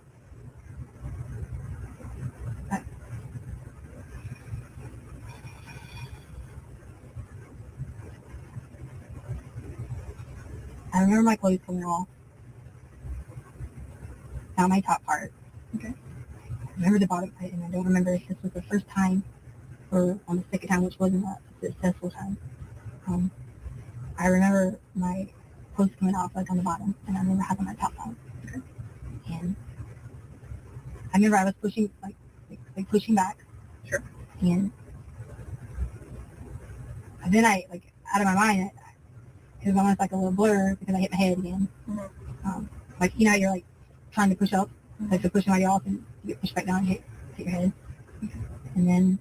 I remember my clothes coming off. Not my top part. Okay. I remember the bottom part, and I don't remember if this was the first time or on the second time, which wasn't a successful time. I remember my clothes coming off like on the bottom, and I remember having my top on. Okay. And I remember I was pushing like pushing back. Sure. And then I like out of my mind, it was almost like a little blur because I hit my head again. Mm-hmm. Like how you're like trying to push up, like to push somebody off, and you get pushed back down and hit your head. Okay. And then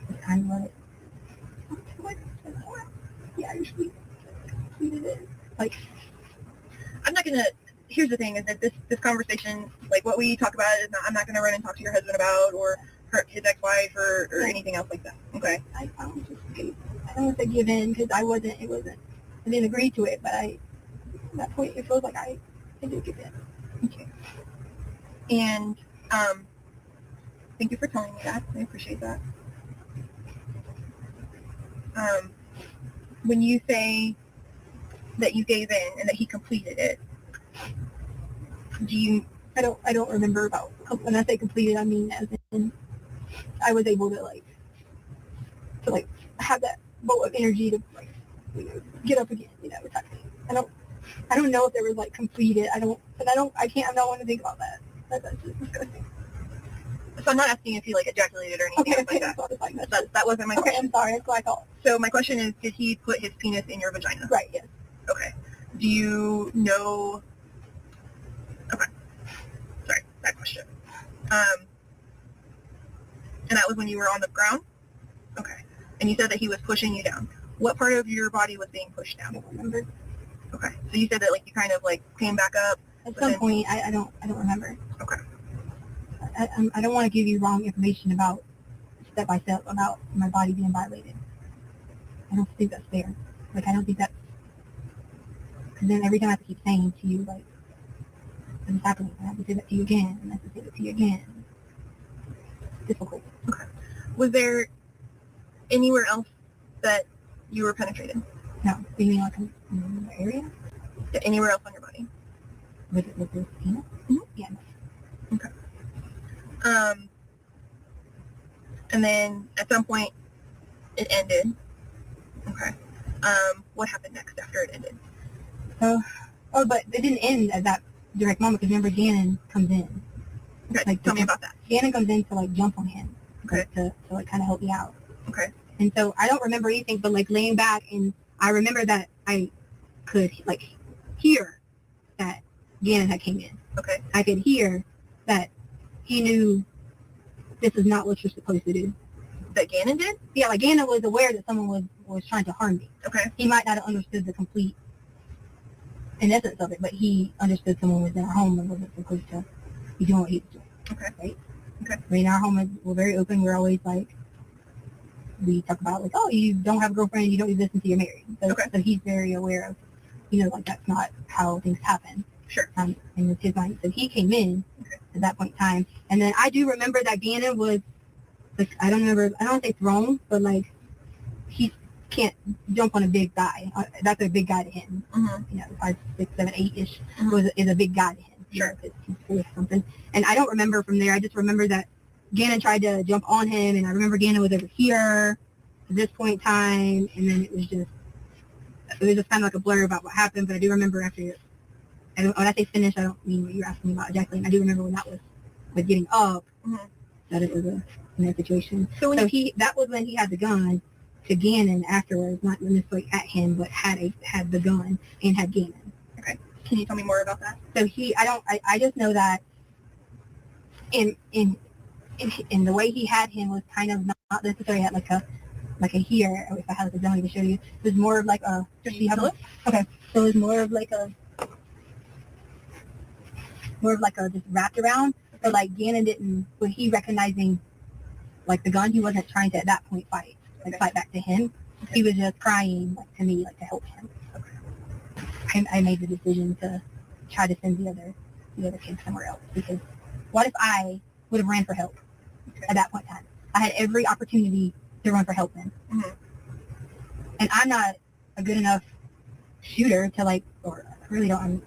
it's kind of like, yeah, I usually completed it. Like, I'm not gonna. Here's the thing: is that this conversation, like what we talk about, is not. I'm not gonna run and talk to your husband about or his ex-wife or anything else like that. Okay. I don't want to give in because I didn't agree to it, but at that point it feels like I did give in. Okay. And thank you for telling me that. I appreciate that. When you say that you gave in and that he completed it, I don't remember about when I say completed. I mean as in I was able to have that bolt of energy to get up again. Type thing. I don't know if there was completed. I don't want to think about that. That's just disgusting. So I'm not asking if he like ejaculated or anything like that. That wasn't my question. I'm sorry. That's what I thought. So my question is, did he put his penis in your vagina? Right. Yes. Okay. Do you know? Okay. Sorry, that question. And that was when you were on the ground? Okay. And you said that he was pushing you down. What part of your body was being pushed down? I don't remember. Okay. So you said that like you kind of like came back up. At some point, I don't remember. Okay. I don't want to give you wrong information about step by step about my body being violated. I don't think that's fair. Like, I don't think that's, because then every time I have to keep saying to you, like, this is happening, I have to say that to you again, and I have to say that to you again. It's difficult. Okay. Was there anywhere else that you were penetrated? No. Do you mean like in the area? Yeah, anywhere else on your body? With this penis? Mm-hmm. Yeah. No. Okay. And then at some point it ended. Okay. What happened next after it ended? But it didn't end at that direct moment, because remember Gannon comes in. Okay, Like, tell me about that. Gannon comes in to like jump on him. Okay. To like kind of help me out. Okay. And so I don't remember anything but like laying back, and I remember that I could like hear that Gannon had came in. Okay. I could hear that he knew this is not what you're supposed to do. That Gannon did? Yeah, like Gannon was aware that someone was trying to harm me. Okay. He might not have understood the complete in essence of it, but he understood someone was in our home and wasn't supposed to be doing what he was doing. Okay. Right? Okay. I mean, our home we're very open. We're always like, we talk about like, oh, you don't have a girlfriend, you don't do this until you're married. So, Okay. so he's very aware of, like that's not how things happen. Sure. And with his mind. So he came in at that point in time. And then I do remember that Gannon was, like, I don't want to say thrown, but like, he can't jump on a big guy. That's a big guy to him. Mm-hmm. 5, 6, 7, 8-ish is a big guy to him. Sure. Because he's 4 or something. And I don't remember from there. I just remember that Gannon tried to jump on him, and I remember Gannon was over here at this point in time, and then it was just kind of like a blur about what happened, but I do remember after, when I say finish, I don't mean what you're asking me about ejaculating. I do remember when that was with getting up, that it was a situation. So that was when he had the gun to Gannon afterwards, not necessarily at him, but had the gun and had Gannon. Okay. Can you tell me more about that? So I just know that in the way he had him was kind of not necessarily at like a here, if I had the ability to show you, it was more of like a, Just you have a look? Okay. So it was more of like a just wrapped around. So like Gannon didn't, when he recognizing like the gun, he wasn't trying to at that point fight back to him. Okay. He was just crying like to me, like to help him. Okay. I made the decision to try to send the other kids somewhere else, because what if I would have ran for help at that point in time? I had every opportunity to run for help then. Mm-hmm. And I'm not a good enough shooter to like, or I really don't,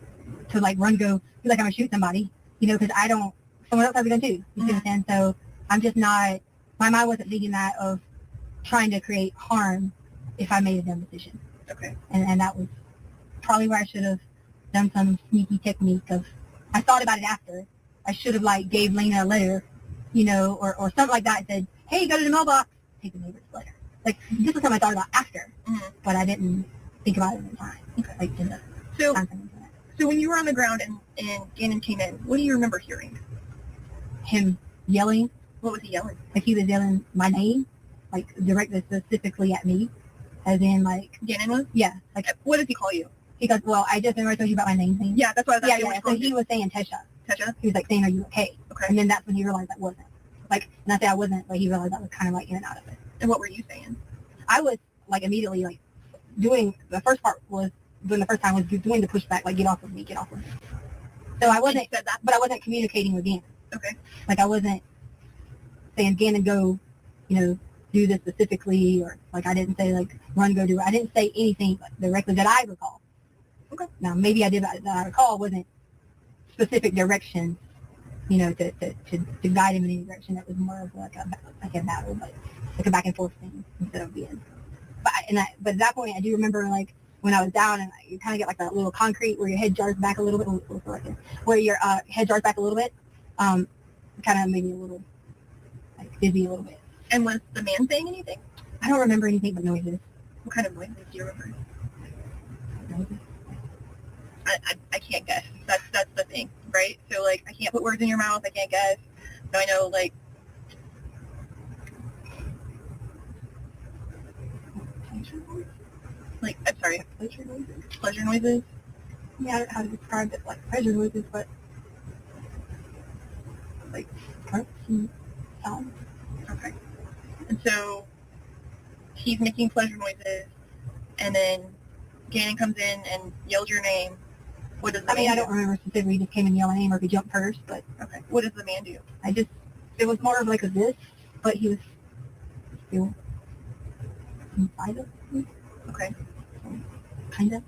to like run, go, feel like I'm gonna shoot somebody, because someone else has a gun too. You see what I'm saying? So I'm just not, my mind wasn't thinking that of trying to create harm if I made a dumb decision. Okay. And that was probably where I should have done some sneaky technique of, I thought about it after. I should have like gave Lena a letter, or something like that, and said, hey, go to the mailbox, take the neighbor's letter. Like, this was something I thought about after, but I didn't think about it in time. Okay. Like in the So, time frame. so when you were on the ground and Gannon came in, what do you remember hearing? Him yelling. What was he yelling? Like he was yelling my name, like directed specifically at me, as in like. Gannon was? Yeah. Like, what does he call you? He goes, well, I just remember I told you about my name thing. Yeah, that's what I was asking. Yeah. So he was saying Tesha. Tesha? He was like saying, are you okay? Okay. And then that's when he realized I wasn't. Like, and I say I wasn't, but he realized I was kind of like in and out of it. And what were you saying? I was like immediately like doing, the first part was, doing the first time was doing the pushback, like get off of me. So I wasn't, said that? but I wasn't communicating with Gannon. Okay. Like I wasn't saying, Gannon, go, do this specifically, or like I didn't say like run, go do it. I didn't say anything directly that I recall. Okay. Now maybe I did that I recall wasn't specific direction, to guide him in any direction. That was more of like a battle, but like a back and forth thing instead of being. But at that point, I do remember like when I was down and you kind of get like that little concrete where your head jars back a little bit, where your head jars back a little bit, kind of maybe a little like dizzy a little bit. And was the man saying anything? I don't remember anything but noises. What kind of noises do you remember? Noises. I can't guess. That's the thing, right? So like I can't put words in your mouth. I can't guess. So I know like I'm sorry, pleasure noises. Pleasure noises. Yeah, I don't know how to describe it, like pleasure noises, but like parts and sounds. Okay. And so he's making pleasure noises, and then Gannon comes in and yells your name. What does the I mean, man I don't do? remember specifically. He just came and yelled my name, or if he jumped first, but Okay. What does the man do? it was more of like a this, but he was still inside of me, Okay. kind of.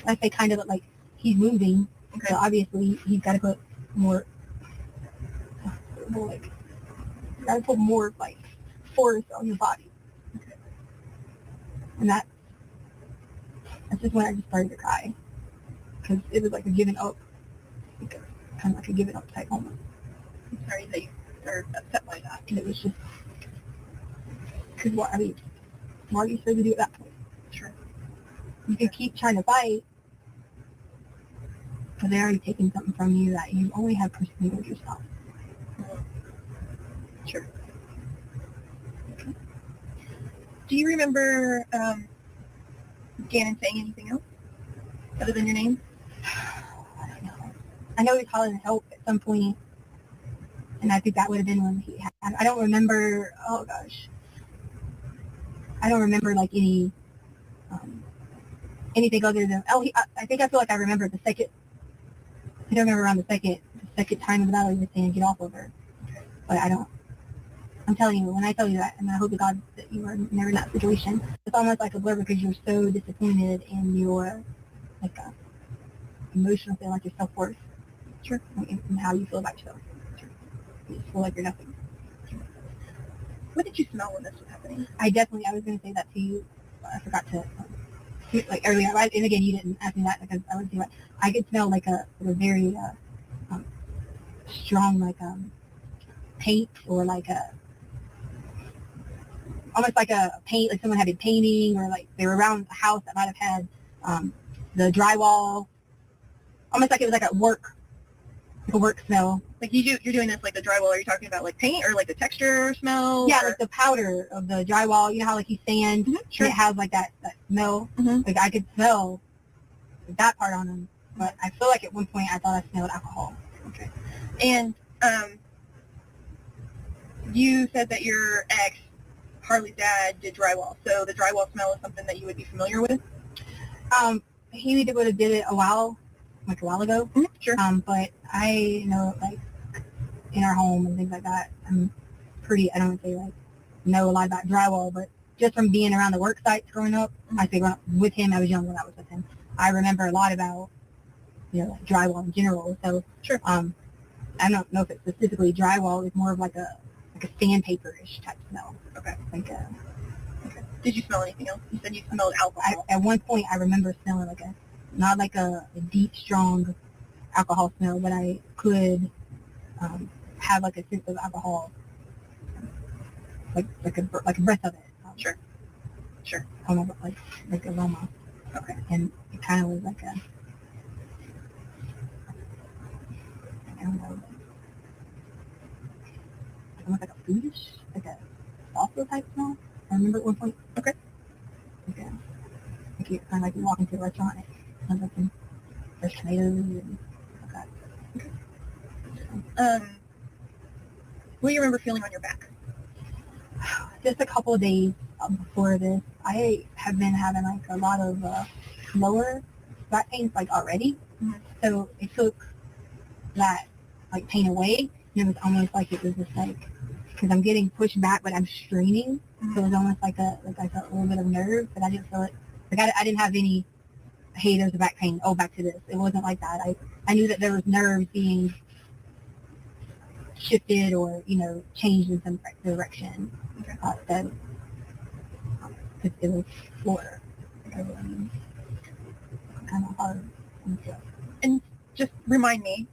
I say kind of, but like he's moving, Okay. so obviously he's got to put more like, you got to put more like force on your body. Okay. And that's just when I just started to cry, because it was like a giving up, like kind of like a giving up type moment. I'm sorry that you are upset by that. And it was just, because what, I mean, what are you supposed to do at that point? Sure. You can keep trying to fight, but they're already taking something from you that you only have personally with yourself. Sure. Okay. Do you remember Gannon saying anything else other than your name? I don't know. I know he was calling help at some point, and I think that would have been when he had, I don't remember, oh gosh. I don't remember like any, anything other than, I think I feel like I remember the second, I don't remember around the second time of the battle he was saying get off of her. But I don't, I'm telling you, when I tell you that, and I hope to God that you are never in that situation, it's almost like a blur because you're so disappointed in your, like, emotional feeling, like your self-worth. Sure. And how you feel about yourself. Sure. You just feel like you're nothing. What did you smell when this was happening? I was going to say that to you. I forgot to, like earlier, and again, you didn't ask me that because I wasn't saying that. I could smell like a very strong, like, paint, or like almost like a paint, like someone had been painting, or like they were around a house that might have had the drywall, almost like it was like a work smell. Like you're doing this like the drywall. Are you talking about like paint or like the texture smell? Yeah, or? like the powder of the drywall. You know how like you sand, Sure. and it has like that smell. Mm-hmm. Like I could smell that part on them, but I feel like at one point I thought I smelled alcohol. Okay. And you said that your ex, Harley's dad, did drywall. So the drywall smell is something that you would be familiar with? He would have did it a while ago. Mm-hmm. Sure. But I know, like, in our home and things like that, I'm pretty, I don't say like know a lot about drywall, but just from being around the work sites growing up, I say growing up with him, I was young when I was with him. I remember a lot about, like drywall in general. So, sure. I don't know if it's specifically drywall. It's more of like a sandpaper-ish type smell. Okay. Like okay. Did you smell anything else? You said you smelled alcohol. At one point, I remember smelling like not like a deep, strong alcohol smell, but I could have like a sense of alcohol, like a breath of it. Sure. Sure. Almost like aroma. Okay. And it kind of was like I don't know, almost like a foodish, like a salsa type smell. I remember at one point. Okay. Like you kind of like you walk into a restaurant and it smells like some fresh tomatoes and like that. Okay. What do you remember feeling on your back? Just a couple of days before this, I have been having like a lot of lower back pains like already. Mm-hmm. So it took that like pain away, and it was almost like it was just like, because I'm getting pushed back, but I'm straining. Mm-hmm. So it was almost like I felt a little bit of nerve, but I didn't feel it. Like I didn't have any, hey, there's a back pain. Oh, back to this. It wasn't like that. I knew that there was nerves being shifted or changed in some direction. Okay. That it was floor. Kind of hard and stuff. And just remind me,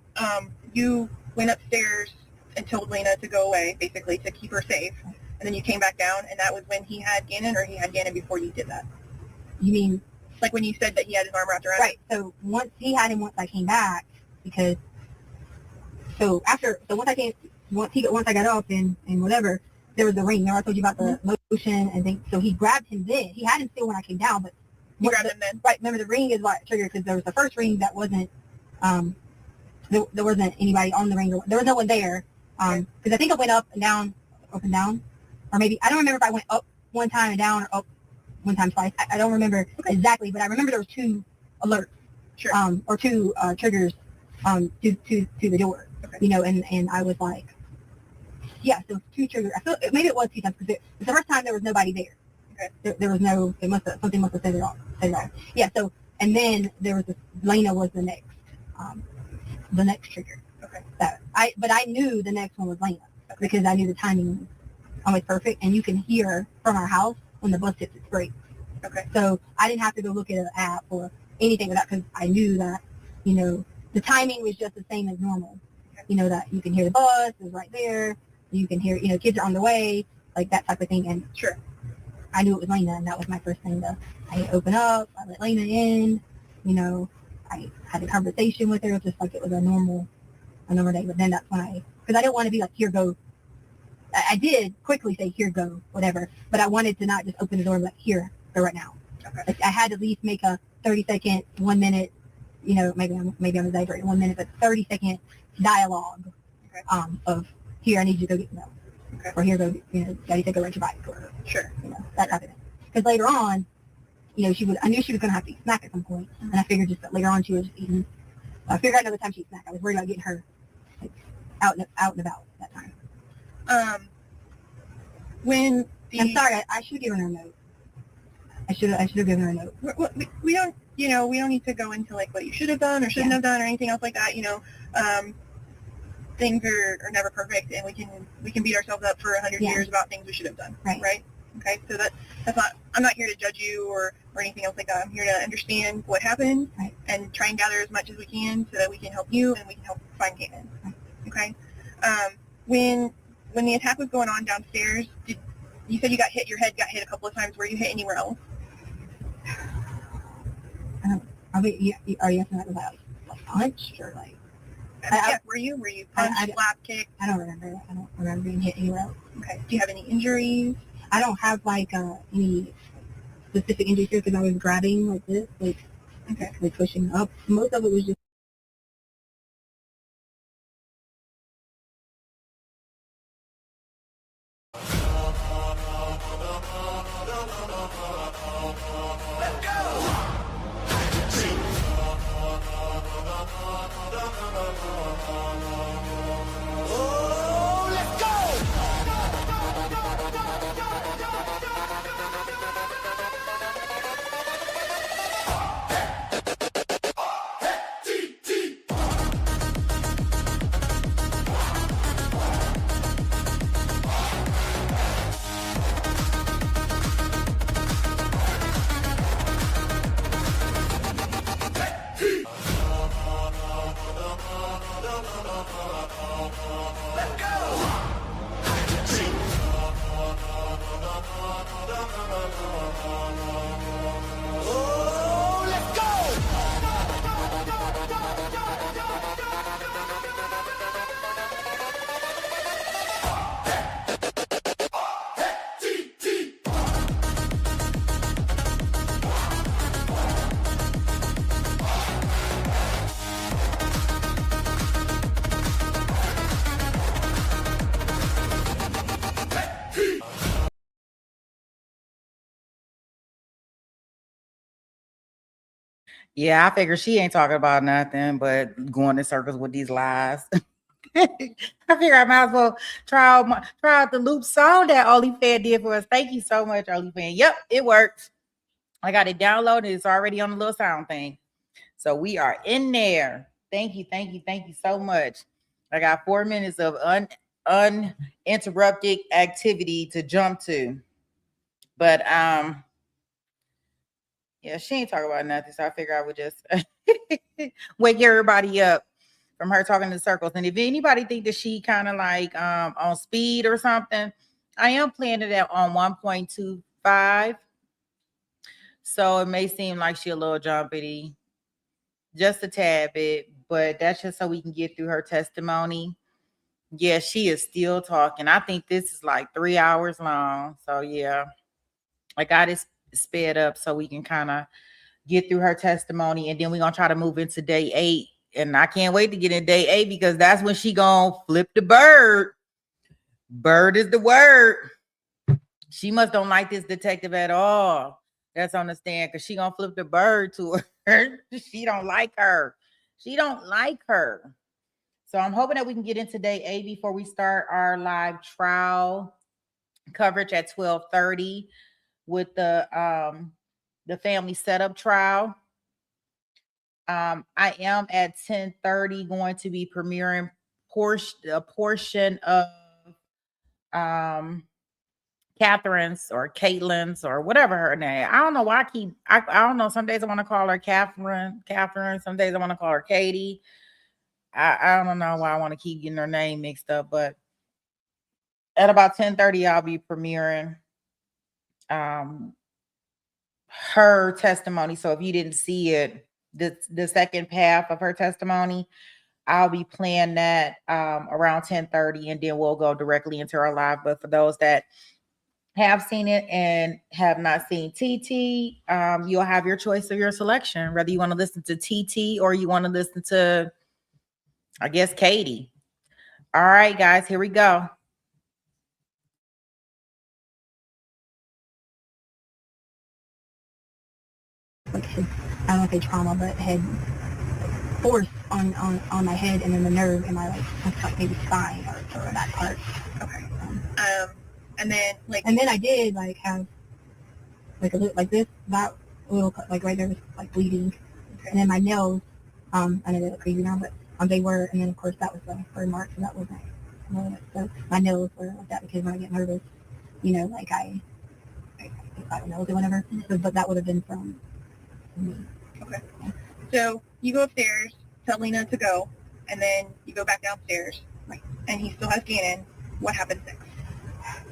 you went upstairs and told Lena to go away, basically to keep her safe. And then you came back down, and that was when he had Gannon, or he had Gannon before you did that? You mean, Like when you said that he had his arm wrapped around right? So once he had him, once I came back, because once I got up and whatever, there was the ring. Remember I told you about the motion and things. So he grabbed him then. He had him still when I came down, but You grabbed him then? right. Remember the ring is what triggered, because there was the first ring that wasn't there wasn't anybody on the ring. There was no one there. Because I think I went up and down, or maybe I don't remember if I went up one time and down, or up one time twice. I don't remember exactly, but I remember there was 2 alerts, Sure. or 2 triggers, to the door. Okay. You know, and I was like, yeah, so 2 triggers. I feel maybe it was 2 times, because the first time there was nobody there. Okay. There was no. Something must have set it off. Yeah. So, and then there was Lena was the next trigger. Okay. But I knew the next one was Lena, because I knew the timing was always perfect, and you can hear from our house when the bus hits its brakes. Okay. So I didn't have to go look at an app or anything like that, because I knew that, you know, the timing was just the same as normal. Okay. You know, that you can hear the bus is right there. You can hear, you know, kids are on the way, like that type of thing. And Sure. I knew it was Lena, and that was my first thing I open up, I let Lena in, you know, I had a conversation with her just like it was a normal day. But then that's when because I didn't want to be like, here go. I did quickly say, here go, whatever, but I wanted to not just open the door and be like, here, go right now. Okay. Like, I had to at least make a 30-second, 1 minute, you know, maybe I'm exaggerating, 1 minute, but 30-second dialogue. Okay. Of here, I need you to go get milk. Okay. Or here, go, you know, Daddy, take a ride your bike, or Sure. you know, that type of thing. Because later on, you know, I knew she was going to have to eat snack at some point, and I figured just that later on she was eating. I figured out another time she'd snack. I was worried about getting her like, out and about that time. When I'm sorry, I should have given her a note. I should have given her a note. we don't, you know, we don't need to go into like what you should have done or shouldn't have done or anything else like that. You know, things are never perfect, and we can beat ourselves up for 100 years about things we should have done. Right. Okay. So that's not. I'm not here to judge you or anything else like that. I'm here to understand what happened and try and gather as much as we can so that we can help you and we can help find Caitlin. Okay. When the attack was going on downstairs, you said you got hit? Your head got hit a couple of times. Were you hit anywhere else? Are you asking like punched or like? Were you punched, slap, kicked? I don't remember. I don't remember being hit anywhere else. Okay. Do you have any injuries? I don't have like any specific injuries here, because I was grabbing like this, like pushing up. Most of it was just. Yeah, I figure she ain't talking about nothing but going in circles with these lies. I figure I might as well try out the loop song that OnlyFans did for us. Thank you so much, OnlyFans. Yep, it worked. I got it downloaded. It's already on the little sound thing. So we are in there. Thank you so much. I got 4 minutes of uninterrupted activity to jump to. But yeah, she ain't talking about nothing. So I figure I would just wake everybody up from her talking in circles. And if anybody think that she kind of like on speed or something, I am playing it at on 1.25. So it may seem like she a little jumpity, just a tad bit, but that's just so we can get through her testimony. Yeah, she is still talking. I think this is like 3 hours long. So yeah, I got it sped up so we can kind of get through her testimony, and then we're gonna try to move into day 8. And I can't wait to get in day 8 because that's when she gonna flip the bird. Bird is the word. She must don't like this detective at all. That's on the stand, because she gonna flip the bird to her. She don't like her. She don't like her. So I'm hoping that we can get into day 8 before we start our live trial coverage at 12:30 with the family setup trial. I am at 10:30 going to be premiering a portion of Catherine's or Caitlin's or whatever her name. I don't know why I don't know. Some days I want to call her Catherine. Some days I want to call her Katie. I don't know why I want to keep getting her name mixed up, but at about 10:30, I'll be premiering her testimony. So if you didn't see it, the second half of her testimony, I'll be playing that around 10:30, and then we'll go directly into our live. But for those that have seen it and have not seen TT, you'll have your choice of your selection, whether you want to listen to TT or you want to listen to, I guess, Katie. All right, guys, here we go. Like I don't want to say trauma, but had force on my head, and then the nerve in my like maybe spine or that part. Okay. And then and then I did like have like a little like this, that little like right there was like bleeding, okay. And then my nails, I know they look crazy now, but they were, and then of course that was the burn mark, so that wasn't. So my nails were like that because when I get nervous, like I don't know or whatever, but that would have been from me. Okay. So you go upstairs, tell Lena to go, and then you go back downstairs, right? And he still has Gannon. What happens next?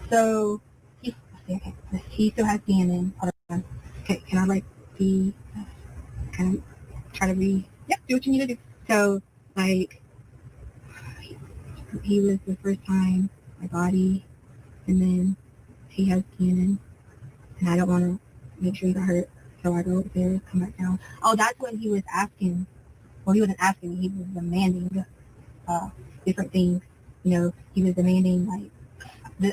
So he still has Gannon. Hold on. Okay, can I like be kind of try to be? Yeah, do what you need to do. So like he was the first time my body, and then he has Gannon, and I don't want to make sure he got hurt. So I go upstairs, come back down. Oh, that's when he was asking. Well, he wasn't asking. He was demanding different things. He was demanding like.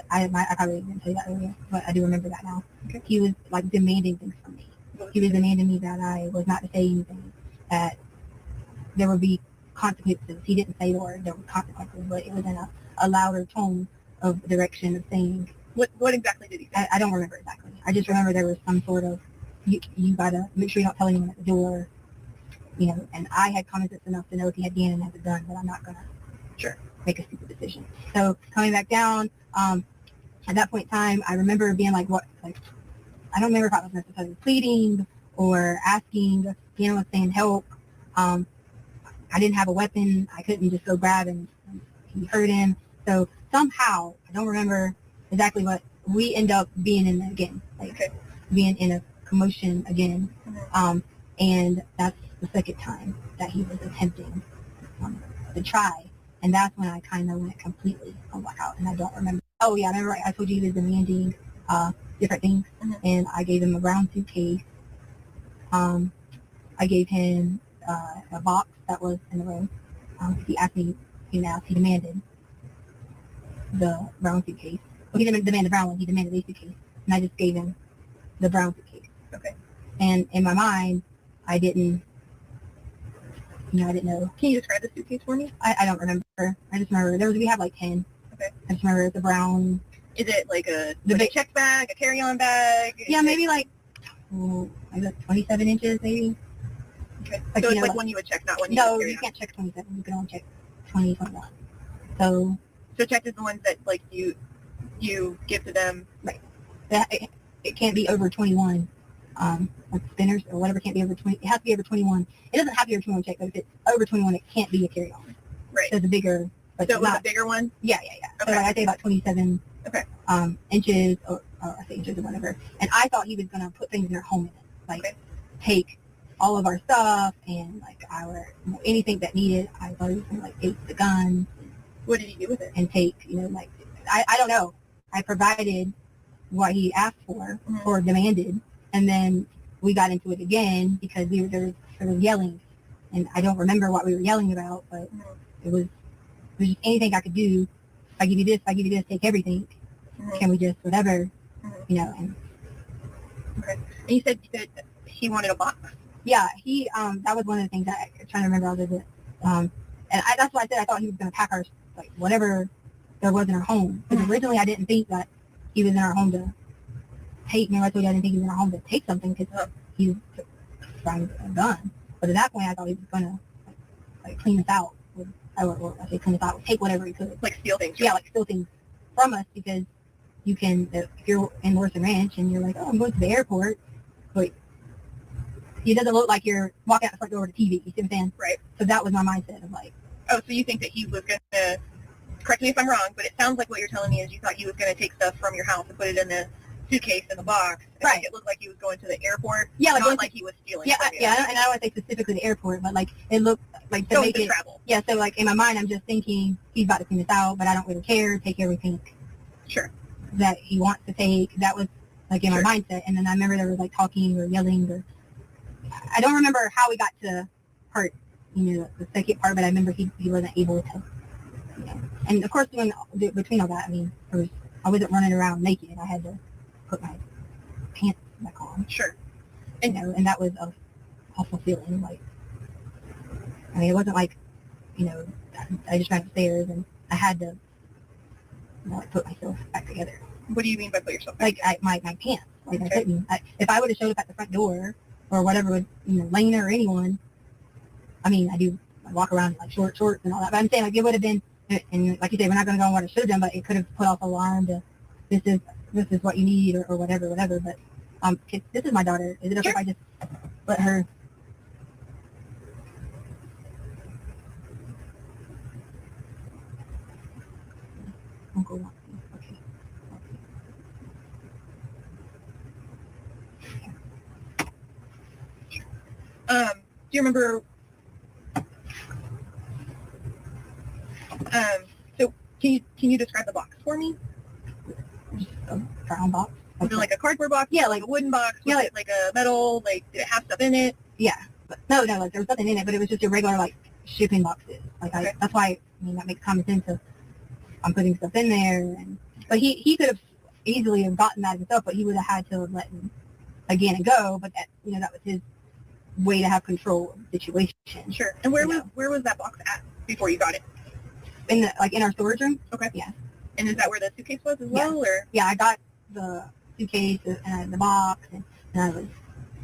I probably didn't tell you that earlier, but I do remember that now. Okay. He was like demanding things from me. He was demanding me that I was not to say anything, that there would be consequences. He didn't say the word there were consequences, but it was in a louder tone of direction of saying. What exactly did he say? I don't remember exactly. I just remember there was some sort of you gotta make sure you don't tell anyone at the door, and I had common sense enough to know if he had Gannon as a gun, but I'm not gonna make a stupid decision. So coming back down, at that point in time, I remember being like, I don't remember if I was necessarily pleading or asking. Gannon was saying help. I didn't have a weapon. I couldn't just go grab and he hurt him. So somehow, I don't remember exactly what, we end up being in again, being in a commotion again. Mm-hmm. And that's the second time that he was attempting to try. And that's when I kind of went completely on blackout, and I don't remember. Oh yeah, I remember I told you he was demanding different things, mm-hmm. And I gave him a brown suitcase. I gave him a box that was in the room. He asked me, he demanded the brown suitcase. Well, he didn't demand the brown one, he demanded the suitcase, and I just gave him the brown suitcase. Okay. And in my mind, I didn't know. Can you describe the suitcase for me? I don't remember. I just remember we had like 10. Okay. I just remember the brown. Is it like a check bag, a carry-on bag? Yeah, maybe like 27 inches, maybe. Okay. So it's like one you would check, not one you would carry you can't check 27. You can only check 20, 21. So check is the ones that like you give to them. Right. It can't be over 21. Like spinners or whatever can't be over 20. It has to be over 21. It doesn't have to be over 21 check, but if it's over 21, it can't be a carry-on. Right. So the bigger, but So it was a not, bigger one? yeah. So Okay. like I say about 27 Okay. inches, or I say inches or whatever. And I thought he was gonna put things in our home in it, like Okay. take all of our stuff and like our anything that needed. I thought he was gonna like take the gun What did he do with it? and take, like I don't know. I provided what he asked for Mhm. or demanded, and then we got into it again because there was yelling, and I don't remember what we were yelling about, but Mhm. it was just anything I could do. I give you this, take everything. Mhm. Can we just whatever, Mhm. And And you said that he wanted a box. yeah, he that was one of the things I'm trying to remember all of it. That's why I said I thought he was going to pack our like whatever there was in our home. Because originally I didn't think that he was in our home to take. Remember I told you I didn't think he was in our home to take something because he was trying a gun. But at that point I thought he was going to like clean us out. Or I say clean us out, take whatever he could. Like steal things. Yeah, like steal things from us because you can, if you're in Morrison Ranch and you're like, oh, I'm going to the airport, but it doesn't look like you're walking out the front door to TV. You see what I'm saying? Right. So that was my mindset of like, Oh, so you think that he was going to, correct me if I'm wrong, but it sounds like what you're telling me is you thought he was going to take stuff from your house and put it in a suitcase in a box. And Right. make it looked like he was going to the airport. Yeah, like not going to- like he was stealing. yeah, from you. yeah, and I don't want to say specifically the airport, but like it looked like to Going make to it. travel. Yeah, so like in my mind, I'm just thinking he's about to clean us out, but I don't really care. Take everything Sure. that he wants to take. That was like in Sure. my mindset. And then I remember there was like talking or yelling, or I don't remember how we got to part, the second part, but I remember he wasn't able to. And of course, between all that, I mean, I wasn't running around naked. I had to put my pants back on. Sure. And that was a awful feeling. Like, I mean, it wasn't like, I just ran upstairs and I had to, like put myself back together. What do you mean by put yourself back? Like my pants. Like Okay. I couldn't. If I would have showed up at the front door or whatever with Lena or anyone, I mean, I walk around in like shorts and all that. But I'm saying like it would have been, and like you say, we're not going to go on what I should have done, but it could have put off alarm to this is what you need or whatever. But this is my daughter. Is it okay if I just let her? Uncle wants me. Okay. Do you remember? So can you describe the box for me? Just a brown box. Was it like a cardboard box? Yeah, like a wooden box? Was yeah, it like a metal? Like did it have stuff in it? Yeah, but no, like there was nothing in it, but it was just a regular like shipping boxes. Like Okay. that's why that makes common sense. I'm putting stuff in there, but he could have easily have gotten that himself, but he would have had to have let him again and go. But that that was his way to have control of the situation. Sure. And where was that box at before you got it? In our storage room. Okay. Yeah. And is that where the suitcase was as well, or? Yeah, I got the suitcase and the box, and I was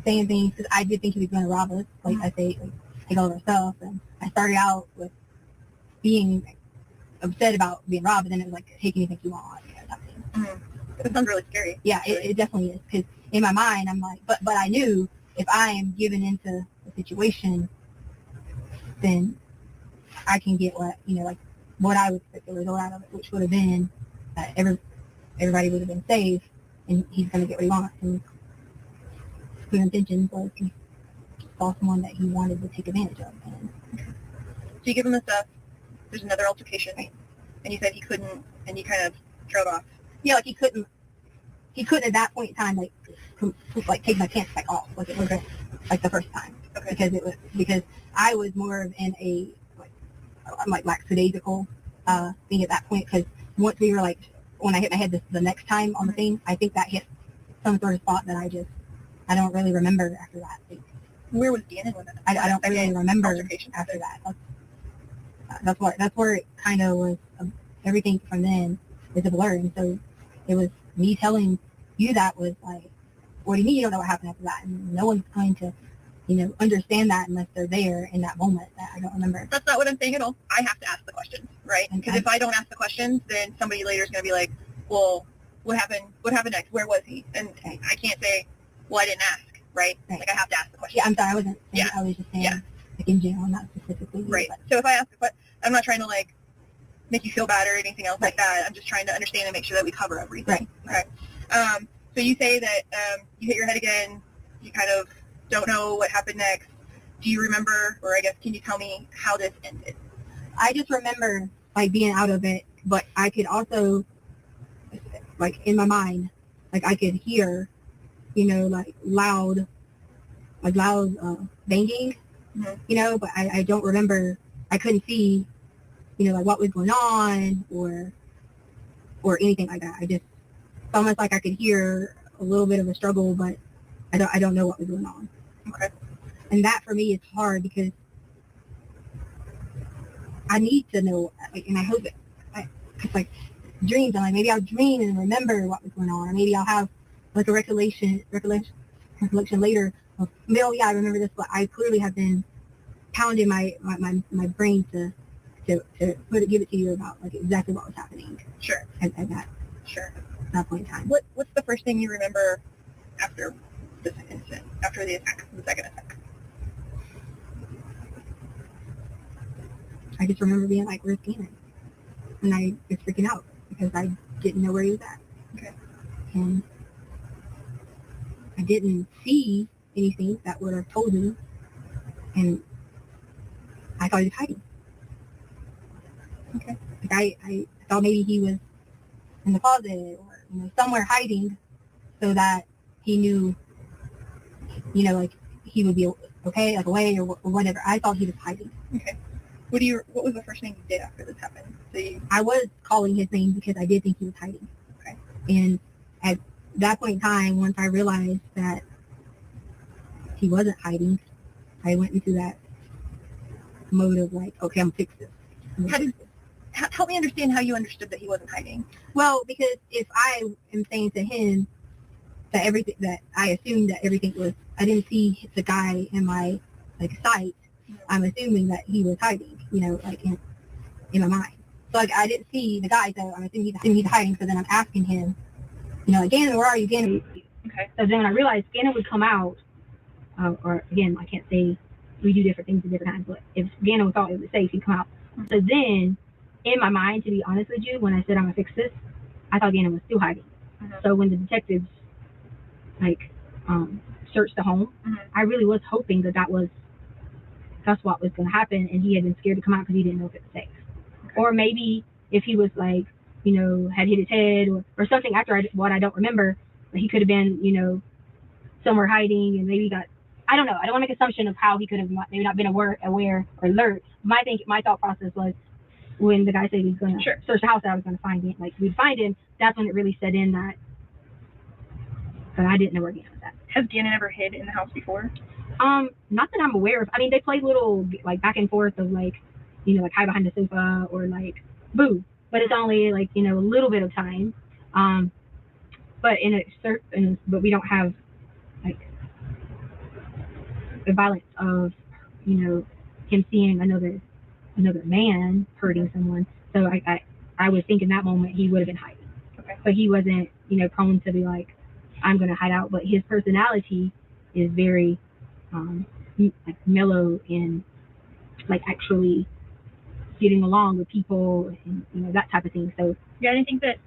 saying things because I did think he was going to rob us. Like I say, like, take all of our stuff, and I started out with being upset about being robbed, and then it was like, take anything you want. That thing. Mm-hmm. It sounds really scary. Yeah, it definitely is. Because in my mind, I'm like, but I knew if I am given into the situation, then I can get what like what I would expect the result out of it, which would have been that everybody would have been safe, and he's going to get what he wants. And his intentions was he saw someone that he wanted to take advantage of. And So you give him the stuff. There's another altercation, and you said he couldn't, and you kind of trailed off. yeah, like he couldn't at that point in time like take my pants back off like it wasn't like the first time. Okay. Because I was more of in a like lackadaisical thing at that point, because once we were like, when I hit my head the next time on the thing, I think that hit some sort of spot that I don't really remember after that. Where was Gannon with it? I don't really remember altercation after that. That's where it kind of was. Everything from then is a blur, and so it was me telling you that was like, what do you mean you don't know what happened after that? And no one's going to understand that unless they're there in that moment that I don't remember. That's not what I'm saying at all. I have to ask the questions, right? Because if I don't ask the questions, then somebody later is going to be like, well, what happened? What happened next? Where was he? And Right. I can't say, well, I didn't ask, right? Right. Like I have to ask the question. Yeah, I'm sorry, I wasn't saying, Yeah. I was just saying Yeah. like in general, not specifically. Right. But, So if I ask the question, I'm not trying to like make you feel bad or anything else like that. I'm just trying to understand and make sure that we cover everything. Right. Okay. So you say that you hit your head again. You kind of don't know what happened next. Do you remember, or I guess, can you tell me how this ended? I just remember like being out of it, but I could also, like in my mind, like I could hear, like loud banging, but I don't remember. I couldn't see, like what was going on or anything like that. It's almost like I could hear a little bit of a struggle, but I don't know what was going on. Okay. And that for me is hard because I need to know, like, and I hope it, it's like dreams. I'm like, maybe I'll dream and remember what was going on, or maybe I'll have like a recollection later of, oh yeah, I remember this, but I clearly have been pounding my brain to give it to you about like exactly what was happening. Sure. At that point in time. What's the first thing you remember after this incident, after the attack, the second attack? I just remember being like, where's Gannon? And I was freaking out because I didn't know where he was at. Okay. And I didn't see anything that would have told me. And I thought he was hiding. Okay. Like I thought maybe he was in the closet or somewhere hiding so that he knew, like he would be okay, like away or whatever. I thought he was hiding. Okay. What was the first thing you did after this happened? So I was calling his name because I did think he was hiding. Okay. And at that point in time, once I realized that he wasn't hiding, I went into that mode of like, okay, I'm fix this. Help me understand how you understood that he wasn't hiding. Well, because if I am saying to him that I assumed that everything was, I didn't see the guy in my like sight, I'm assuming that he was hiding, like in my mind. So like I didn't see the guy, so I'm assuming he's hiding. So then I'm asking him, like, Gannon, where are you, Gannon? Okay. So then when I realized Gannon would come out, or again, I can't say we do different things at different times, but if Gannon thought it was safe, he'd come out. So then, in my mind, to be honest with you, when I said I'm gonna fix this, I thought Gannon was still hiding. So when the detectives searched the home, I really was hoping that's what was gonna happen, and he had been scared to come out because he didn't know if it was safe. Okay. Or maybe if he was like, had hit his head or something after what I don't remember, he could have been, somewhere hiding and maybe I don't know. I don't want to make an assumption of how he could have maybe not been aware or alert. My thought process was when the guy said he was going to search the house, that I was going to find him. Like we'd find him. That's when it really set in that I didn't know where Gannon was at. Has Gannon ever hid in the house before? Not that I'm aware of. I mean, they play little like back and forth of like, like hide behind the sofa or like boo, but it's only like a little bit of time. But but we don't have like the violence of him seeing another man hurting someone. So I would think in that moment he would have been hiding. Okay. But he wasn't prone to be like, I'm going to hide out. But his personality is very like mellow and like actually getting along with people and that type of thing. So yeah, and I think that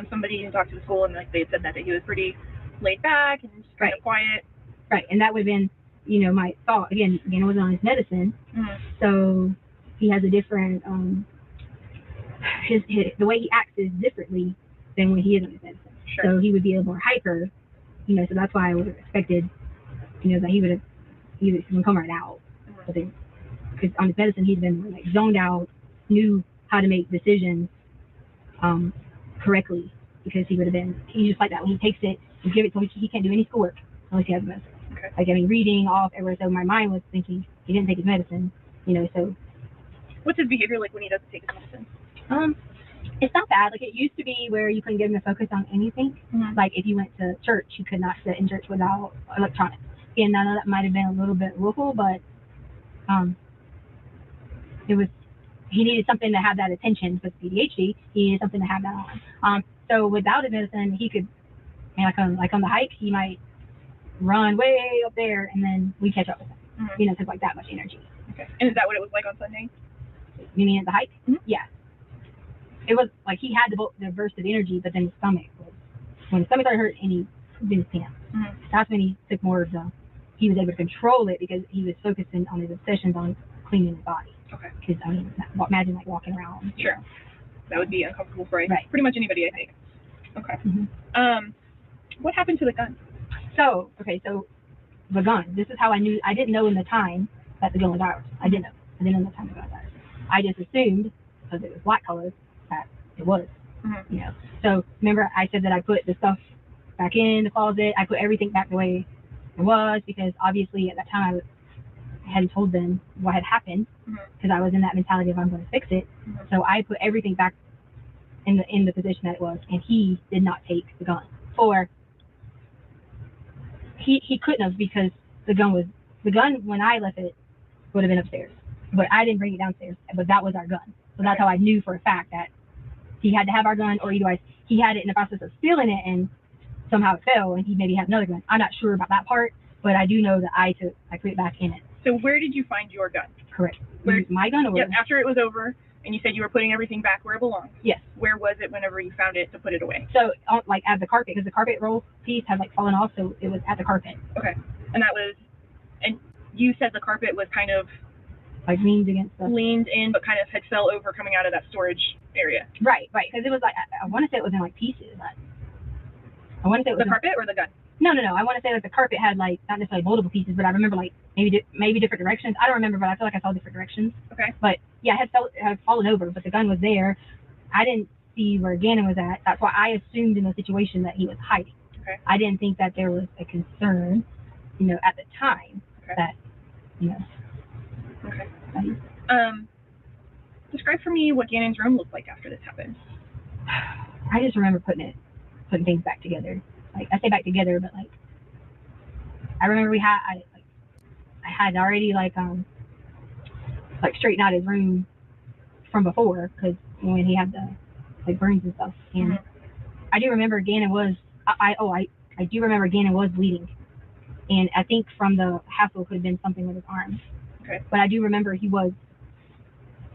somebody who talked to the school and like they had said that he was pretty laid back and just kind of quiet. Right, and that would have been my thought. Again, Gannon was on his medicine, so he has a different the way he acts is differently than when he is on his medicine. Sure. So he would be a little more hyper, so that's why I would have expected that he would have come right out. But then, because on his medicine he'd been like zoned out, knew how to make decisions correctly, because he's just like that. When he takes it, you give it to him, he can't do any schoolwork unless he has medicine. Okay. Like, reading off everywhere. So my mind was thinking he didn't take his medicine, so. What's his behavior like when he doesn't take his medicine? It's not bad. Like, it used to be where you couldn't get him to focus on anything. Like, if you went to church, you could not sit in church without electronics. And I know that might have been a little bit willful, but he needed something to have that attention. Because ADHD, he needed something to have that on. So without his medicine, he could, like on the hike, he might run way up there, and then we catch up with him. Because like that much energy. Okay. And is that what it was like on Sunday? meaning the hike? Yeah. It was like he had the burst of energy, but then his stomach was, when his stomach started hurt and he pooped in his pants. That's when he took more of the, he was able to control it because he was focusing on his obsessions on cleaning his body. Okay. Because, I mean, imagine like walking around. Sure. That would be uncomfortable for Right. pretty much anybody, I think. Okay. What happened to the gun? So, okay, so the gun, this is how I knew, I didn't know in the time that the gun was ours. I didn't know in the time the gun was ours. I just assumed, because it was black color, that it was, you know. So remember I said that I put the stuff back in the closet, I put everything back the way it was, because obviously at that time I hadn't told them what had happened, because I was in that mentality of I'm going to fix it. So I put everything back in the position that it was, and he did not take the gun. He couldn't have, because the gun when I left it would have been upstairs, but I didn't bring it downstairs, but that was our gun. So that's how I knew for a fact that he had to have our gun, or either he had it in the process of stealing it and somehow it fell and he maybe had another gun. I'm not sure about that part, but I do know that I put it back in it. So where did you find your gun? Correct. Where, my gun? Or yep, after it was over and you said you were putting everything back where it belonged. Yes. Where was it whenever you found it to put it away? So like at the carpet, because the carpet roll piece had like fallen off, so it was at the carpet. Okay. And you said the carpet was kind of like leaned against leaned in, but kind of had fell over coming out of that storage area. Right, because it was like, I want to say it was in like pieces. I want to say it was the carpet or the gun? No. I want to say that the carpet had like not necessarily multiple pieces, but I remember like maybe different directions. I don't remember, but I feel like I saw different directions. Okay. But yeah, it had fallen over, but the gun was there. I didn't see where Gannon was at. That's why I assumed in the situation that he was hiding. Okay. I didn't think that there was a concern, at the time that, Okay. Describe for me what Gannon's room looked like after this happened. I just remember putting things back together. Like I say back together, but like I remember I had already like straightened out his room from before, because when he had the like burns and stuff, and I do remember Gannon was I do remember Gannon was bleeding, and I think from the hassle could have been something with his arm. Okay. But I do remember he was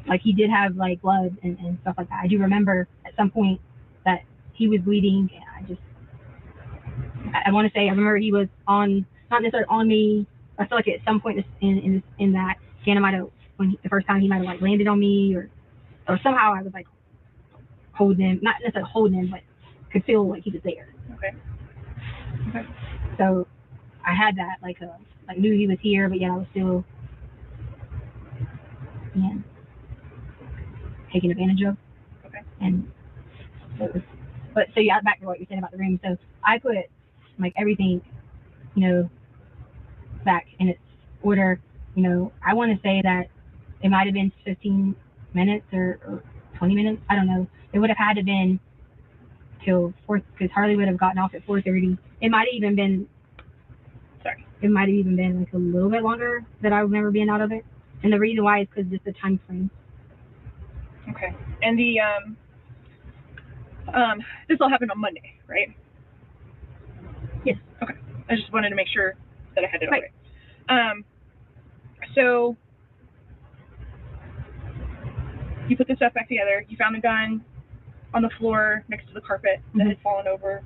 like, he did have like blood and stuff like that. I do remember at some point that he was bleeding, and I want to say I remember he was on, not necessarily on me. I feel like at some point in that Gannon might have, the first time he might have like landed on me, or somehow I was like holding him, not necessarily holding him, but could feel like he was there. Okay. So I had that like knew he was here, but yet I was still taken advantage of. Okay. And so it was, but so yeah, back to what you said about the room. So I put like everything, back in its order. I want to say that it might have been 15 minutes or 20 minutes. I don't know. It would have had to been till 4, because Harley would have gotten off at 4:30. It might have even been like a little bit longer that I remember being out of it. And the reason why is because just the time frame. Okay. And the this all happened on Monday, right? Yes. Okay. I just wanted to make sure that I had it right. Okay. So you put the stuff back together. You found the gun on the floor next to the carpet that had fallen over.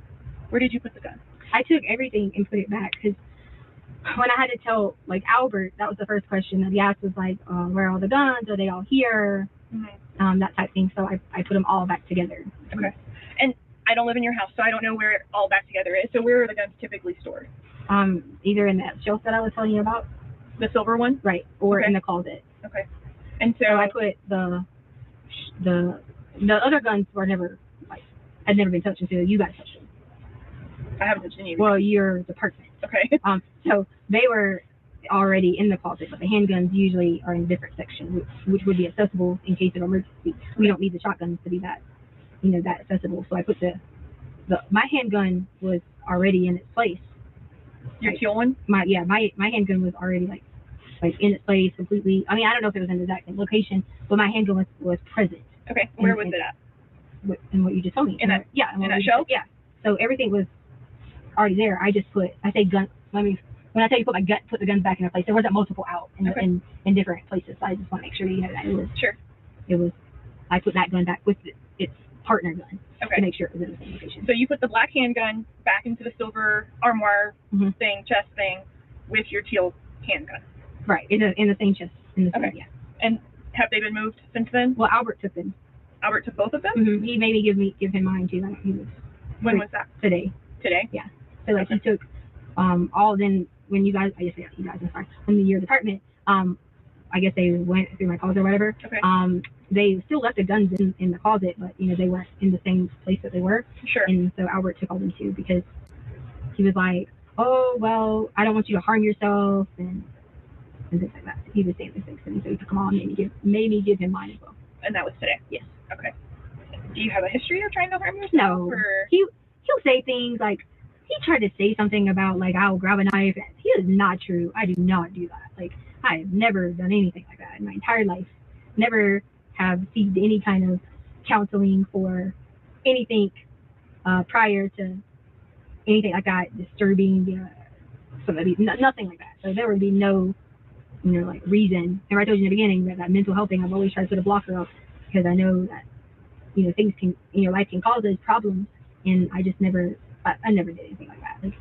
Where did you put the gun? I took everything and put it back, because when I had to tell like Albert, that was the first question that he asked, was like, where are all the guns? Are they all here? That type of thing. So I put them all back together. Okay. And I don't live in your house, so I don't know where it all back together is. So where are the guns typically stored? Either in that shelf that I was telling you about. The silver one? Right. Or okay. in the closet. Okay. And so I put the other guns were never, like, had never been touched until you guys touched them. I haven't touched any of Well, your department. Okay. So they were already in the closet, but the handguns usually are in a different section, which would be accessible in case of emergency. We don't need the shotguns to be that, that accessible. So I put my handgun was already in its place. Your teal one? My handgun was already like in its place completely. I mean, I don't know if it was in the exact same location, but my handgun was present. Okay. Where was it at? In what you just told me. In that shelf? Yeah. So everything was already there. I just I say gun. When I tell you put the guns back in their place, there wasn't multiple out in different places. So I just want to make sure you know that it was sure. it was, I put that gun back with its partner gun to Okay. make sure it was in the same location. So you put the black handgun back into the silver armoire Mhm. thing, chest thing, with your teal handgun. Right, in the same chest. In the same, Okay. yeah. And have they been moved since then? Well, Albert took them. Albert took both of them? He made me give him mine too. Like, he was When was that? today. Today? So like he took all. Then when you guys, I guess you guys, I'm sorry, in your department, I guess they went through my closet or whatever. Okay. They still left the guns in the closet, but you know they weren't in the same place that they were. Sure. And so Albert took all them too because he was like, "Oh well, I don't want you to harm yourself," and things like that. He was saying these things to me, so he took them all and made me give him mine as well. And that was today? Yes. Okay. Do you have a history of trying to harm yourself? No. Or? He'll say things like, he tried to say something about like I'll grab a knife. He is not true. I do not do that. Like I have never done anything like that in my entire life. Never have received any kind of counseling for anything prior to anything like that, disturbing somebody, nothing like that. So there would be no, like reason. And I told you in the beginning that mental health thing, I've always tried to put a blocker up because I know that, things can, life can cause those problems. And I just never, I never did anything like that. Like,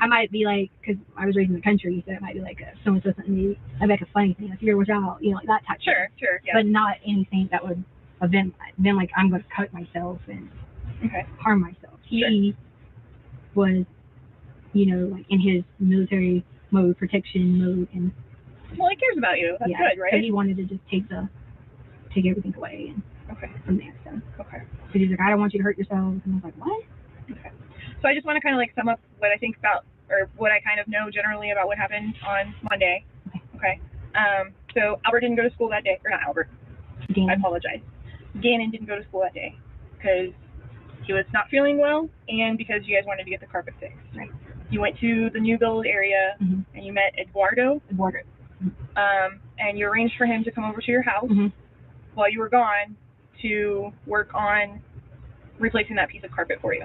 I might be like, because I was raised in the country, so it might be like someone says something to me, I'd be like a funny thing, like, you better watch out, like that type of thing. Sure, yeah. But not anything that would have been like, I'm going to cut myself and harm myself. He was, like in his military mode, protection mode, and well, he cares about you. That's good, right? So he wanted to just take everything away and from there. So so he's like, I don't want you to hurt yourself, and I was like, what? Okay. So I just want to kind of like sum up what I think about, or what I kind of know generally about what happened on Monday. Okay. So Albert didn't go to school that day, or not Albert. Gannon. I apologize. Gannon didn't go to school that day because he was not feeling well, and because you guys wanted to get the carpet fixed. Right. You went to the new build area, and you met Eduardo. And you arranged for him to come over to your house while you were gone to work on replacing that piece of carpet for you.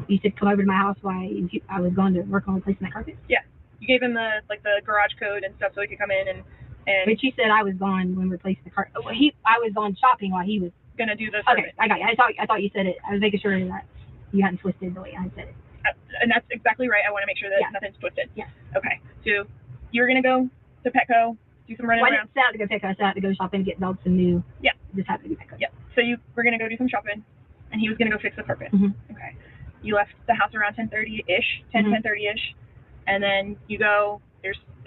You said come over to my house while I was going to work on replacing that carpet? Yeah. You gave him the garage code and stuff so he could come in and But you said I was gone when we replaced the carpet. Well, I was gone shopping while he was gonna do the carpet. Okay, I got you. I thought you said it. I was making sure that you hadn't twisted the way I said it. And that's exactly right. I want to make sure that nothing's twisted. Yeah. Okay. So you were gonna go to Petco, do some running I around. didn't set out to go Petco. I set out to go shopping and get belts and new. Yeah. Just happened to be Petco. Yeah. So you were gonna go do some shopping, and he was gonna go fix the carpet. Okay. You left the house around 10:30-ish, 10:30-ish, and then you go.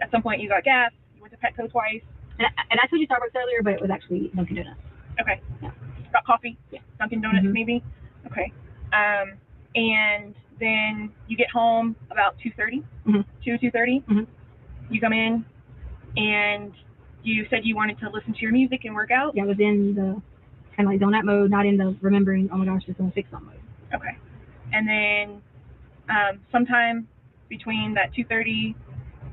At some point you got gas. You went to Petco twice. And I told you Starbucks earlier, but it was actually Dunkin' Donuts. Okay. Yeah. Got coffee. Yeah. Dunkin' Donuts maybe. Okay. And then you get home about 2:30. 2:30. You come in, and you said you wanted to listen to your music and work out. Yeah, I was in the kind of like donut mode, not in the remembering, oh my gosh, it's going to fix on mode. Okay. And then sometime between that 2:30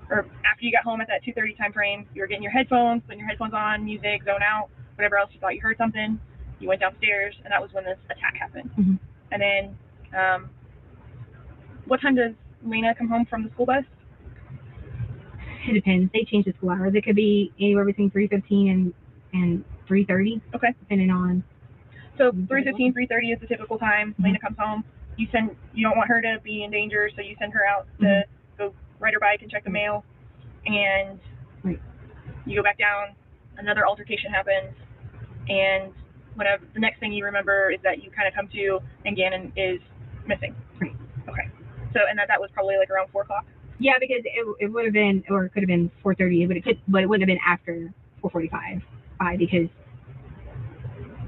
or after you got home at that 2:30 time frame, you were getting your headphones, putting your headphones on, music, zone out, whatever else you thought you heard something. You went downstairs, and that was when this attack happened. And then what time does Lena come home from the school bus? It depends. They change the school hours. It could be anywhere between 3:15 and 3:30. Okay. Depending on. So 3:15, 3:30 is the typical time Lena comes home. You don't want her to be in danger, so you send her out to go ride her bike and check the mail. And you go back down. Another altercation happens, and whatever. The next thing you remember is that you kind of come to, and Gannon is missing. Right. Okay. So and that was probably like around 4 o'clock. Yeah, because it would have been, or it could have been 4:30, but it wouldn't have been after 4:45, because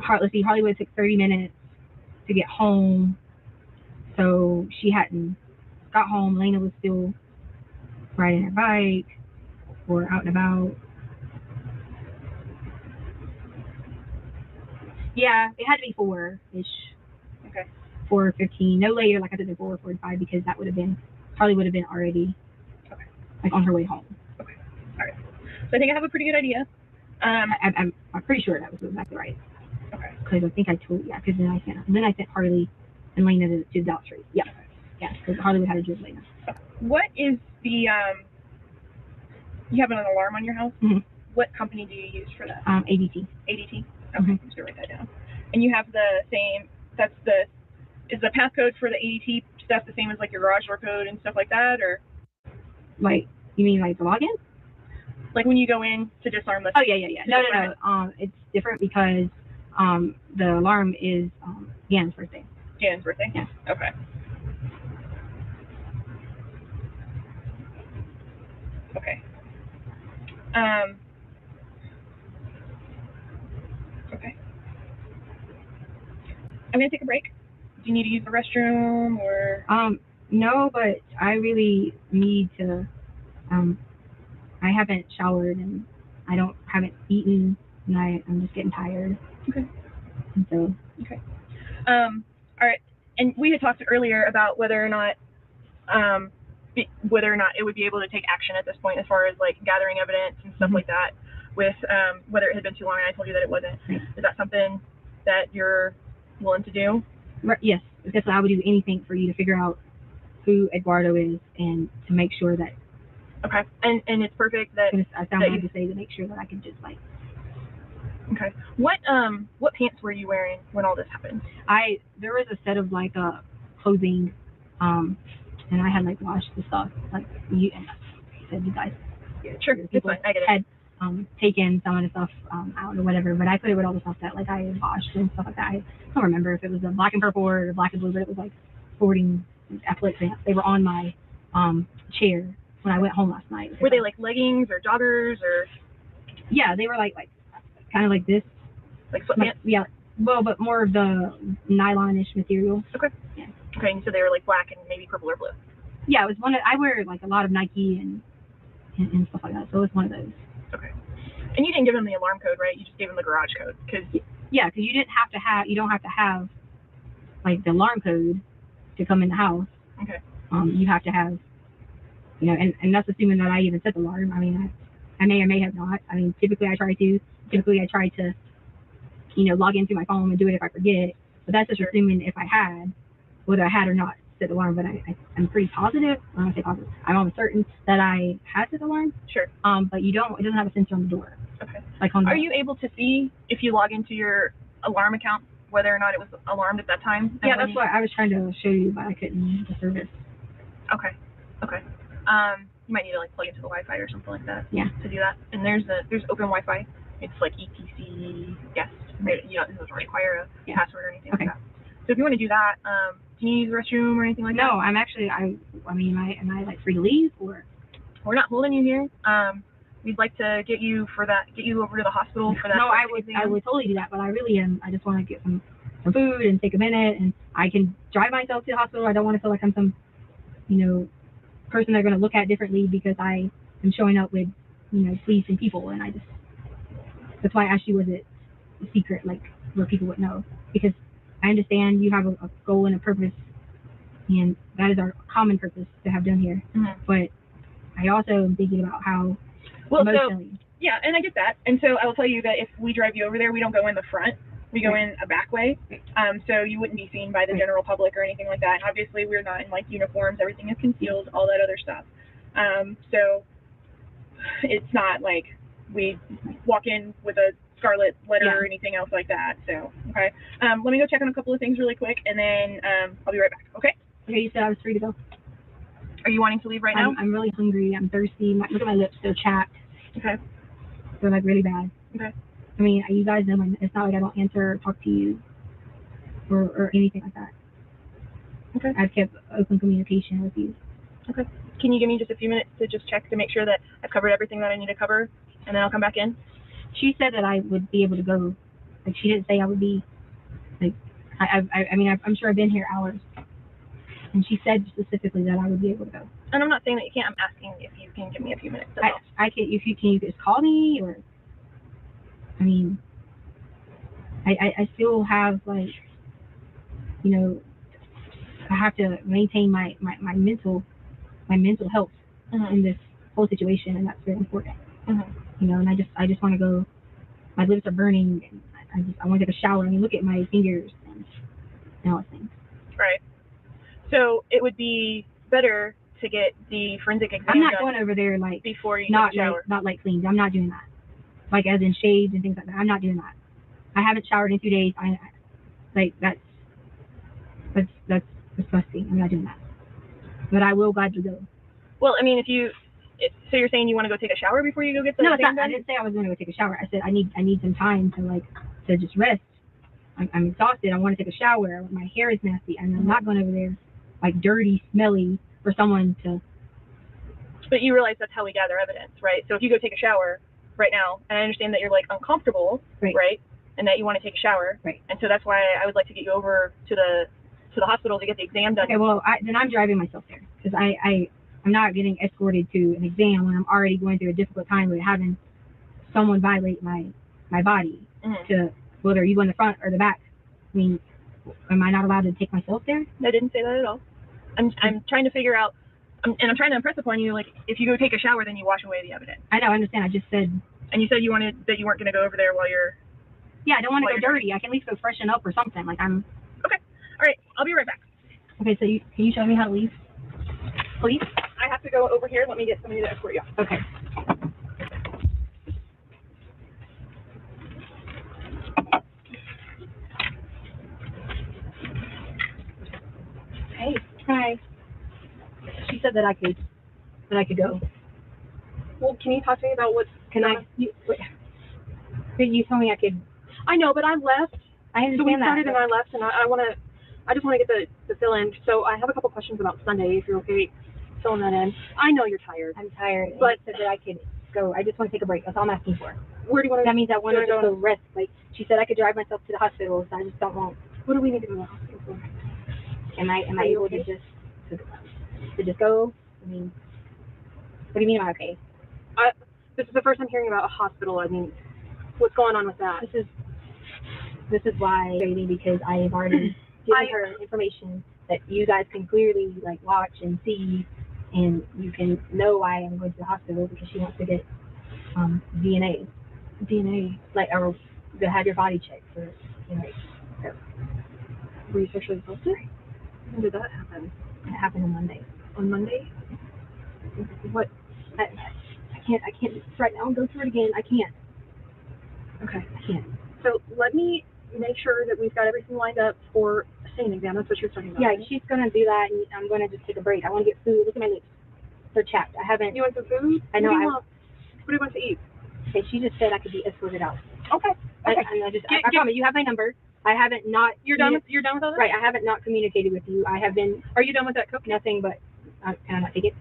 Hollywood took 30 minutes to get home, so she hadn't got home. Lena was still riding her bike or out and about. Yeah, it had to be 4-ish. Okay. 4:15, no later, like I said, than 4:45, because that would have been, Harley would have been already like on her way home. Okay. All right. So I think I have a pretty good idea. I'm pretty sure that was exactly right. Okay. Because I think I told because then I sent Harley and Lena to the Dallas Street. Yeah. Yeah. Because Harley had to do Lena. What is the you have an alarm on your house? What company do you use for that? ADT. ADT. Okay, I'm just gonna write that down. And you have the same, is the passcode for the ADT stuff the same as like your garage door code and stuff like that, or? Like, you mean like the login? Like when you go in to disarm the. Oh, yeah. No. It's different because, the alarm is, Jan's birthday. Jan's birthday? Yeah. Okay. Okay. Okay. I'm gonna take a break. Do you need to use the restroom or? No, but I really need to, I haven't showered and haven't eaten and I'm just getting tired. Okay. And so. Okay. All right. And we had talked earlier about whether or not it would be able to take action at this point as far as like gathering evidence and stuff like that with whether it had been too long, and I told you that it wasn't. Is that something that you're willing to do? Yes, because I would do anything for you to figure out who Eduardo is and to make sure that. Okay. And it's perfect that. I sound bad to say, to make sure that I can just like. Okay. What pants were you wearing when all this happened? There was a set of like clothing, and I had like washed the stuff like you guys. Yeah, sure. It's fine. I get it. Had taken some of the stuff out or whatever, but I put it with all the stuff that like I had washed and stuff like that. I don't remember if it was a black and purple or black and blue, but it was like sporting athletic pants. They were on my chair when I went home last night. Were they like leggings or joggers or? Yeah, they were like kind of like this. Like sweatpants? Yeah. Well, but more of the nylon-ish material. Okay. Yeah. Okay, and so they were like black and maybe purple or blue. Yeah, it was one. I wear like a lot of Nike and stuff like that, so it was one of those. Okay. And you didn't give them the alarm code, right? You just gave them the garage code, because. Yeah, because you don't have to have like the alarm code to come in the house. Okay. You have to have, and that's assuming that I even set the alarm. I mean, I may or may have not. I mean, typically I try to, log into my phone and do it if I forget. But that's just assuming if I had, whether I had or not set the alarm. But I'm pretty positive. I don't say positive. I'm almost certain that I had set the alarm. Sure. But it doesn't have a sensor on the door. Okay. Like on. Are you able to see if you log into your alarm account whether or not it was alarmed at that time? Yeah, that's what I was trying to show you, but I couldn't. The service. Okay. Okay. You might need to like plug into the Wi-Fi or something like that. Yeah. To do that. And there's open Wi-Fi. It's like ETC guest. It doesn't require a password or anything like that. So if you want to do that, do you use the restroom or anything like that? No, I'm actually. Am I like free to leave or? We're not holding you here. We'd like to get you over to the hospital for that. No, I would totally do that, but I really am. I just want to get some food and take a minute, and I can drive myself to the hospital. I don't want to feel like I'm some, person they're going to look at differently because I am showing up with, police and people, and that's why I asked you, was it a secret, like where people would know? Because I understand you have a goal and a purpose, and that is our common purpose to have done here. Mm-hmm. But I also am thinking about how. Well, emotionally. Yeah, and I get that. And so I will tell you that if we drive you over there, we don't go in the front. We go in a back way. So you wouldn't be seen by the general public or anything like that. And obviously, we're not in like uniforms. Everything is concealed, all that other stuff. So it's not like we walk in with a scarlet letter or anything else like that. So, okay. Let me go check on a couple of things really quick, and then I'll be right back. Okay? Okay, you said I was free to go. Are you wanting to leave right now? I'm really hungry. I'm thirsty. Look at my lips. They're chapped. Okay. They're like really bad. Okay. I mean, you guys know it's not like I don't answer or talk to you or anything like that. Okay. I've kept open communication with you. Okay. Can you give me just a few minutes to just check to make sure that I've covered everything that I need to cover, and then I'll come back in? She said that I would be able to go. Like, she didn't say I would be, like, I mean, I'm sure I've been here hours. And she said specifically that I would be able to go. And I'm not saying that you can't. I'm asking if you can give me a few minutes. I can. If you can, you just call me, or. I mean, I still have like, I have to maintain my mental health in this whole situation, and that's very important. And I just want to go. My lips are burning, and I want to take a shower. I mean, look at my fingers and all those things. Right. So it would be better to get the forensic exam. I'm not going over there like before you not get a shower. not like cleaned. I'm not doing that. Like as in shaved and things like that. I'm not doing that. I haven't showered in 2 days. That's disgusting. I'm not doing that. But I will gladly go. Well, I mean, so you're saying you want to go take a shower before you go get the No, exam I done? didn't say I was going to go take a shower. I said I need some time to just rest. I'm exhausted. I want to take a shower. My hair is nasty, and I'm not going over there dirty, smelly for someone to. But you realize that's how we gather evidence, right? So if you go take a shower right now, and I understand that you're uncomfortable, right? And that you want to take a shower, right? And so that's why I would like to get you over to the hospital to get the exam done. Okay, well, then I'm driving myself there because I'm not getting escorted to an exam when I'm already going through a difficult time with having someone violate my body. To whether you go in the front or the back. I mean, am I not allowed to take myself there? I didn't say that at all. I'm trying to figure out, and I'm trying to impress upon you, if you go take a shower, then you wash away the evidence. I know, I understand. I just said. And you said you weren't going to go over there while you're. Yeah, I don't want to go dirty. I can at least go freshen up or something. I'm. Okay. All right. I'll be right back. Okay, so can you show me how to leave? Please? I have to go over here. Let me get somebody to escort you. Okay. Hey. Hi. She said that I could go. Well, can you talk to me about what's... You told me I could... I know, but I left. I understand so we that. started and I left, and I just want to get the fill in. So I have a couple questions about Sunday, if you're okay filling that in. I know you're tired. I'm tired. But said that I could go. I just want to take a break. That's all I'm asking for. Where do you want to That means I want to go? go rest. She said I could drive myself to the hospital, so I just don't want... What do we need to go to the hospital for? Am I able okay? to just go? I mean, what do you mean am I okay? This is the first I'm hearing about a hospital. I mean, what's going on with that? This is why I'm waiting, because I have already given her information that you guys can clearly watch and see, and you can know why I'm going to the hospital, because she wants to get DNA, or to have your body checked for Were you sexually assaulted? When did that happen? It happened on Monday. On Monday? What? I can't right now go through it again. I can't. Okay. I can't. So let me make sure that we've got everything lined up for a SANE exam. That's what you're talking about. Yeah, right? she's gonna do that, and I'm gonna just take a break. I want to get food. Look at my lips; they're chapped. I haven't. You want some food? I know. What do you want to eat? Okay, she just said I could be escorted out. Okay. I promise you have my number. I haven't not. You're done with all that? Right. I haven't not communicated with you. I have been. Are you done with that cook? Nothing but. Can I not take it?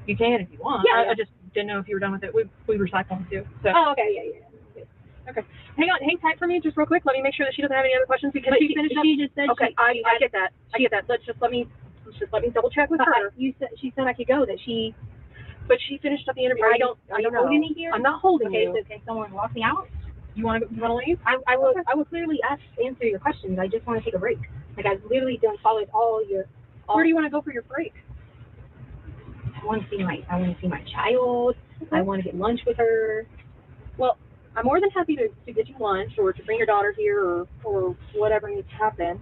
You can if you want. Yeah. I just didn't know if you were done with it. We recycle too. So. Oh, okay. Yeah. Okay. Hang tight for me just real quick. Let me make sure that she doesn't have any other questions because she finished up. She just said. Okay. I get that. I get that. Let's just let me double check with her. She said I could go. But she finished up the interview. I don't know. Holding me here? I'm not holding you. So can someone walk me out? You want to leave? I will clearly answer your questions. I just want to take a break. I've literally followed all your. Where do you want to go for your break? I want to see my child. Okay. I want to get lunch with her. Well, I'm more than happy to get you lunch or to bring your daughter here or whatever needs to happen.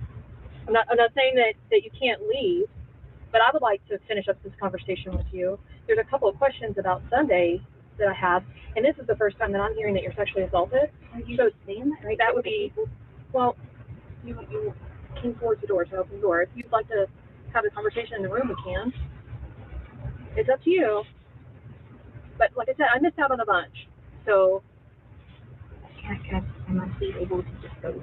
I'm not saying that you can't leave, but I would like to finish up this conversation with you. There's a couple of questions about Sunday that I have, and this is the first time that I'm hearing that you're sexually assaulted. Are you saying that? Right? That would be, well, you came towards the door to open the door. If you'd like to have a conversation in the room, we can. It's up to you. But like I said, I missed out on a bunch. So am I still able to just go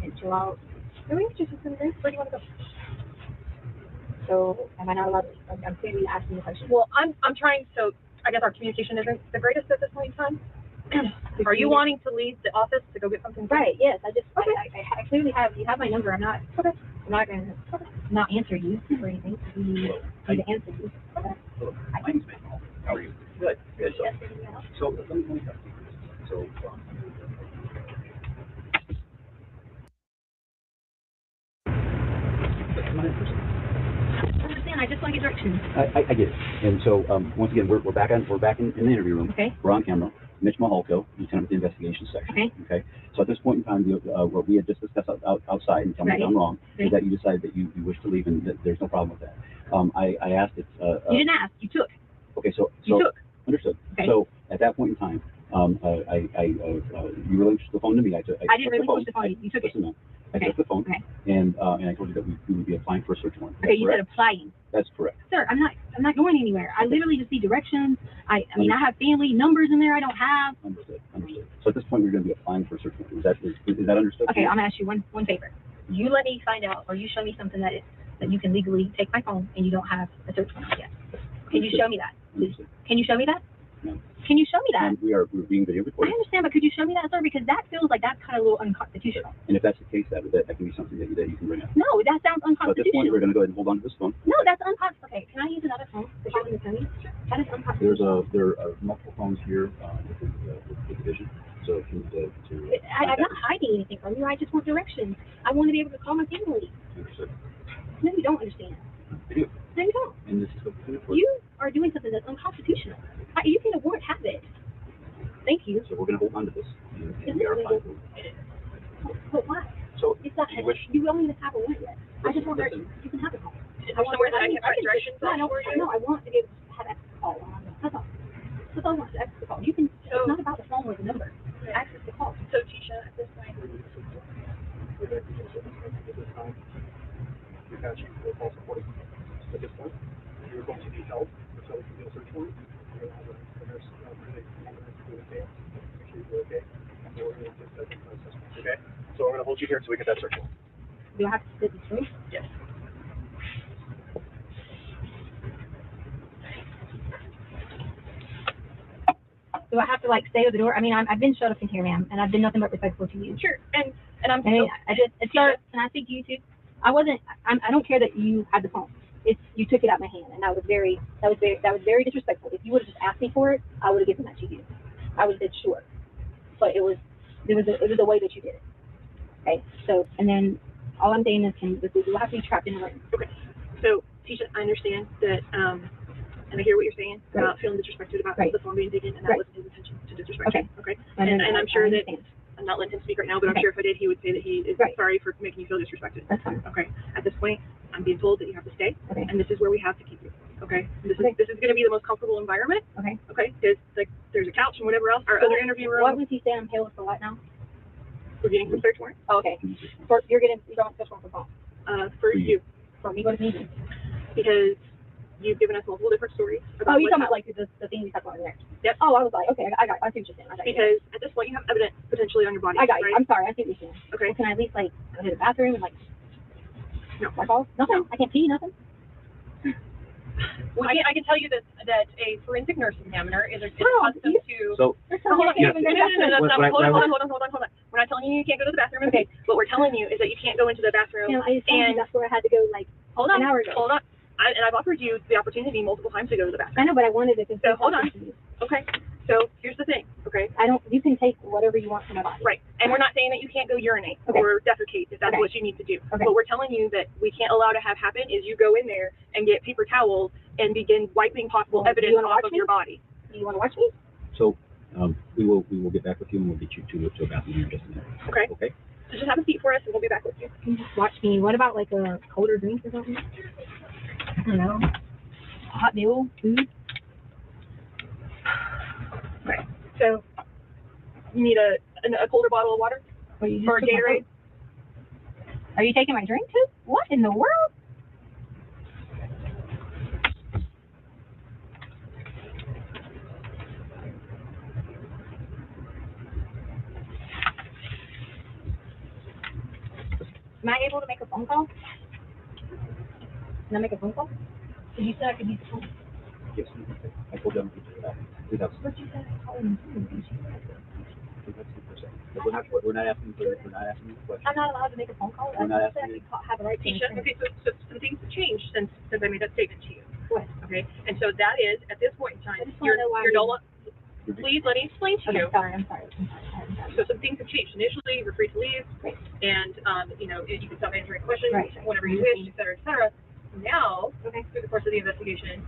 and chill out? No, we can just sit there. Where do you want to go? So am I not allowed to? I'm clearly asking the question. Well, I'm trying. So I guess our communication isn't the greatest at this point in time. Are you wanting to leave the office to go get something? Right. Yes. I just. Okay. I clearly have. You have my number. I'm not. Okay. I'm not gonna not answer you or anything. You need to answer you. My name's Ben. How are you? Good. Good. So let me tell you. So. I just want to get directions. I get it. And so once again, we're back in the interview room. Okay. We're on camera. Mitch Mahalko, Lieutenant with the Investigation Section. Okay. So at this point in time, what we had just discussed outside, and tell me if I'm wrong, is that you decided that you wish to leave, and that there's no problem with that. I asked it. You didn't ask. You took. Okay. So you took. Understood. Okay. So at that point in time, You relinquished the phone to me. I didn't took relinquish the phone. You took it. Listen, ma'am. I Okay. took the phone, Okay. and I told you that we would be applying for a search warrant. Okay, you said Correct? applying. That's correct. Sir, I'm not going anywhere. I literally just see directions. I mean, I have family numbers in there I don't have. Understood. So at this point, we're going to be applying for a search warrant. Is that understood? Okay, I'm gonna ask you one favor. You let me find out, or you show me something that you can legally take my phone and you don't have a search warrant yet. Can you show me that? Understood. Can you show me that? No. Can you show me that? And we're being video I recorded. understand, but could you show me that, sir? Because that feels like that's kind of a little unconstitutional. And if that's the case, that can be something that you can bring up. No, that sounds So at this point, unconstitutional. we're going to go ahead and hold on to this phone. No, that's unconstitutional. Okay, can I use another phone to show me the phone? That is unconstitutional. There are multiple phones here within the division. So if you I'm not hiding anything from you. I just want directions. I want to be able to call my family. understood. No, you don't understand. I do. No, you don't. And this is what we're doing for You are doing something that's unconstitutional. You can award habit. Thank you. So we're going to hold on to this. And Is we it are legal? applying But why? So It's not. you wish. You don't even have a warrant yet. I just want Listen. directions. You can have it. Is there somewhere that I can write directions No, I on don't. for you? No, I want to be able to have access to call. That's all. That's all I want to access to call. You can. It's not about the phone or the number. It's access to call. So Tisha, at this point, We've got you for false reporting. At this point, you're going to be held until we can do a search warrant. We're going to have a nurse really do the dance, make sure you're okay, and we're going to get that process. Okay? So we're going to hold you here until we get that search warrant. Do I have to sit this through? yes. Do I have to like stay at the door? I mean, I've been shut up in here, ma'am, and I've been nothing but respectful to you. Sure, and I'm I mean, sir, can I speak to you too? I don't care that you had the phone. You took it out of my hand, and that was very disrespectful. If you would have just asked me for it, I would have given that to you. I would have said sure, but it was the way that you did it. Okay, so and then all I'm saying is, we'll have to be trapped in a room. okay. So Tisha, I understand that, and I hear what you're saying about feeling disrespected about the phone being taken, and that wasn't his intention to disrespect you. Okay. And I'm sure that. I'm not letting him speak right now, but I'm sure if I did, he would say that he is sorry for making you feel disrespected. That's fine. Okay. At this point, I'm being told that you have to stay, and this is where we have to keep you. Okay. This is going to be the most comfortable environment. Okay. Okay. There's a couch and whatever else. Our other interview room. What was he saying? I'm paying for what now? We're getting some search warrant. Oh, okay. You're going search warrant for phone. For you, For me, what does it mean? because you've given us multiple different stories. Oh, you talking about like the thing we talked about there? Yep. Oh, I was like, okay, I see what you're saying. I got you. Because at this point, you have evidence potentially on your body. I got you. Right? I'm sorry. I see what you're saying. Okay. Well, can I at least like go to the bathroom and like? No. Like all? Nothing. I can't pee. Nothing. Well, I can tell you that a forensic nurse examiner is Oh, accustomed to. So Hold on. Yeah. No, What- hold on. We're not telling you you can't go to the bathroom. Okay. What we're telling you is that you can't go into the bathroom. You know, I just told you And- that's where I had to go like Hold on. an hour ago. Hold on. And I've offered you the opportunity multiple times to go to the bathroom. I know, but I wanted it to. So, hold on. Okay. So here's the thing. Okay. You can take whatever you want from my body. Right. And we're not saying that you can't go urinate Okay. or defecate if that's Okay. what you need to do. Okay. What we're telling you that we can't allow to have happen is you go in there and get paper towels and begin wiping possible Well, evidence you wanna off watch of me? your body. Do you want to watch me? So we will get back with you and we'll get you to a bathroom in just a minute. Okay. Okay. So just have a seat for us and we'll be back with you. You can just watch me. What about like a colder drink or something? I don't know. A hot meal, food. Okay. So you need a colder bottle of water Or you just or a took my Gatorade? food. Are you taking my drink too? What in the world? Am I able to make a phone call? Can I make a phone call? Did you say I could use the phone? Yes. I told them to that's But you said I call him. we're not asking you a question. I'm not allowed to make a phone call. We're not I said I asking you- could have a right to. Tisha, okay, so some things have changed since I made that statement to you. What? Okay, and so that is, at this point in I time, just wanna know why you're no you- longer, please let me explain to you. Okay, sorry, I'm sorry. So some things have changed. Initially, you were free to leave, Right. and, you could stop answering questions Right. whenever you wish, et cetera, et cetera. Now, Okay. through the course of the investigation,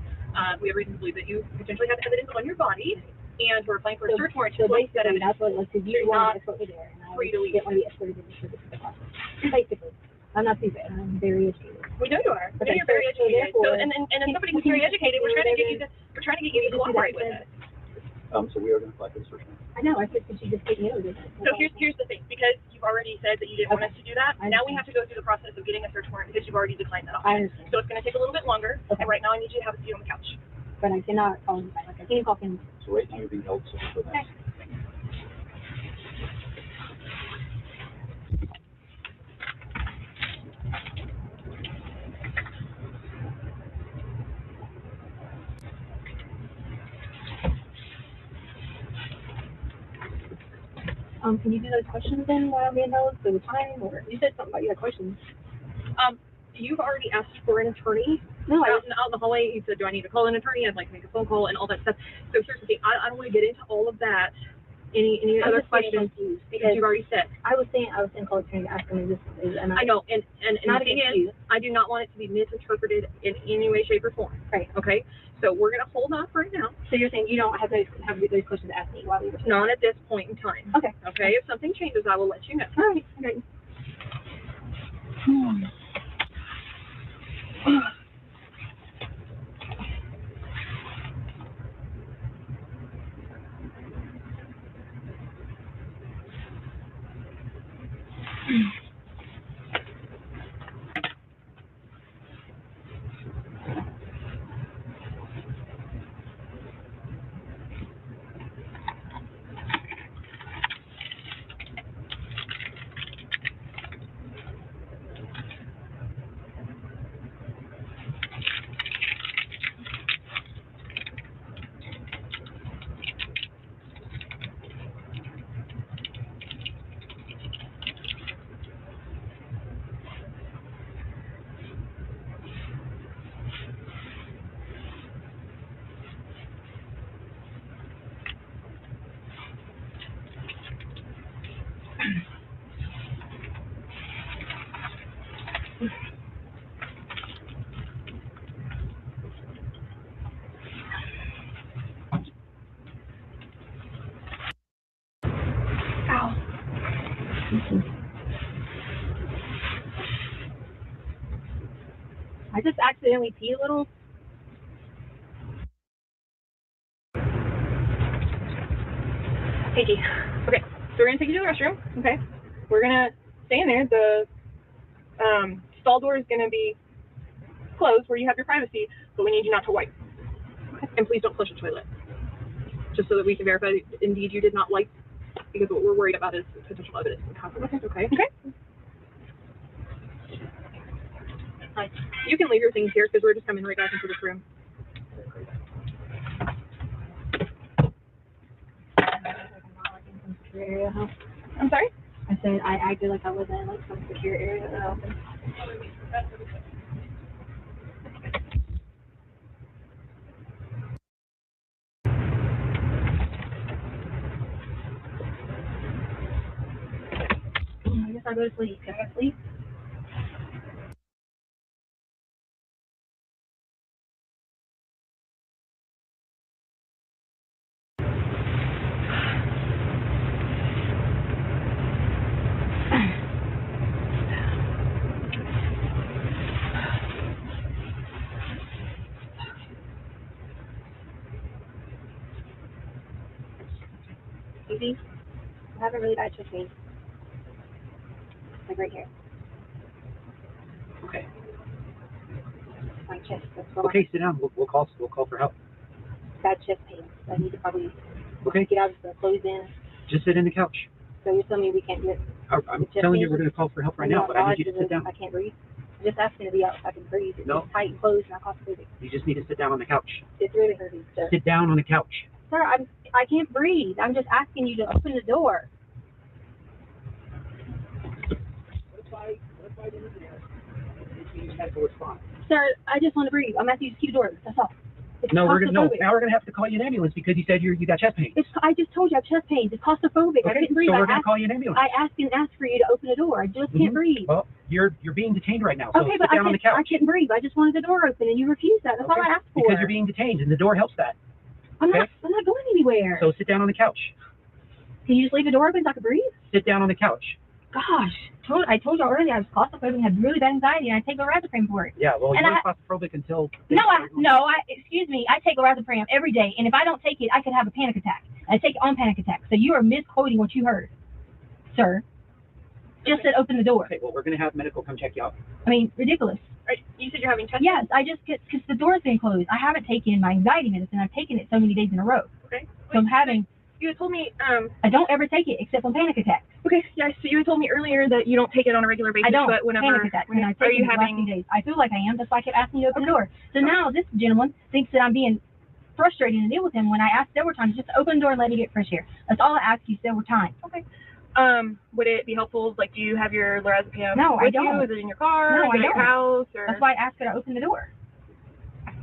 we have reason to believe that you potentially have evidence on your body, and we're applying for a search warrant to So place that basically, evidence. that's what it was, because you You're want not to escort me there, and I free to leave. didn't want to be escorted into the process. Basically, I'm not stupid, I'm very educated. We know you are. We know Okay, you're very so educated. So, therefore- and if somebody who's very educated, we're trying to get you to cooperate with it. So we are going to apply for the search warrant. I know, I said, could you just take note of it? So here's the thing, because you've already said that you didn't want us to do that, now we have to go through the process of getting a search warrant because you've already declined that I option. understand, So it's gonna take a little bit longer, Okay. and right now I need you to have a seat on the couch. but I cannot call him back. Like, I can't call him. So right now you're being held for that. Okay. Can you do those questions then while I'm being held for the time, or you said something about you had questions? You've already asked for an attorney. No, I Out in the hallway, you said, do I need to call an attorney? I'd like to make a phone call and all that stuff. So here's the thing, I don't want to get into all of that. Any I'm other just getting questions? confused Because you've already said. I was saying call attorney to ask him this is, and I know, and not the thing against is, you. I do not want it to be misinterpreted in any way, shape, or form. Right. Okay? So we're gonna hold off right now. So you're saying you don't have those questions to ask me while we were Not at this point in time. Okay. Okay? If something changes, I will let you know. All right. Okay. I just accidentally pee a little. Hey, G. Okay, so we're gonna take you to the restroom. Okay, we're gonna stay in there. The stall door is gonna be closed where you have your privacy, but we need you not to wipe. Okay. And please don't flush the toilet, just so that we can verify that indeed you did not wipe, because what we're worried about is potential evidence of consequences. Okay. Okay. You can leave your things here because we're just coming right back into this room. Area, huh? I'm sorry? I said I acted like I was in like some secure area that I was in. I guess I'll go to sleep. Can I sleep? Easy. I have a really bad chest pain. Like right here. Okay. My chest. That's what Okay, sit down. We'll call for help. bad chest pain. I need to probably Okay. get out of the clothes in. Just sit in the couch. So you're telling me we can't get I'm telling you we're going to call for help right now, but I need you to sit down. I can't breathe. I'm just asking to be out so I can breathe. It's No. just tight and closed and I'm claustrophobic. You just need to sit down on the couch. It's really hurting, sir. Sit down on the couch. Sir, I can't breathe. I'm just asking you to open the door. Sir, I just want to breathe. I'm asking you to keep the door. That's all. It's No, claustrophobic. now we're gonna have to call you an ambulance because you said you got chest pain. I just told you I have chest pains. It's claustrophobic. I Okay, couldn't breathe. so we're gonna call you an ambulance. I asked for you to open the door. I just can't breathe. Well, you're being detained right now. So Okay, sit but down on the couch. I couldn't breathe. I just wanted the door open, and you refused that. That's all I asked for. Because you're being detained, and the door helps that. I'm okay. not going anywhere. So sit down on the couch. Can you just leave the door open so I can breathe? Sit down on the couch. gosh, I told y'all earlier I was claustrophobic and had really bad anxiety, and I take lorazepam for it. Yeah, well, And you're claustrophobic until. Excuse me, I take lorazepam every day, and if I don't take it, I could have a panic attack. I take it on panic attack. So you are misquoting what you heard, sir. Just said open the door. Okay, well, we're gonna have medical come check you out. I mean, ridiculous. Right, you said you're having chest Yes, I just get, because the door's been closed. I haven't taken my anxiety medicine. I've taken it so many days in a row. Okay. So I'm having, You had told me, I don't ever take it except on panic attacks. okay, yeah, so you had told me earlier that you don't take it on a regular basis, I don't. but whenever, Panic attacks. And I are take you it the last few having, days. I feel like I am. That's why I kept asking you to open the door. So now this gentleman thinks that I'm being frustrated to deal with him when I asked several times just to open the door and let me get fresh air. That's all I asked you several times. okay. Would it be helpful, like, do you have your lorazepam No, I with don't. you? Is it in your car? No, Is it I at your don't. house? Or, That's why I asked her to open the door.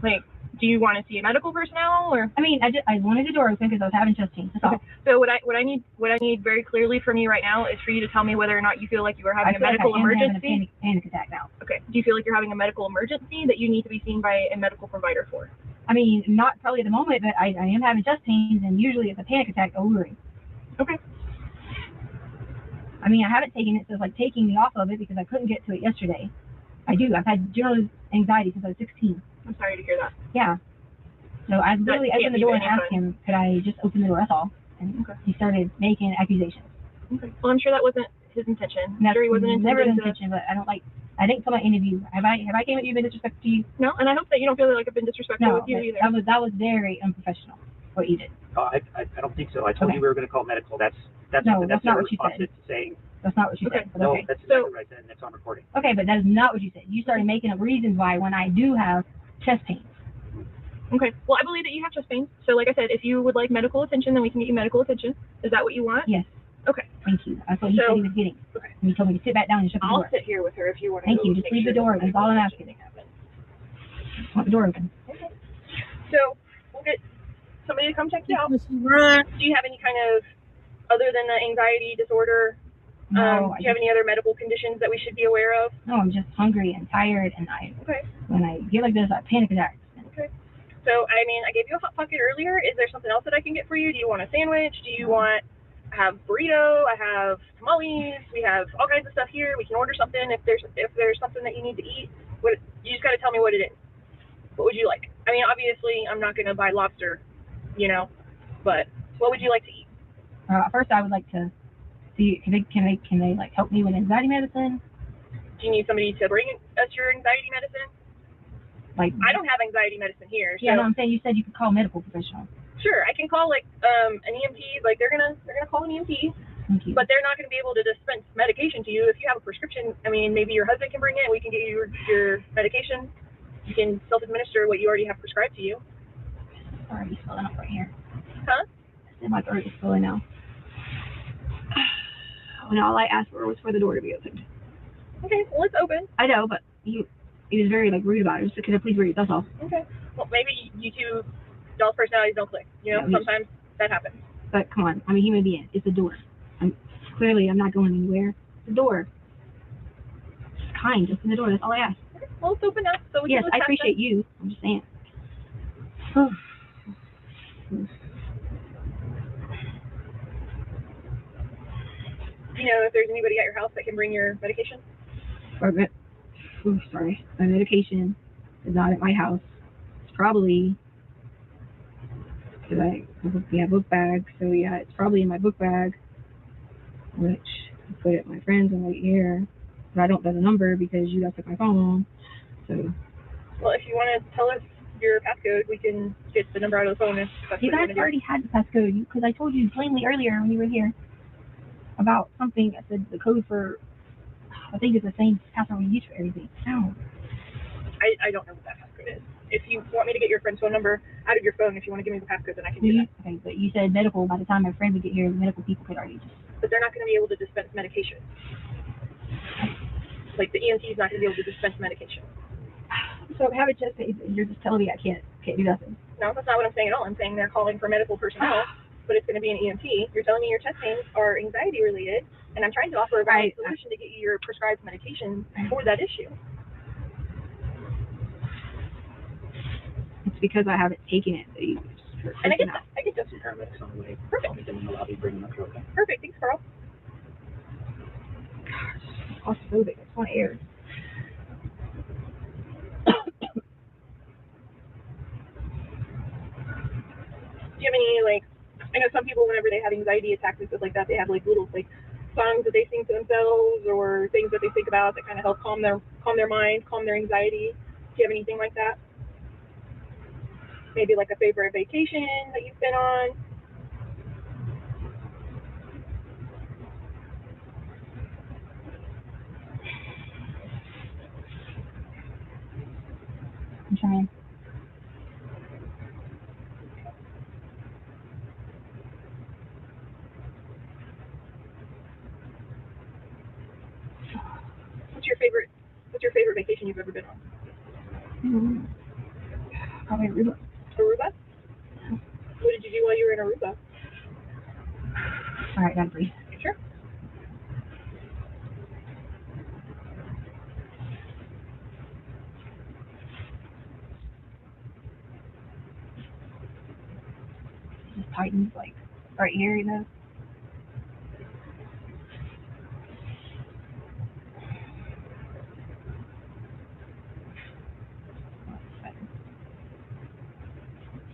like, do you want to see a medical personnel, or? I mean, I wanted the door open because I was having chest pains. That's all. Okay. So what I need very clearly from you right now is for you to tell me whether or not you feel like you are I having a feel like medical I am having emergency. a panic attack now. Okay. Do you feel like you're having a medical emergency that you need to be seen by a medical provider for? I mean, not probably at the moment, but I am having chest pains, and usually it's a panic attack alluring. Okay. I mean, I haven't taken it, so it's like taking me off of it because I couldn't get to it yesterday. I do. I've had general anxiety since I was 16. I'm sorry to hear that. Yeah. So I literally can't opened the be door and any asked fun. him, could I just open the door? That's all. And Okay. he started making accusations. Okay. Well, I'm sure that wasn't his intention. I'm That's sure he wasn't never his intending to. intention, but I didn't tell my interview. Have I came at you been disrespectful to you? No, and I hope that you don't feel like I've been disrespectful No, with you but either. that was very unprofessional, what you did. I don't think so. I told Okay. you we were gonna call medical. That's No, that's that's their not what you response said. to saying, That's not what you Okay. said, but no, okay. that's So- exactly what I said, and it's on recording. Okay, but that is not what you said. You started making up reasons why when I do have chest pains. Okay. Well, I believe that you have chest pains. So, like I said, if you would like medical attention, then we can get you medical attention. Is that what you want? Yes. Okay. Thank you. That's what he So- said he was getting. Okay. And he told me to sit back down and shut the I'll door. sit here with her if you want to. Thank go you. Just make leave the sure door. that That's all I'm medical asking. attention happens. Just want the door open. So we'll get somebody to come check you out. Do you have any kind of, other than the anxiety disorder, No, do you have any other medical conditions that we should be aware of? no, I'm just hungry and tired, and Okay. when I get like this, I panic attacks. Okay. So, I mean, I gave you a Hot Pocket earlier. Is there something else that I can get for you? Do you want a sandwich? Do you want, I have burrito, I have tamales, we have all kinds of stuff here. We can order something if there's something that you need to eat. What, you just got to tell me what it is. What would you like? I mean, obviously, I'm not going to buy lobster, but what would you like to eat? First, I would like to see, can they like help me with anxiety medicine? Do you need somebody to bring us your anxiety medicine? Like, I don't have anxiety medicine here. So yeah, no, I'm saying you said you could call a medical professional. Sure, I can call like an EMT. Like they're gonna call an EMT, Thank you. but they're not gonna be able to dispense medication to you. If you have a prescription, I mean, maybe your husband can bring it. We can get you your medication. You can self-administer what you already have prescribed to you. It's already swelling up right here. Huh? I said my throat is swelling now. When all I asked for was for the door to be opened. Okay, well it's open. I know, but he was very like rude about it. Just could I please read? That's all. Okay. Well, maybe you two, y'all's personalities don't click. Yeah, Sometimes that happens. But come on, I'm a human being. It's a door. I'm not going anywhere. It's a door. Just kind. Just in the door. That's all I ask. Okay. Well, it's open now, so we Yes, can I appreciate you. I'm just saying. Do you know if there's anybody at your house that can bring your medication? Sorry. My medication is not at my house. It's probably because we have book bags, so yeah, it's probably in my book bag, which I put it at my friend's and right here. But I don't know the number because you guys took my phone. So Well, if you want to tell us your passcode, we can get the number out of the phone if that's you what you guys want to do. already had the passcode because I told you plainly earlier when you were here about something. I said the code for, I think it's the same password we use for everything. No. I don't know what that passcode is. If you want me to get your friend's phone number out of your phone, if you want to give me the passcode, then I can do that. Okay, but you said medical. By the time my friend would get here, the medical people could already just. But they're not going to be able to dispense medication. Like the EMT is not going to be able to dispense medication. So I'm having chest pains, and you're just telling me I can't do nothing. No, that's not what I'm saying at all. I'm saying they're calling for medical personnel, but it's going to be an EMT. You're telling me your chest pains are anxiety related, and I'm trying to offer a valid solution to get you your prescribed medication for that issue. It's because I haven't taken it. So you just And I get that. I get that. Some paramedics on the way. Perfect. I'll be in the lobby bringing them up here, okay? Perfect. Thanks, Carl. claustrophobic. I just want air. Do you have any, like, I know some people, whenever they have anxiety attacks and stuff like that, they have like little like songs that they sing to themselves or things that they think about that kind of help calm their mind, calm their anxiety. Do you have anything like that? Maybe like a favorite vacation that you've been on? I'm trying. What's your favorite vacation you've ever been on? Probably Aruba. Aruba? What did you do while you were in Aruba? All right, gotta breathe. Sure. Just tightens like right here, you know.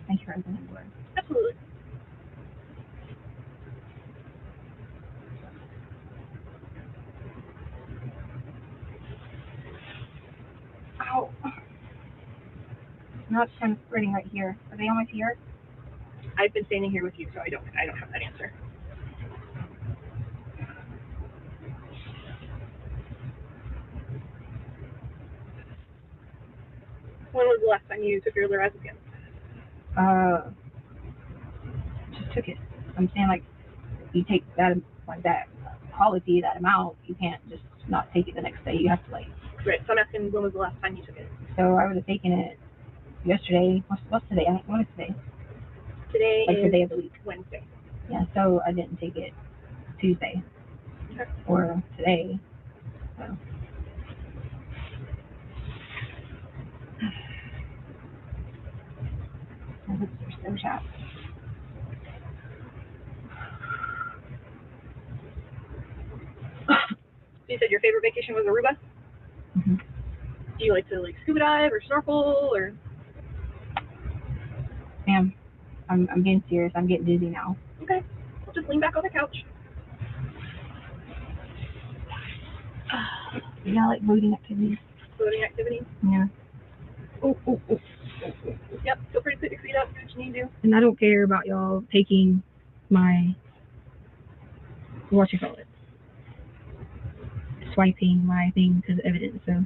Thank you for opening the door. Absolutely. Ow. Now it's kind of spreading right here. Are they almost here? I've been standing here with you, so I don't have that answer. When was the last time you took your lorazepam? Just took it. I'm saying like you take that like that quality, that amount, you can't just not take it the next day. You have to like. Right. So I'm asking, when was the last time you took it? So I would have taken it yesterday. What's today? I think what is today? Today like is the day of the week. Wednesday. Yeah. So I didn't take it Tuesday or today. So. So shot. You said your favorite vacation was Aruba? Mm-hmm. Do you like to like scuba dive or snorkel or? Sam, I'm being serious. I'm getting dizzy now. Okay, well, just lean back on the couch. You got like floating activities. Floating activities? Yeah. Oh. Yep, feel free to put your feet up, do what you need to do. And I don't care about y'all taking my, what you call it, swiping my thing as evidence. So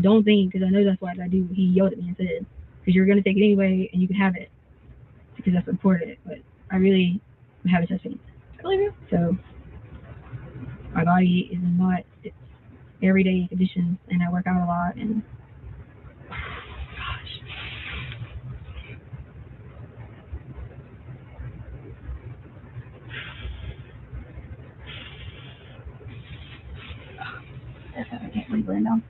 don't think, because I know that's what I do. He yelled at me and said, because you're going to take it anyway and you can have it because that's important. But I really have a chest pain. I believe you. So my body is not it's everyday conditions, and I work out a lot. And gosh. I can't believe laying down.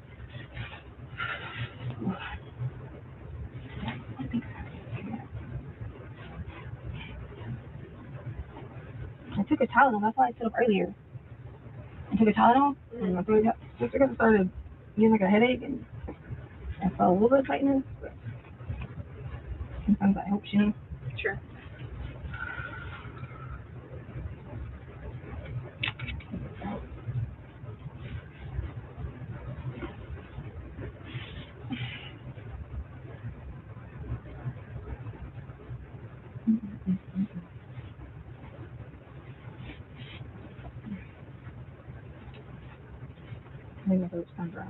I took a Tylenol. That's why I stood up earlier. I took a Tylenol, and my throat started getting like a headache, and I felt a little bit of tightness. But sometimes I hope, you know. Sure. I think my throat's kind of dry.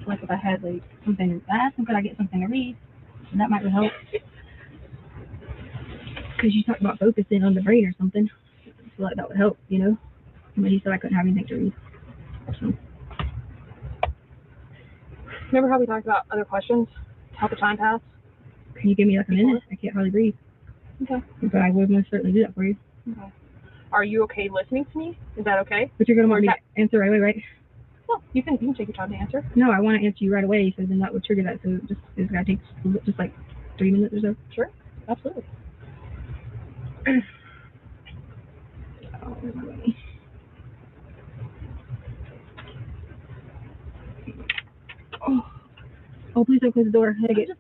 Like if I had like something, I asked him could I get something to read, and that might would help. Because you talked about focusing on the brain or something, I feel like that would help, you know. But he said I couldn't have anything to read. So. Remember how we talked about other questions to help the time pass? Can you give me like a minute? I can't hardly breathe. Okay. But I would most certainly do that for you. Okay. Are you okay listening to me? Is that okay? But you're gonna want me to answer right away, right? Well, you can take your time to answer. No, I want to answer you right away, so then that would trigger that. So it's gotta take just like 3 minutes or so. Sure, absolutely. Oh, please don't close the door.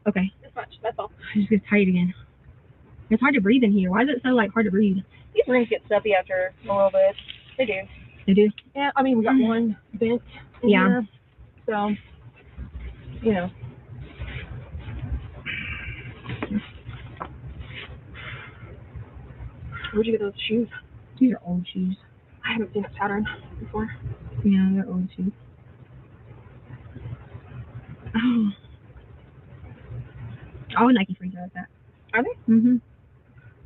Okay. This much, that's all. I just get tight again. It's hard to breathe in here. Why is it so like hard to breathe? These rooms get stuffy after a little bit. They do. They do. Yeah, I mean, we got one vent in here, so, you know. Where'd you get those shoes? These are old shoes. I haven't seen a pattern before. Yeah, they're old shoes. Oh. All Nike freaks are like that. Are they? Mm-hmm.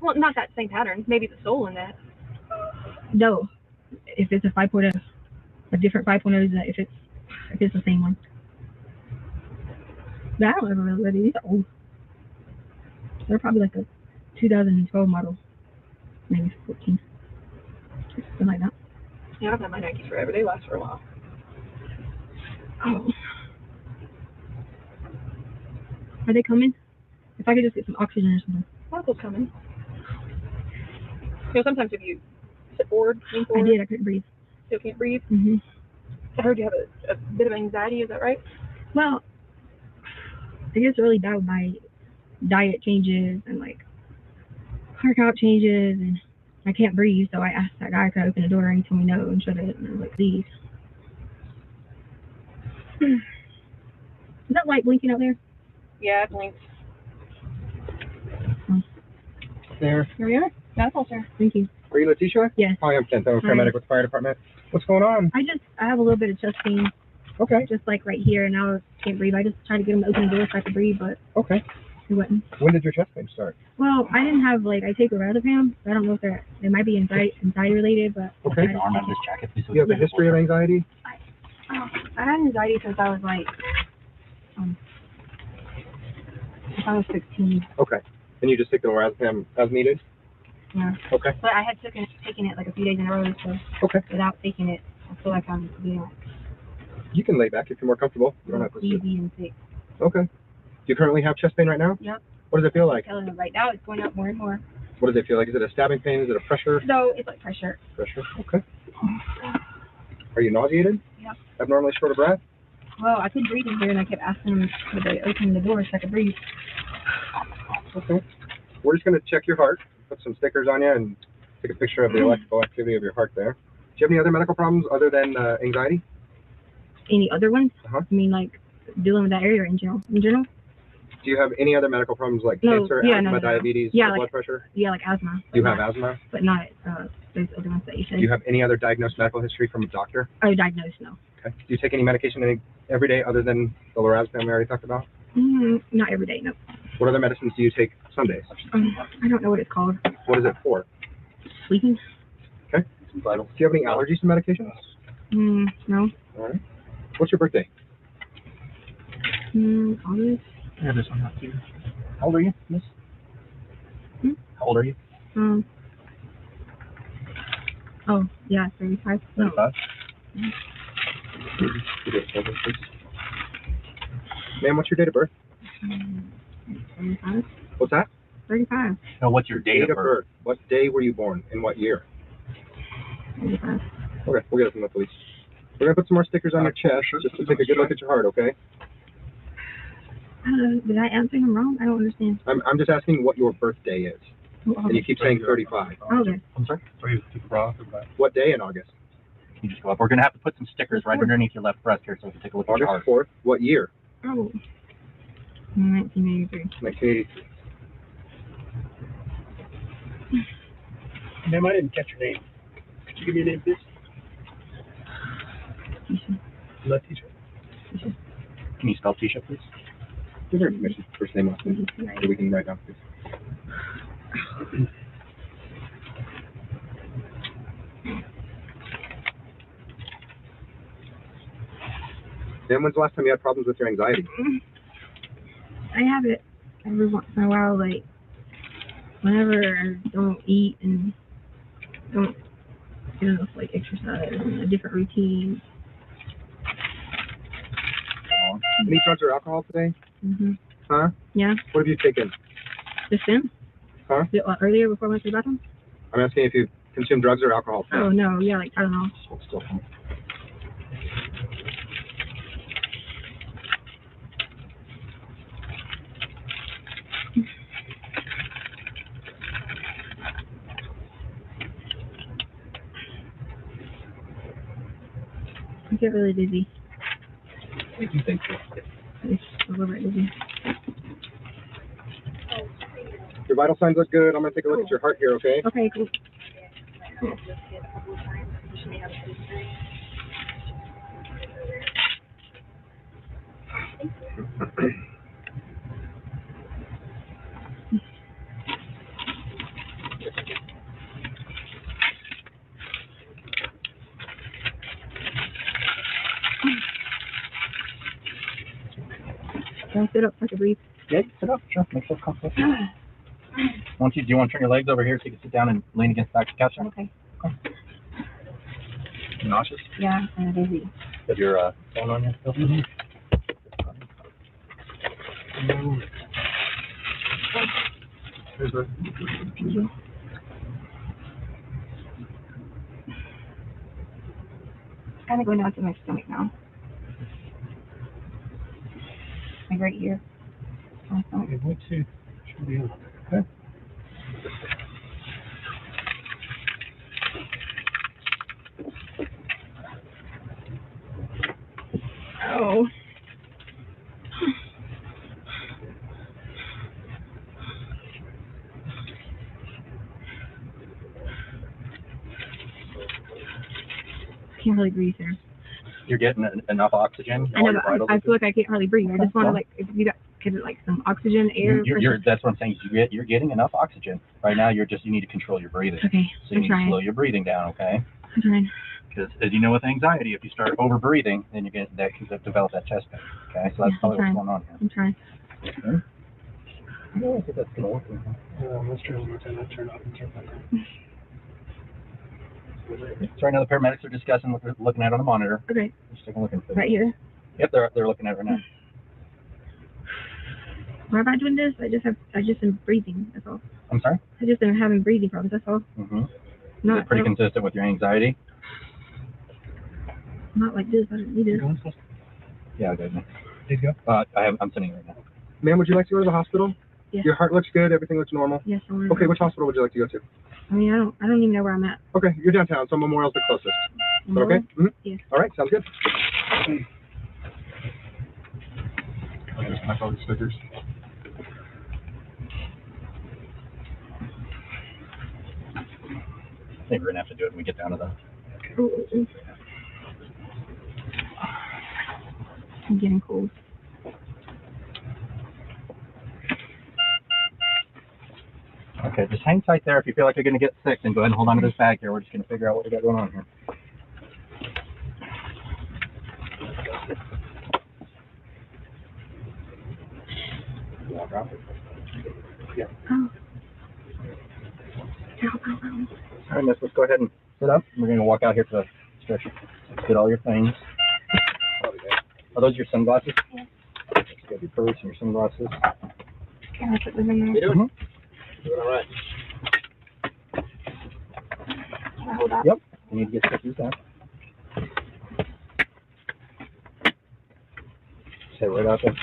Well, not that same pattern. Maybe the sole in that. No. If it's a 5.0, a different 5.0 is if it's the same one. But I don't ever really wear these. These are old. They're probably like a 2012 model. Maybe 14. Something like that. Yeah, I've had my Nikes forever. They last for a while. Oh. Are they coming? If I could just get some oxygen or something. Michael's coming. You know, sometimes if you sit forward, lean I forward, did. I couldn't breathe. still can't breathe. Mm-hmm. I heard you have a bit of anxiety. Is that right? Well, I guess really bad with my diet changes and like workout changes, and I can't breathe. So I asked that guy to open the door, and he told me no and shut it. And I was like, please. Is that light blinking out there? Yeah, it blinks. There. Here we are. That's all, sir. Thank you. Are you Letecia? Yes. Hi, I'm Kent. I'm a Hi. paramedic with the fire department. What's going on? I have a little bit of chest pain, Okay. just like right here, and now I can't breathe. I just tried to get him to open the door so I could breathe, but Okay. he wouldn't. When did your chest pain start? Well, I didn't have I take lorazepam. So I don't know if it might be anxiety related, but Okay. I Arm out of his jacket, please. Do you have a history of anxiety? I had anxiety since I was like, since I was 16. Okay. And you just take the lorazepam as needed? Yeah. Okay. But I had taken it like a few days in a row, so Okay. without taking it, I feel like I'm being like You can lay back if you're more comfortable. You don't have to sit. queasy and sick. Okay. Do you currently have chest pain right now? Yep. What does it feel like? Telling you right now, it's going up more and more. What does it feel like? Is it a stabbing pain? Is it a pressure? So it's like pressure. Pressure. Okay. Are you nauseated? Yep. Abnormally short of breath? Well, I couldn't breathe in here, and I kept asking them to open the door so I could breathe. Okay. We're just going to check your heart, put some stickers on you, and take a picture of the electrical activity of your heart there. Do you have any other medical problems other than anxiety? Any other ones? Uh-huh. I mean, like dealing with that area in general. In general? Do you have any other medical problems like No, cancer, yeah, asthma, no. diabetes, Yeah, high like- blood pressure? Yeah, like asthma. You but have not- asthma? But not those other ones that you said. Do you have any other diagnosed medical history from a doctor? Oh, diagnosed, no. Okay. Do you take any medication every day other than the lorazepam we already talked about? Not every day, no. What other medicines do you take Sundays? I don't know what it's called. What is it for? Sleeping? Okay. Do you have any allergies to medications? No. All right. What's your birthday? August? I have this one out here. How old are you, miss? How old are you? Oh, yeah, 35. No. 35? Ma'am, what's your date of birth? 35? What's that? 35. No, what's your date of birth? What day were you born? In what year? 35. Okay, we'll get it from the police. We're gonna put some more stickers on your chest just to take a good look at your heart, okay? Did I answer him wrong? I don't understand. I'm just asking what your birthday is. And you keep saying 35. Okay. I'm sorry? What day in August? Can you just go up? We're going to have to put some stickers right underneath your left breast here so we can take a look at your August heart. 4th. What year? Oh. 1983. 1983. Ma'am, I didn't catch your name. Could you give me your name, please? Letecia. Can you spell Tisha, please? Give her information, first name, last name, so we can write down, please. Then when's the last time you had problems with your anxiety? I have it every once in a while, like whenever I don't eat and don't enough like exercise and a different routine. Any drugs or alcohol today? Mhm. Huh? Yeah. What have you taken? Just then? Huh? Earlier before I went to the bathroom? I'm asking if you consume drugs or alcohol today. Oh no, yeah, like I don't know. I get really dizzy. I do think so. It's a little bit dizzy. Your vital signs look good. I'm gonna take a look at your heart here, okay? Okay, cool. Can I sit up so I can breathe? Yeah, sit up, sure, make yourself comfortable. Do you want to turn your legs over here so you can sit down and lean against the back of the couch? Okay. You nauseous? Yeah, I'm dizzy. Have your phone on you still? Here's the. Thank you. It's kind of going down to my stomach now. Like right here. My stomach. Okay, what two? Should be on. Okay. Oh. Can't really breathe here. You're getting enough oxygen? I know, but I feel like I can't hardly breathe. I just want to like, if you got, get like some oxygen, air. That's what I'm saying. You're getting enough oxygen. Right now, you need to control your breathing. Okay, So you need to slow your breathing down, okay? I'm trying. Because as you know with anxiety, if you start over breathing, then that can develop that chest pain. Okay, so that's probably what's going on here. I'm trying. Okay. I don't think that's gonna work. Let's try one more time. Let's turn it off and turn it back on. So right now the paramedics are discussing what they're looking at on the monitor. Okay. Just take a look at it. Right here. Yep, they're looking at it right now. Why am I doing this? I just am breathing. That's all. I'm sorry? I just am having breathing problems. That's all. Mm-hmm. Not Is it pretty consistent with your anxiety? Not like this. I don't need it. Yeah, I got it. Did you go? I'm sending it right now. Ma'am, would you like to go to the hospital? Yes. Your heart looks good. Everything looks normal. Yes, I want. Okay, which hospital would you like to go to? I mean, I don't even know where I'm at. Okay, you're downtown, so Memorial's the closest. Is that okay? Mm-hmm. Yes. All right, sounds good. I'll just pack all these stickers. I think we're gonna have to do it when we get down to the. Ooh. I'm getting cold. Okay, just hang tight there. If you feel like you're gonna get sick, then go ahead and hold on to this bag here. We're just gonna figure out what we got going on here. Yeah. Oh. All right, miss, let's go ahead and sit up. We're gonna walk out here to the stretcher. Get all your things. Are those your sunglasses? Yes. Just get your purse and your sunglasses. Can I put them in there? You doing? Mm-hmm. Doing all right. Can I hold that? Yep. You need to get stickers down. Stay right out there.